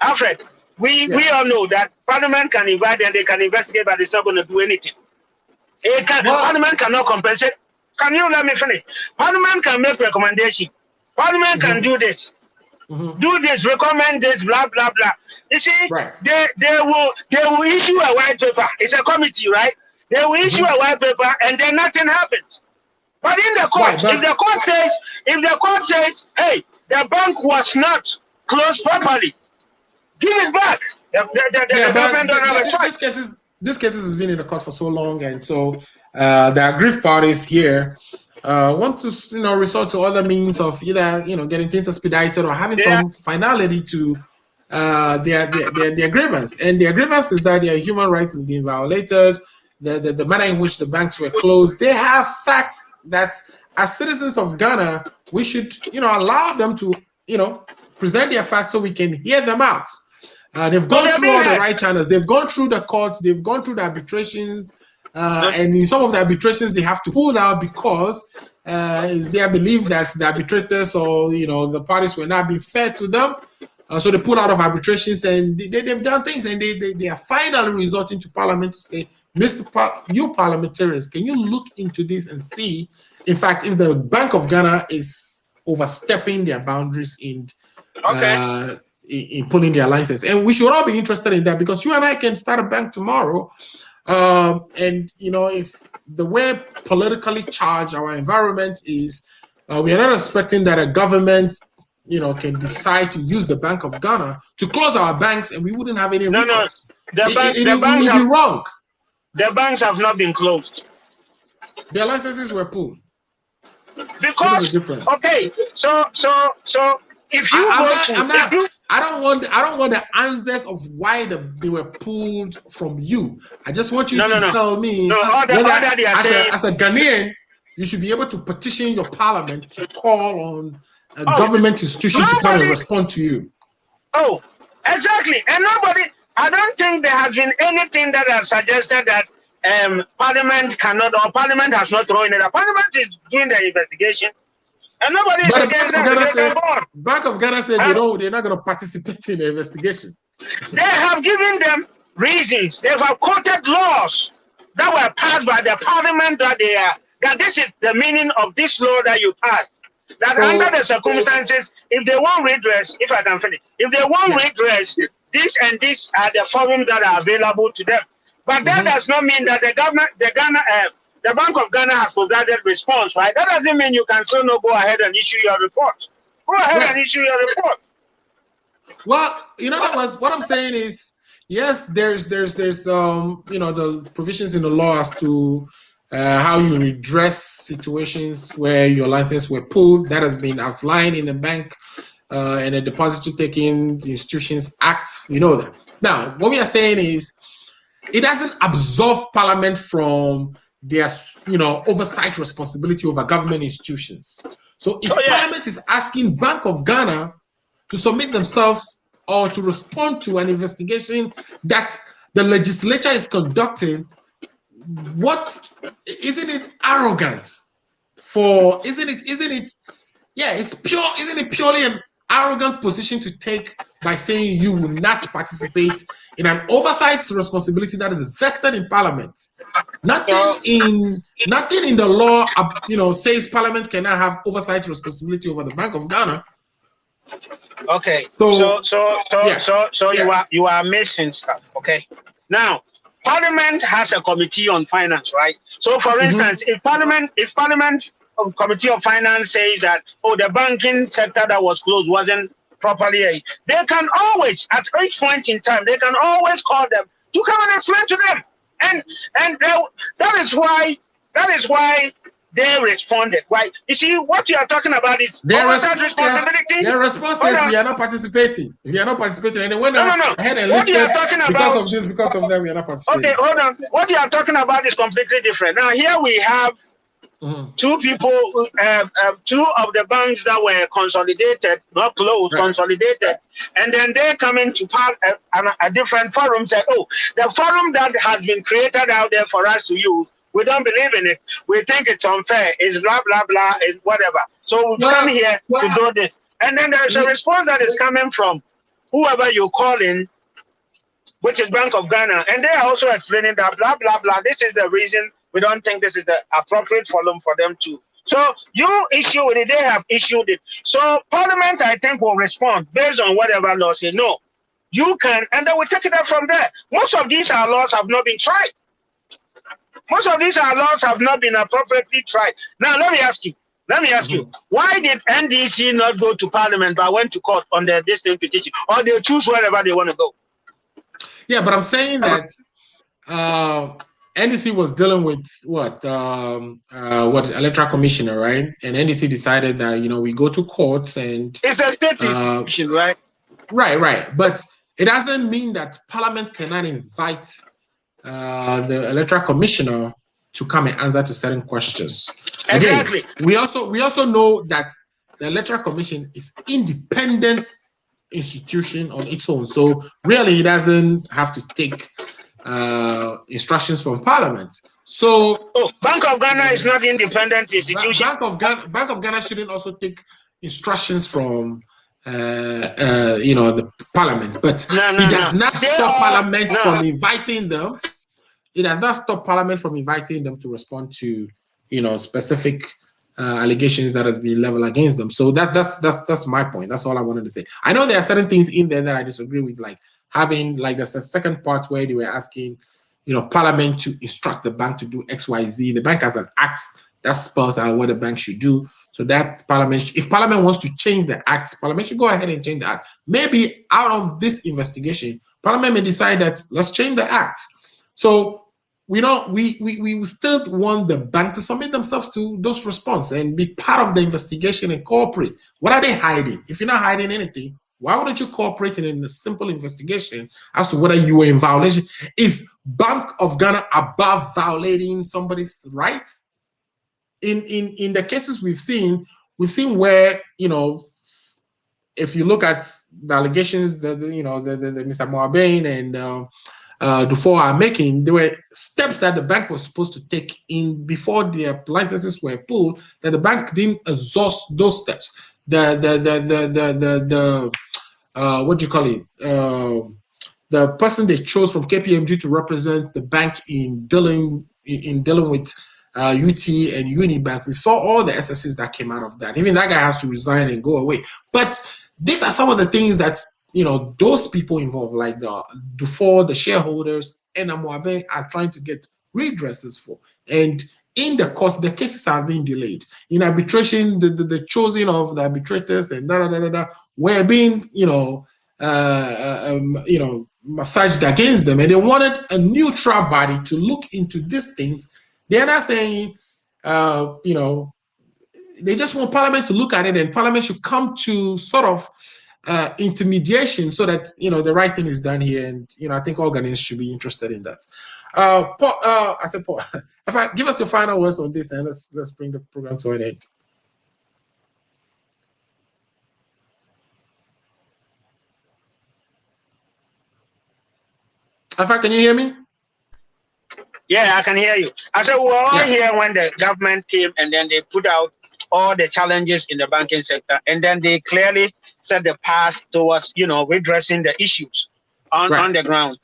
S4: Alfred, we all know that Parliament can invite and they can investigate, but it's not going to do anything. Parliament cannot compensate. Can you let me finish? Parliament can make recommendation. Parliament can do this. Do this, recommend this, blah blah blah. You see, they will issue a white paper. It's a committee, right? They will issue a white paper, and then nothing happens. But in the court, if the court says, hey, the bank was not closed properly, give it back. The government don't have a choice.
S1: This case has been in the court for so long, and so the aggrieved parties here want to resort to other means of either getting things expedited or having some finality to their grievance. And their grievance is that their human rights is being violated. The manner in which the banks were closed. They have facts that, as citizens of Ghana, we should allow them to present their facts so we can hear them out. They've gone through all the right channels. They've gone through the courts. They've gone through the arbitrations. And in some of the arbitrations, they have to pull out because it's their belief that the arbitrators or the parties were not being fair to them. So they pull out of arbitrations, and they've done things, and they are finally resorting to Parliament to say, you parliamentarians, can you look into this and see, in fact, if the Bank of Ghana is overstepping their boundaries in pulling their license? And we should all be interested in that, because you and I can start a bank tomorrow. And if the way politically charged our environment is, we are not expecting that a government can decide to use the Bank of Ghana to close our banks, and we wouldn't have any recourse. It would be wrong.
S4: The banks have not been closed.
S1: Their licenses were pulled.
S4: Because so if you
S1: I don't want the answers of why they were pulled from you. I just want you to tell me as a Ghanaian, you should be able to petition your parliament to call on a government institution to come and respond to you.
S4: Oh, exactly. And I don't think there has been anything that has suggested that Parliament cannot, or Parliament has not thrown it up. Parliament is doing the investigation, and nobody is
S1: But
S4: against
S1: Bank of Ghana said they're not going to participate in the investigation.
S4: They have given them reasons. They have quoted laws that were passed by the Parliament that this is the meaning of this law that you passed. That under the circumstances, if they want redress, if I can finish, if they want redress, this and this are the forums that are available to them. But that does not mean that the Bank of Ghana has provided response, right? That doesn't mean you can still not go ahead and issue your report. Go ahead and issue your report.
S1: Well, in other words, what I'm saying is, yes, there's the provisions in the law as to how you redress situations where your license were pulled. That has been outlined in the Bank and the Depository Taking Institutions Act. We know that. Now, what we are saying is, it doesn't absolve Parliament from their, oversight responsibility over government institutions. So if Parliament is asking Bank of Ghana to submit themselves or to respond to an investigation that the legislature is conducting, isn't it arrogant? Isn't it purely an arrogant position to take by saying you will not participate in an oversight responsibility that is vested in Parliament? Nothing in the law, says Parliament cannot have oversight responsibility over the Bank of Ghana.
S4: Okay. You are missing stuff. Okay. Now, Parliament has a committee on finance, right? So, for instance, if Parliament Committee of Finance says that the banking sector that was closed wasn't properly, they can always, at each point in time, they can always call them to come and explain to them, and that is why they responded. Right? You see, what you are talking about is responsibility.
S1: Their response is we are not participating. We are not participating, and they went ahead and listed because of this, because of that, we are not participating.
S4: Okay, hold on. What you are talking about is completely different. Now, here we have two people, two of the banks that were consolidated, not closed, consolidated, and then they come into a different forum, say, the forum that has been created out there for us to use, we don't believe in it. We think it's unfair. It's blah, blah, blah, it's whatever. So we come here to do this. And then there's a response that is coming from whoever you call in, which is Bank of Ghana. And they are also explaining that blah, blah, blah. This is the reason we don't think this is the appropriate forum for them to. So you issue it, they have issued it. So Parliament, I think, will respond based on whatever law say, no, you can, and they will take it up from there. Most of these laws have not been tried. Most of these laws have not been appropriately tried. Now, let me ask you, why did NDC not go to Parliament but went to court on their distinct petition, or they choose wherever they want to go?
S1: Yeah, but I'm saying that NDC was dealing with what electoral commissioner, right? And NDC decided that we go to courts and
S4: it's a state institution, right?
S1: Right. But it doesn't mean that Parliament cannot invite the electoral commissioner to come and answer to certain questions.
S4: Exactly.
S1: Again, we also know that the electoral commission is independent institution on its own, so really it doesn't have to take instructions from Parliament. So
S4: Bank of Ghana is not independent institution.
S1: Bank of Ghana shouldn't also take instructions from the Parliament, but it does not stop Parliament from inviting them. It does not stop Parliament from inviting them to respond to specific allegations that has been leveled against them. So that's my point. That's all I wanted to say. I know there are certain things in there that I disagree with, like having there's a second part where they were asking Parliament to instruct the bank to do XYZ. The bank has an act that spells out what the bank should do. So that Parliament, if Parliament wants to change the act, Parliament should go ahead and change the act. Maybe out of this investigation, Parliament may decide that let's change the act. So we still want the bank to submit themselves to those response and be part of the investigation and cooperate. What are they hiding? If you're not hiding anything, why wouldn't you cooperate in a simple investigation as to whether you were in violation? Is Bank of Ghana above violating somebody's rights? In the cases we've seen where if you look at the allegations, the Mr. Moabane and Dufour are making, there were steps that the bank was supposed to take in before their licenses were pulled, that the bank didn't exhaust those steps. What do you call it? The person they chose from KPMG to represent the bank in dealing with UT and UniBank, we saw all the SSs that came out of that. Even that guy has to resign and go away. But these are some of the things that, you know, those people involved, like the Dufour, the shareholders, and Amoabe are trying to get redresses for. And in the court, the cases are being delayed. In arbitration, the choosing of the arbitrators and were being, massaged against them, and they wanted a neutral body to look into these things. They're not saying, they just want Parliament to look at it, and Parliament should come to sort of intermediation so that, the right thing is done here. And, I think all Ghanaians should be interested in that. Paul, I said, Paul, give us your final words on this, and let's bring the program to an end. Can you hear me?
S4: Yeah, I can hear you. I said, we were all here when the government came, and then they put out all the challenges in the banking sector, and then they clearly set the path towards, redressing the issues on the ground.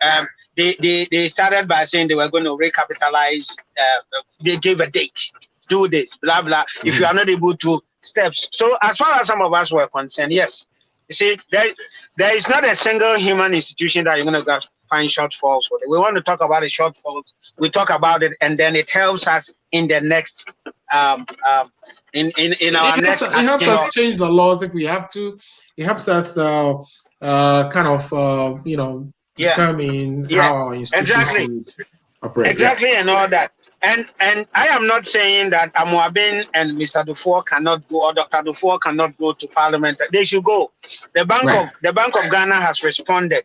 S4: They started by saying they were going to recapitalize. They gave a date, do this, blah blah. If you are not able to, steps. So as far as some of us were concerned, yes. You see, there is not a single human institution that you're going to find shortfalls for. We want to talk about the shortfalls. We talk about it, and then it helps us in the next it
S1: helps us change the laws if we have to. It helps us determine how our institutions should operate.
S4: Exactly, and all that. And I am not saying that Amoabin and Mr. Dufour cannot go, or Dr. Dufour cannot go to Parliament. They should go. The Bank of Ghana has responded.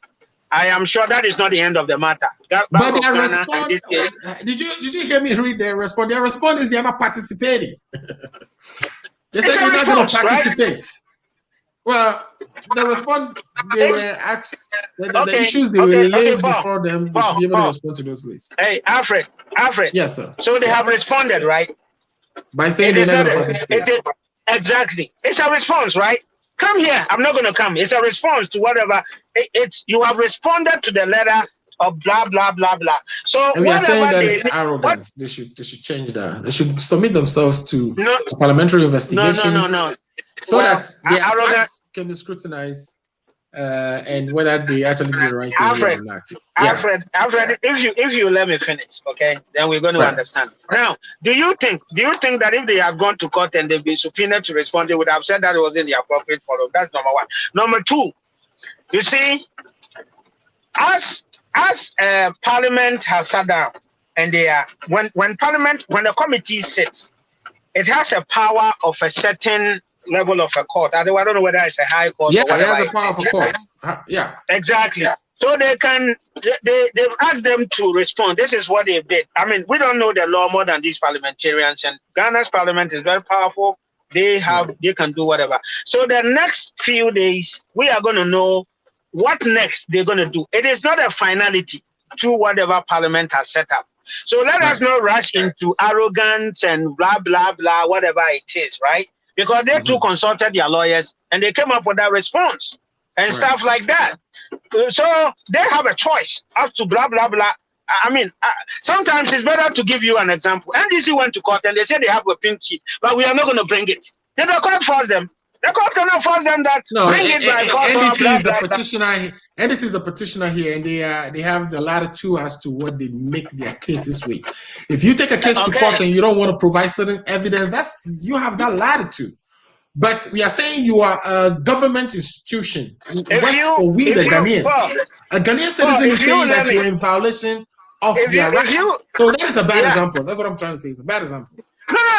S4: I am sure that is not the end of the matter.
S1: But their response, did you hear me read their response? Their response is they are not participating. They said they're not going to participate. Right? Well, the response, they were asked, the issues they were laid before them, they should be able to respond to those lists.
S4: Hey, Alfred.
S1: Yes, sir.
S4: So they have responded, right?
S1: By saying they're not going to participate.
S4: Exactly. It's a response, right? Come here. I'm not going to come. It's a response to whatever. You have responded to the letter of blah, blah, blah, blah. So
S1: and we are saying that is arrogance. They should change that. They should submit themselves to parliamentary investigations.
S4: No.
S1: So that their acts can be scrutinized and whether they actually do the right thing or not.
S4: Alfred, if you let me finish, okay, then we're going to understand. Now, do you think that if they had gone to court and they've been subpoenaed to respond, they would have said that it was in the appropriate forum? That's number one. Number two, you see, as Parliament has sat down, and they are when the committee sits, it has a power of a certain level of a court. I don't know whether it's a high court.
S1: Yeah, it has a power of a court. Yeah,
S4: exactly. So they've asked them to respond. This is what they did. I mean, we don't know the law more than these parliamentarians, and Ghana's parliament is very powerful. They can do whatever. So the next few days, we are going to know what next they're going to do. It is not a finality to whatever Parliament has set up. So let us not rush into arrogance and blah, blah, blah, whatever it is, right? Because they too consulted their lawyers and they came up with that response and stuff like that. So they have a choice as to blah, blah, blah. I mean, sometimes it's better to give you an example. NDC went to court and they said they have a pink sheet, but we are not going to bring it. Did the court force them? The court cannot force them that.
S1: No,
S4: bring it by force.
S1: NDC is the petitioner. NDC is the petitioner here, and they have the latitude as to what they make their cases with. If you take a case to court and you don't want to provide certain evidence, you have that latitude. But we are saying you are a government institution. The Ghanaians. A Ghanaian citizen is saying that you're in violation of their rights. So that is a bad example. That's what I'm trying to say. It's a bad example.
S4: No,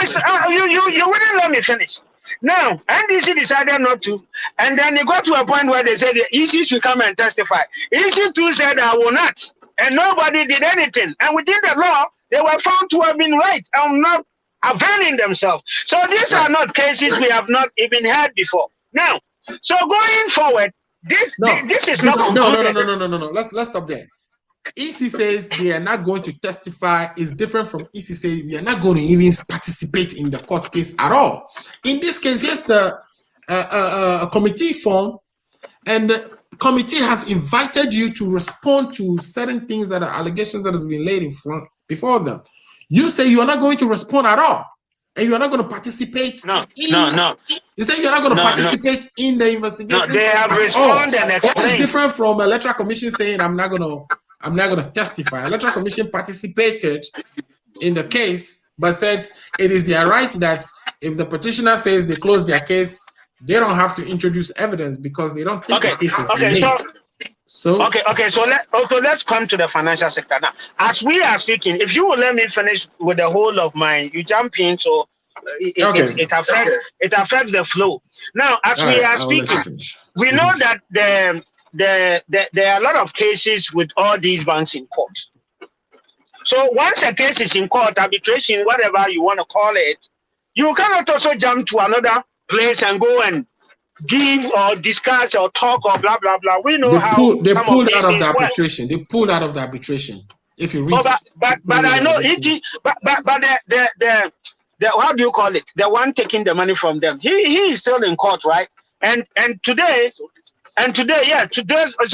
S4: you wouldn't let me finish. Now, NDC decided not to, and then they got to a point where they said the EC should come and testify. EC too said I will not, and nobody did anything. And within the law, they were found to have been right and not availing themselves. So these are not cases we have not even heard before. Now, so going forward, this is not
S1: no. Let's stop there. EC says they are not going to testify is different from EC saying they are not going to even participate in the court case at all. In this case, here's a committee form, and the committee has invited you to respond to certain things that are allegations that has been laid in front before them. You say you are not going to respond at all, and you are not going to participate.
S4: No.
S1: You say you're not going to participate in the investigation.
S4: No, they have responded and explained.
S1: What is different from electoral commission saying I'm not going to testify? Electoral commission participated in the case, but said it is their right that if the petitioner says they close their case, they don't have to introduce evidence because they don't think the case is made. So let's come to the financial sector now. As we are speaking, if you will let me finish with the whole of mine, you jump in, so it affects the flow. Now, as we are speaking, we know that there are a lot of cases with all these banks in court. So once a case is in court, arbitration, whatever you want to call it, you cannot also jump to another place and go and give or discuss or talk or blah blah blah. We know they pulled out of the arbitration. They pulled out of the arbitration. If you read,
S4: but I know it. But the how do you call it? The one taking the money from them. He is still in court, right? And today it's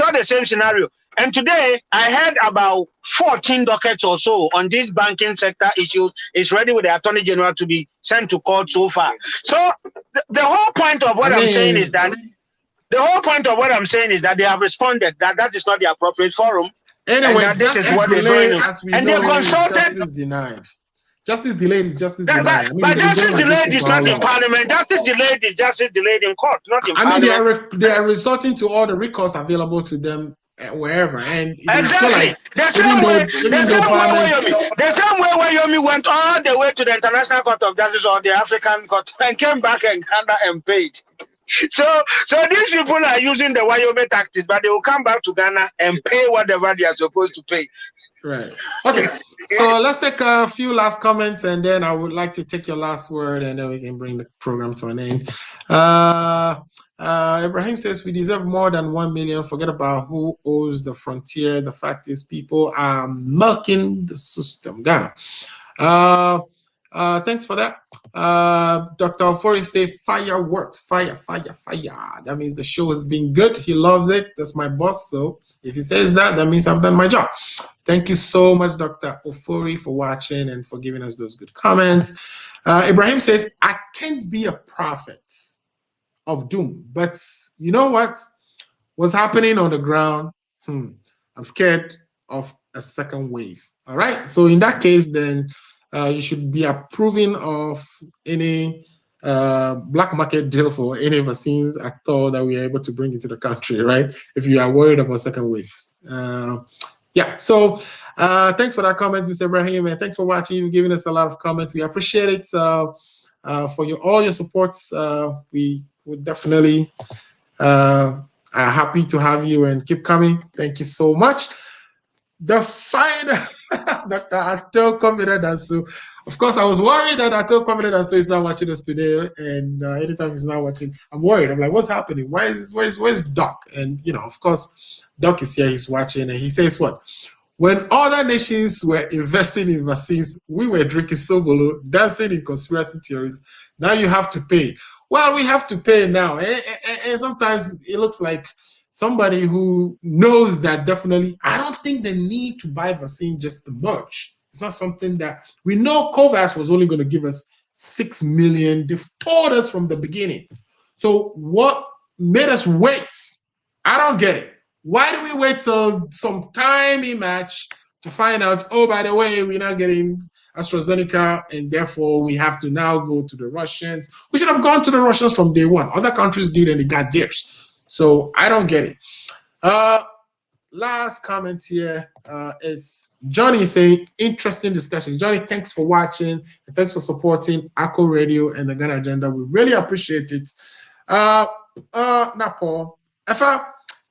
S4: all the same scenario. And today I heard about 14 dockets or so on this banking sector issues is ready with the Attorney General to be sent to court so far. So the whole point of what I'm saying is that they have responded that is not the appropriate forum.
S1: Anyway, justice delayed, as we know, justice denied. Justice delayed is justice denied.
S4: But justice delayed is not in Parliament. Justice delayed is justice delayed in court, not in Parliament.
S1: They are resorting to all the recourse available to them wherever, and
S4: exactly the same way Wyoming went all the way to the International Court of Justice or the African Court and came back and Ghana and paid. So these people are using the Wyoming tactics, but they will come back to Ghana and pay whatever they are supposed to pay.
S1: Right. Okay. So let's take a few last comments, and then I would like to take your last word, and then we can bring the program to an end. Ibrahim says we deserve more than 1 million. Forget about who owes the frontier. The fact is, people are milking the system. Ghana. Thanks for that. Dr. Ofori say fireworks, fire. That means the show has been good. He loves it. That's my boss. So if he says that, that means I've done my job. Thank you so much, Dr. Ofori, for watching and for giving us those good comments. Ibrahim says, I can't be a prophet of doom, but you know what's happening on the ground? I'm scared of a second wave. All right. So in that case, then you should be approving of any black market deal for any vaccines at all that we are able to bring into the country, right? If you are worried about second waves. Yeah, so thanks for that comment, Mr. Ibrahim, and thanks for watching. You've given us a lot of comments. We appreciate it for all your support. We would definitely are happy to have you and keep coming. Thank you so much. The final Dr. Ato Komiredansu. Of course, I was worried that Ato Komiredansu is not watching us today, and anytime he's not watching, I'm worried. I'm like, what's happening? Where's Doc? And of course, Doc is here, he's watching, and he says what? When other nations were investing in vaccines, we were drinking Sobolo, dancing in conspiracy theories. Now you have to pay. Well, we have to pay now. And sometimes it looks like somebody who knows that definitely, I don't think they need to buy vaccine just to merge. It's not something that we know COVAX was only going to give us 6 million. They've told us from the beginning. So what made us wait? I don't get it. Why do we wait till some timey match to find out, oh, by the way, we're not getting AstraZeneca, and therefore we have to now go to the Russians? We should have gone to the Russians from day one. Other countries did, and they got theirs. So I don't get it. Last comment here is Johnny saying, interesting discussion. Johnny, thanks for watching, and thanks for supporting ACO Radio and the Ghana Agenda. We really appreciate it. Now, Paul,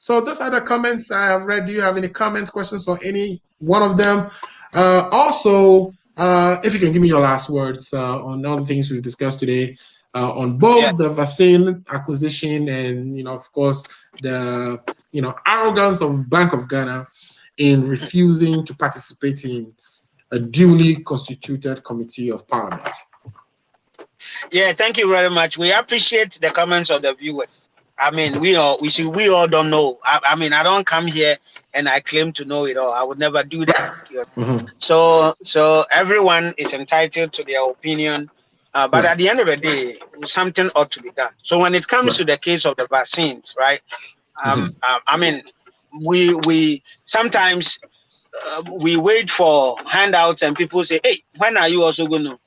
S1: so those are the comments I have read. Do you have any comments, questions on any one of them? Also, if you can give me your last words on all the things we've discussed today, on both the vaccine acquisition and, of course, the, arrogance of Bank of Ghana, in refusing to participate in a duly constituted committee of parliament.
S4: Yeah, thank you very much. We appreciate the comments of the viewers. I mean, we all don't know. I mean, I don't come here and I claim to know it all. I would never do that. So everyone is entitled to their opinion. But at the end of the day, something ought to be done. So when it comes to the case of the vaccines, right? I mean, we sometimes we wait for handouts and people say, hey, when are you also going to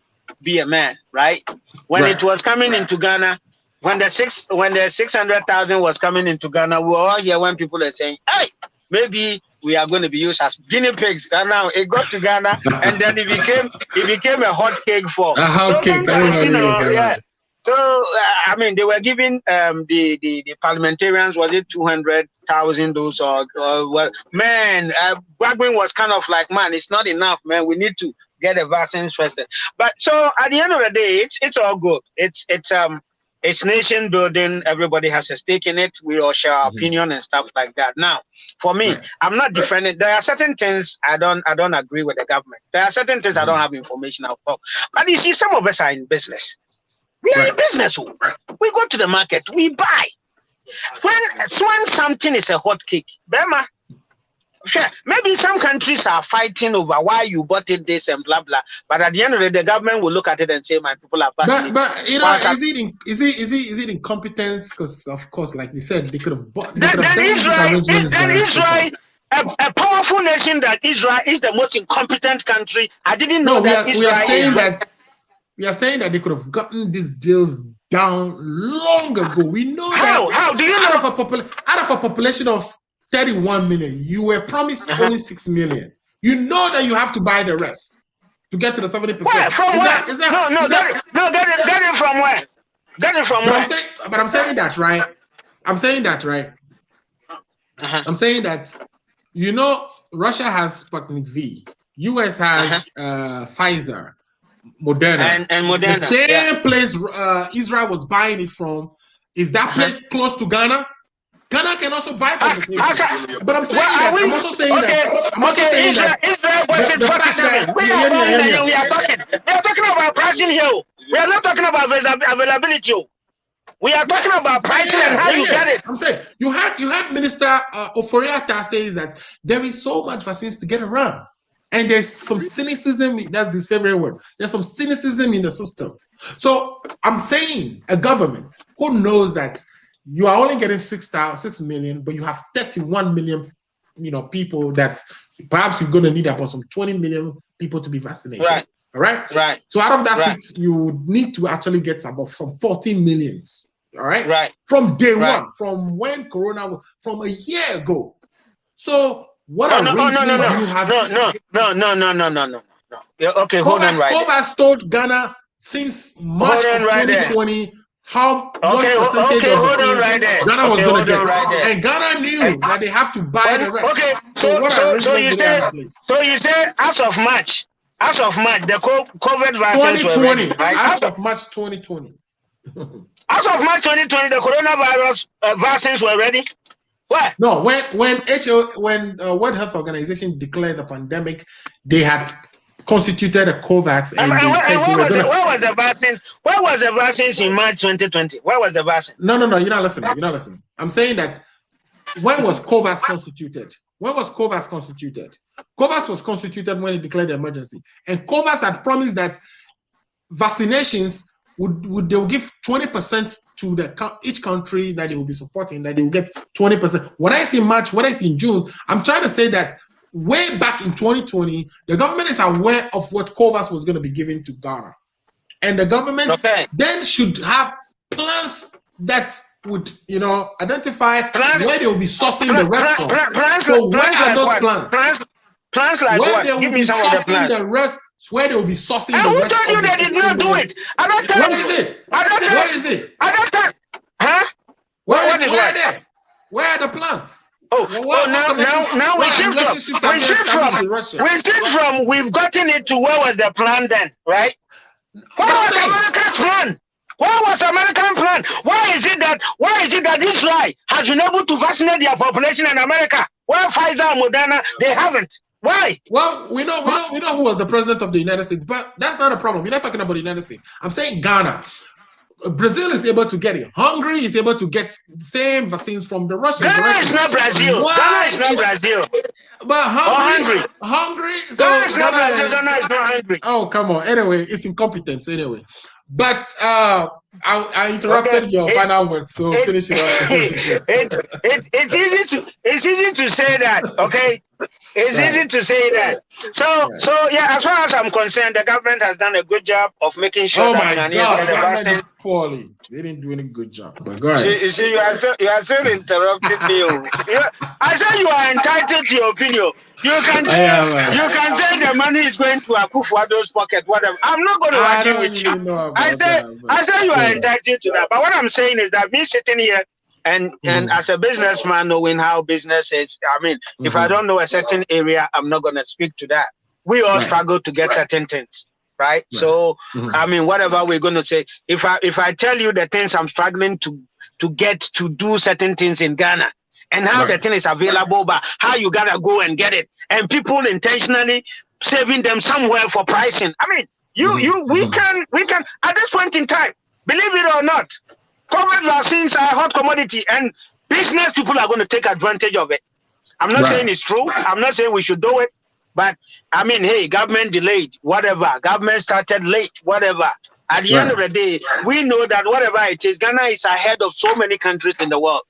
S4: be a man, right? When it was coming into Ghana, when the 600,000 was coming into Ghana, we were all here when people are saying, hey, maybe we are going to be used as guinea pigs. And now it got to Ghana, and then it became a hot cake for.
S1: A hot cake.
S4: So I mean, they were giving the parliamentarians, was it 200,000 doses or well, man, Bagwin was kind of like, man, it's not enough, man. We need to get the vaccines first. But so at the end of the day, it's all good. It's nation building. Everybody has a stake in it. We all share our opinion and stuff like that. Now, for me, I'm not defending. There are certain things I don't agree with the government. There are certain things I don't have information about. But you see, some of us are in business. We are in business. We go to the market. We buy. When something is a hot cake, Bema. Maybe some countries are fighting over why you bought it this and blah blah. But at the end of the day, the government will look at it and say, "My people are passing."
S1: But you know, is it incompetence? Because of course, like we said, they could have bought. Then
S4: Israel, a powerful nation that Israel is the most incompetent country. I didn't know that.
S1: We are saying that they could have gotten these deals down long ago. We know that.
S4: How do you know?
S1: Out of a population of 31 million, you were promised only 6 million. You know that you have to buy the rest to get to the 70%.
S4: Where? From where? Get it from where? Get it from where?
S1: But I'm saying that, right? I'm saying that, you know, Russia has Sputnik V. US has Pfizer, Moderna.
S4: And Moderna.
S1: The same place Israel was buying it from, is that place close to Ghana? Ghana can also buy from the same place. But I'm saying I'm also saying that the fact that
S4: we are talking about pricing here. We are not talking about availability. We are talking about pricing and how you get it.
S1: I'm saying you had Minister Oforiatta says that there is so much vaccines to get around, and there's some cynicism. That's his favorite word. There's some cynicism in the system. So I'm saying a government who knows that you are only getting 6 million, but you have 31 million, people that perhaps you're going to need about some 20 million people to be vaccinated.
S4: Right.
S1: All right.
S4: Right.
S1: So out of that 6, you would need to actually get about some 14 millions. All right.
S4: Right.
S1: From day one, from when Corona, from a year ago. So what arrangement do you have?
S4: No. Okay, hold on right.
S1: COVAX told Ghana since March of 2020. What percentage of the sales Ghana was going to get, and Ghana knew that they have to buy the rest.
S4: Okay, so you say as of March, the COVID vaccines
S1: 2020,
S4: were ready, right?
S1: As of March 2020.
S4: As of March 2020, the coronavirus vaccines were ready. What?
S1: No, when World Health Organization declared the pandemic, they had constituted a COVAX, and they said they were going to.
S4: Where was the vaccine? Where was the vaccines in March 2020? Where was the vaccine?
S1: No, you're not listening. I'm saying that when was COVAX constituted? COVAX was constituted when it declared the emergency, and COVAX had promised that vaccinations they will give 20% to each country that they will be supporting, that they will get 20%. When I say March, when I say June, I'm trying to say that way back in 2020, the government is aware of what COVAX was going to be given to Ghana. And the government then should have plans that would, identify where they will be sourcing the rest from. So where are those plans?
S4: Plans like
S1: where
S4: what?
S1: They will
S4: Give
S1: be
S4: me some of the
S1: sourcing
S4: plans.
S1: the rest. Where they will be sourcing the rest.
S4: Who told you they did not do it? I don't tell you.
S1: Where is it?
S4: I don't tell. Huh?
S1: Where is it? Where are the plans?
S4: Now we've gotten it to where was the plan then, right? Where was America's plan? Where was American plan? Why is it that Israel has been able to vaccinate their population in America? Well, Pfizer and Moderna, they haven't. Why?
S1: Well, we know who was the president of the United States, but that's not a problem. We're not talking about the United States. I'm saying Ghana. Brazil is able to get it. Hungary is able to get the same vaccines from the Russians.
S4: Ghana is not Brazil. Ghana is not Brazil.
S1: But Hungary. So
S4: Ghana is not Brazil. Ghana is not Hungary.
S1: Oh, come on. Anyway, it's incompetence anyway. But I interrupted your final words, so finish it up.
S4: It's easy to say that, okay? It's easy to say that. So yeah, as far as I'm concerned, the government has done a good job of making sure that Ghanaians get the vaccine.
S1: Poorly. They didn't do any good job. But go ahead.
S4: You see, you are still interrupting me. I said you are entitled to your opinion. You can say the money is going to Akufo-Addo's pocket, whatever. I'm not going to argue with you. I say you are entitled to that. But what I'm saying is that me sitting here and as a businessman knowing how business is, I mean, if I don't know a certain area, I'm not going to speak to that. We all struggle to get certain things. Right. So, I mean, whatever we're going to say, if I tell you the things I'm struggling to get to do certain things in Ghana and how the thing is available, but how you got to go and get it and people intentionally saving them somewhere for pricing. I mean, we can at this point in time, believe it or not, COVID vaccines are a hot commodity and business people are going to take advantage of it. I'm not saying it's true. I'm not saying we should do it. But I mean, hey, government delayed, whatever. Government started late, whatever. At the end of the day, we know that whatever it is, Ghana is ahead of so many countries in the world.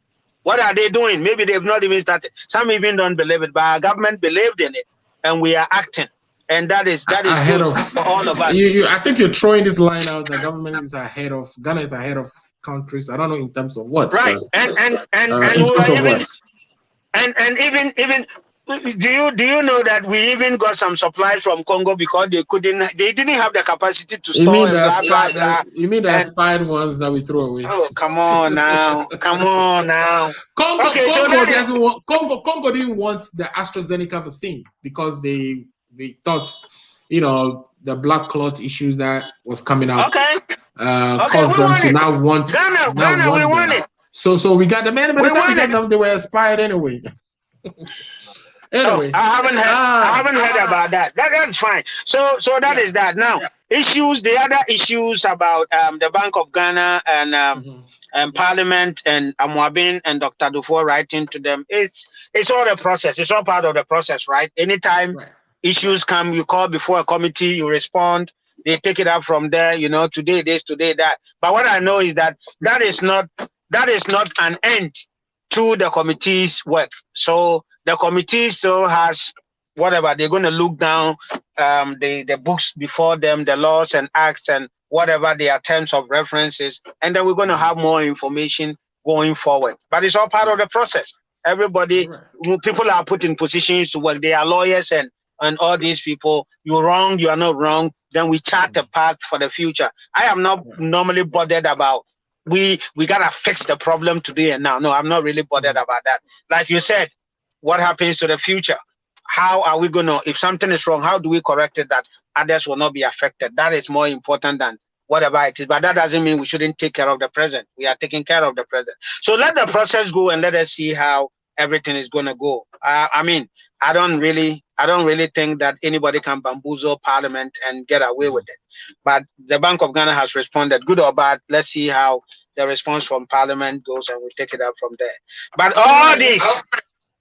S4: What are they doing? Maybe they've not even started. Some even don't believe it, but our government believed in it, and we are acting. And that is
S1: ahead of
S4: for all of us.
S1: I think you're throwing this line out. The government is ahead of Ghana is ahead of countries. I don't know in terms of what.
S4: Right,
S1: but,
S4: and
S1: in terms of what.
S4: And even. Do you know that we even got some supplies from Congo because they didn't have the capacity to store.
S1: You mean the expired ones that we throw away?
S4: Oh, come on now.
S1: Congo didn't want the AstraZeneca vaccine because they thought, the blood clot issues that was coming out caused them to now want
S4: Ghana, we want it.
S1: So we got the man, by the time we got them, they were expired anyway. Anyway,
S4: I haven't heard about that. That's fine. So that is that. Now, the other issues about the Bank of Ghana and Parliament and Amwabin and Dr. Dufour writing to them. It's all a process. It's all part of the process, right? Anytime issues come, you call before a committee, you respond. They take it up from there. Today this, today that. But what I know is that is not an end to the committee's work. So the committee still has whatever they're going to look down the books before them, the laws and acts and whatever their terms of references, and then we're going to have more information going forward. But it's all part of the process. Everybody, people are put in positions to work. They are lawyers and all these people. You're wrong, you are not wrong. Then we chart a path for the future. I am not normally bothered about we gotta fix the problem today and now. No, I'm not really bothered about that. Like you said. What happens to the future? How are we going to, if something is wrong, how do we correct it that others will not be affected? That is more important than whatever it is. But that doesn't mean we shouldn't take care of the present. We are taking care of the present. So let the process go and let us see how everything is going to go. I mean, I don't really think that anybody can bamboozle Parliament and get away with it. But the Bank of Ghana has responded, good or bad. Let's see how the response from Parliament goes and we take it up from there. But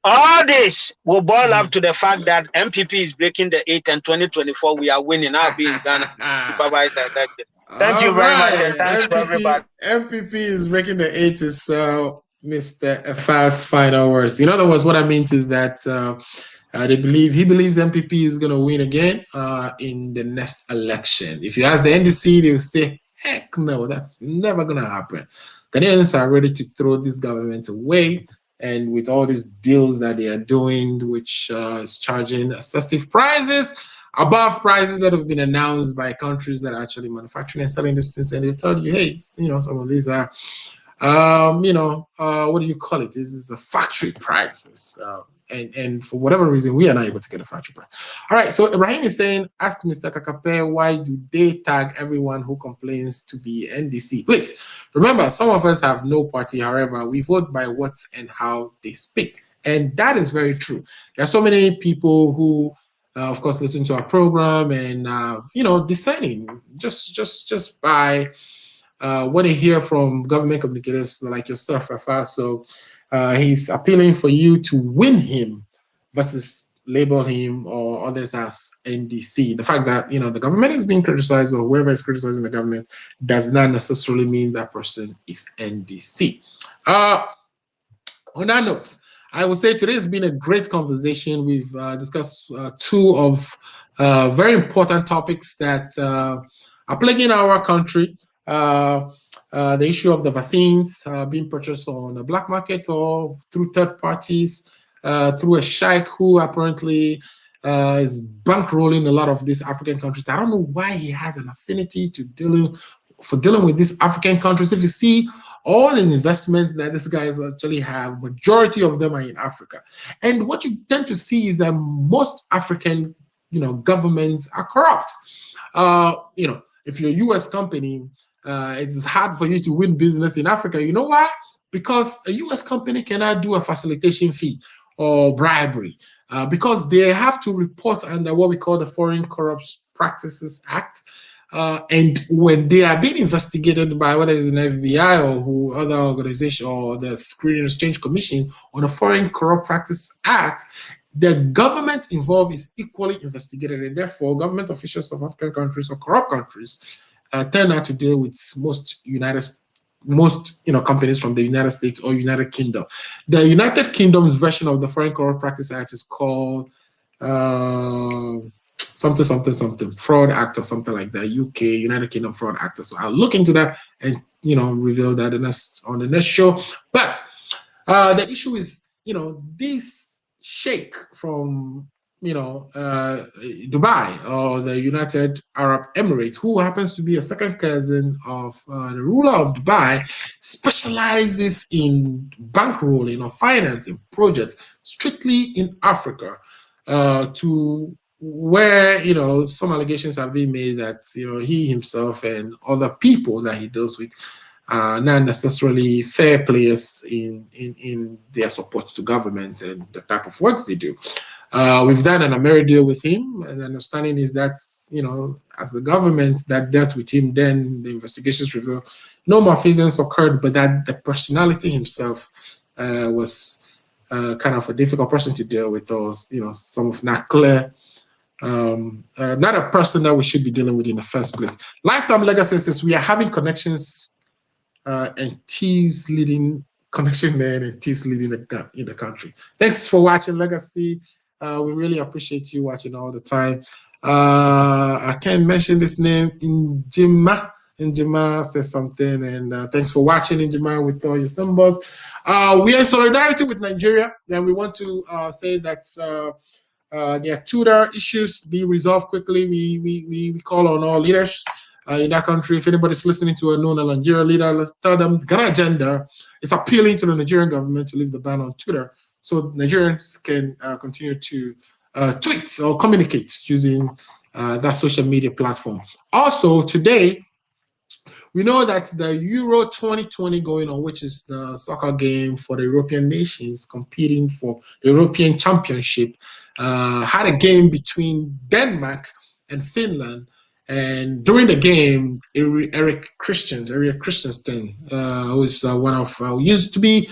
S4: all this will boil up to the fact that MPP is breaking the 8 and 2024 we are winning. I'll be in Ghana. Thank you very much and thanks for everybody.
S1: MPP is breaking the 8 is Mr. Fast final words. In other words, what I mean is that he believes MPP is going to win again in the next election. If you ask the NDC, they will say, heck no, that's never going to happen. Ghanaians are ready to throw this government away. And with all these deals that they are doing, which is charging excessive prices, above prices that have been announced by countries that are actually manufacturing and selling these things, and they'll tell you, hey, some of these are, what do you call it? This is a factory prices. And for whatever reason, we are not able to get a factory price. All right, so Ibrahim is saying, ask Mr. Kakape, why do they tag everyone who complains to be NDC? Please, remember, some of us have no party. However, we vote by what and how they speak. And that is very true. There are so many people who, of course, listen to our program and, discerning just by what they hear from government communicators like yourself, Rafa. So he's appealing for you to win him versus label him or others as NDC. The fact that, the government is being criticized or whoever is criticizing the government does not necessarily mean that person is NDC. On that note, I would say today has been a great conversation. We've discussed two of very important topics that are plaguing our country. The issue of the vaccines being purchased on the black market or through third parties, through a sheikh who apparently is bankrolling a lot of these African countries. I don't know why he has an affinity to dealing with these African countries. If you see all the investments that these guys actually have, majority of them are in Africa. And what you tend to see is that most African, governments are corrupt. If you're a US company, it's hard for you to win business in Africa. You know why? Because a US company cannot do a facilitation fee or bribery because they have to report under what we call the Foreign Corrupt Practices Act. And when they are being investigated by whether it's an FBI or who other organization or the Security and Exchange Commission on the Foreign Corrupt Practices Act, the government involved is equally investigated, and therefore government officials of African countries or corrupt countries tend not to deal with most companies from the United States or United Kingdom. The United Kingdom's version of the Foreign Corrupt Practice Act is called something Fraud Act or something like that. UK United Kingdom Fraud Act. So I'll look into that and reveal that on the next show. But the issue is this sheikh from Dubai or the United Arab Emirates, who happens to be a second cousin of the ruler of Dubai, specializes in bankrolling or financing projects strictly in Africa, to where some allegations have been made that he himself and other people that he deals with are not necessarily fair players in their support to governments and the type of works they do. We've done an Ameri deal with him, and the understanding is that, as the government that dealt with him, then the investigations reveal no malfeasance occurred, but that the personality himself was kind of a difficult person to deal with, or, some of not clear, not a person that we should be dealing with in the first place. Lifetime Legacy says we are having connections and thieves leading connection men and thieves leading in the country. Thanks for watching, Legacy. We really appreciate you watching all the time. I can't mention this name. Njima says something, and thanks for watching, Njima, with all your symbols. We are in solidarity with Nigeria, and we want to say that their Twitter issues be resolved quickly. We call on all leaders in that country. If anybody's listening to a known Nigerian leader, let's tell them Ghana Agenda is appealing to the Nigerian government to leave the ban on Twitter, so Nigerians can continue to tweet or communicate using that social media platform. Also, today, we know that the Euro 2020 going on, which is the soccer game for the European nations competing for the European Championship, had a game between Denmark and Finland. And during the game, Eric Christensen, who is one of used to be,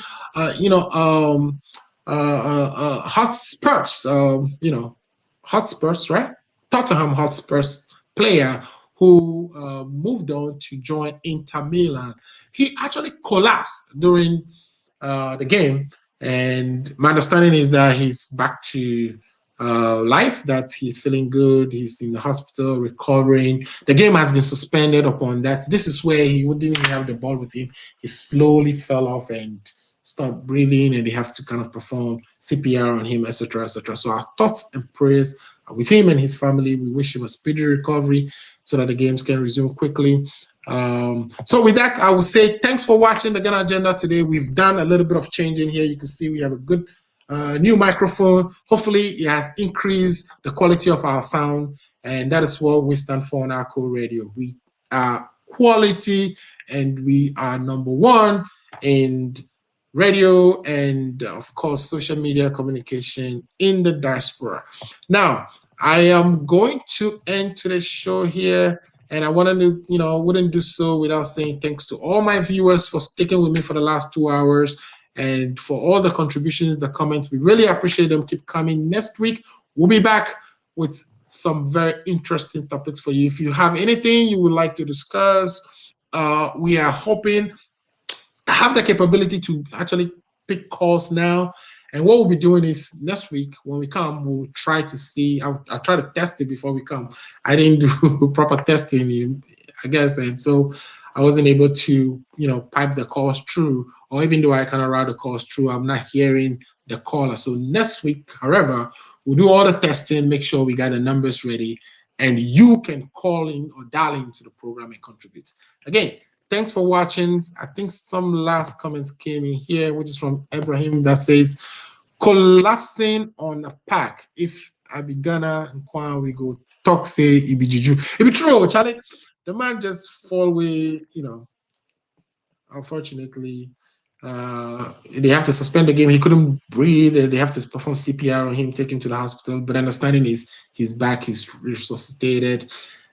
S1: Hotspurs, Hotspurs, right? Tottenham Hotspurs player who moved on to join Inter Milan. He actually collapsed during the game, and my understanding is that he's back to life, that he's feeling good, he's in the hospital recovering. The game has been suspended upon that. This is where he wouldn't even have the ball with him. He slowly fell off and stopped breathing, and they have to kind of perform CPR on him, etc., etc. So our thoughts and prayers are with him and his family. We wish him a speedy recovery so that the games can resume quickly. So with that, I will say thanks for watching the Ghana Agenda today. We've done a little bit of change in here. You can see we have a good new microphone. Hopefully it has increased the quality of our sound, and that is what we stand for on ARCO Radio. We are quality, and we are number one in radio, and of course, social media communication in the diaspora. Now, I am going to end today's show here, and I wanted to, wouldn't do so without saying thanks to all my viewers for sticking with me for the last 2 hours and for all the contributions, the comments. We really appreciate them. Keep coming. Next week, we'll be back with some very interesting topics for you. If you have anything you would like to discuss, we are hoping have the capability to actually pick calls now. And what we'll be doing is next week when we come, we'll try to see. I'll try to test it before we come. I didn't do proper testing, I guess, and so I wasn't able to, pipe the calls through. Or even though I kind of route the calls through, I'm not hearing the caller. So next week, however, we'll do all the testing, make sure we got the numbers ready, and you can call in or dial into the program and contribute. Again, thanks for watching. I think some last comments came in here, which is from Ibrahim that says, collapsing on a pack. If I be Ghana and Kwan, we go talk, say, it be juju. It be true, Charlie. The man just fall away, unfortunately. They have to suspend the game. He couldn't breathe. They have to perform CPR on him, take him to the hospital. But understanding is he's back, he's resuscitated.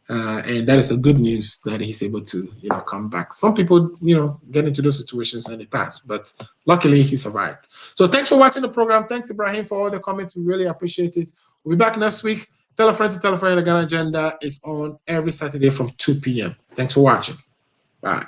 S1: And that is a good news that he's able to, come back. Some people, get into those situations and they pass, but luckily he survived. So thanks for watching the program. Thanks, Ibrahim, for all the comments. We really appreciate it. We'll be back next week. Tell a friend to tell a friend. The Ghana Agenda is on every Saturday from 2 p.m. Thanks for watching. Bye.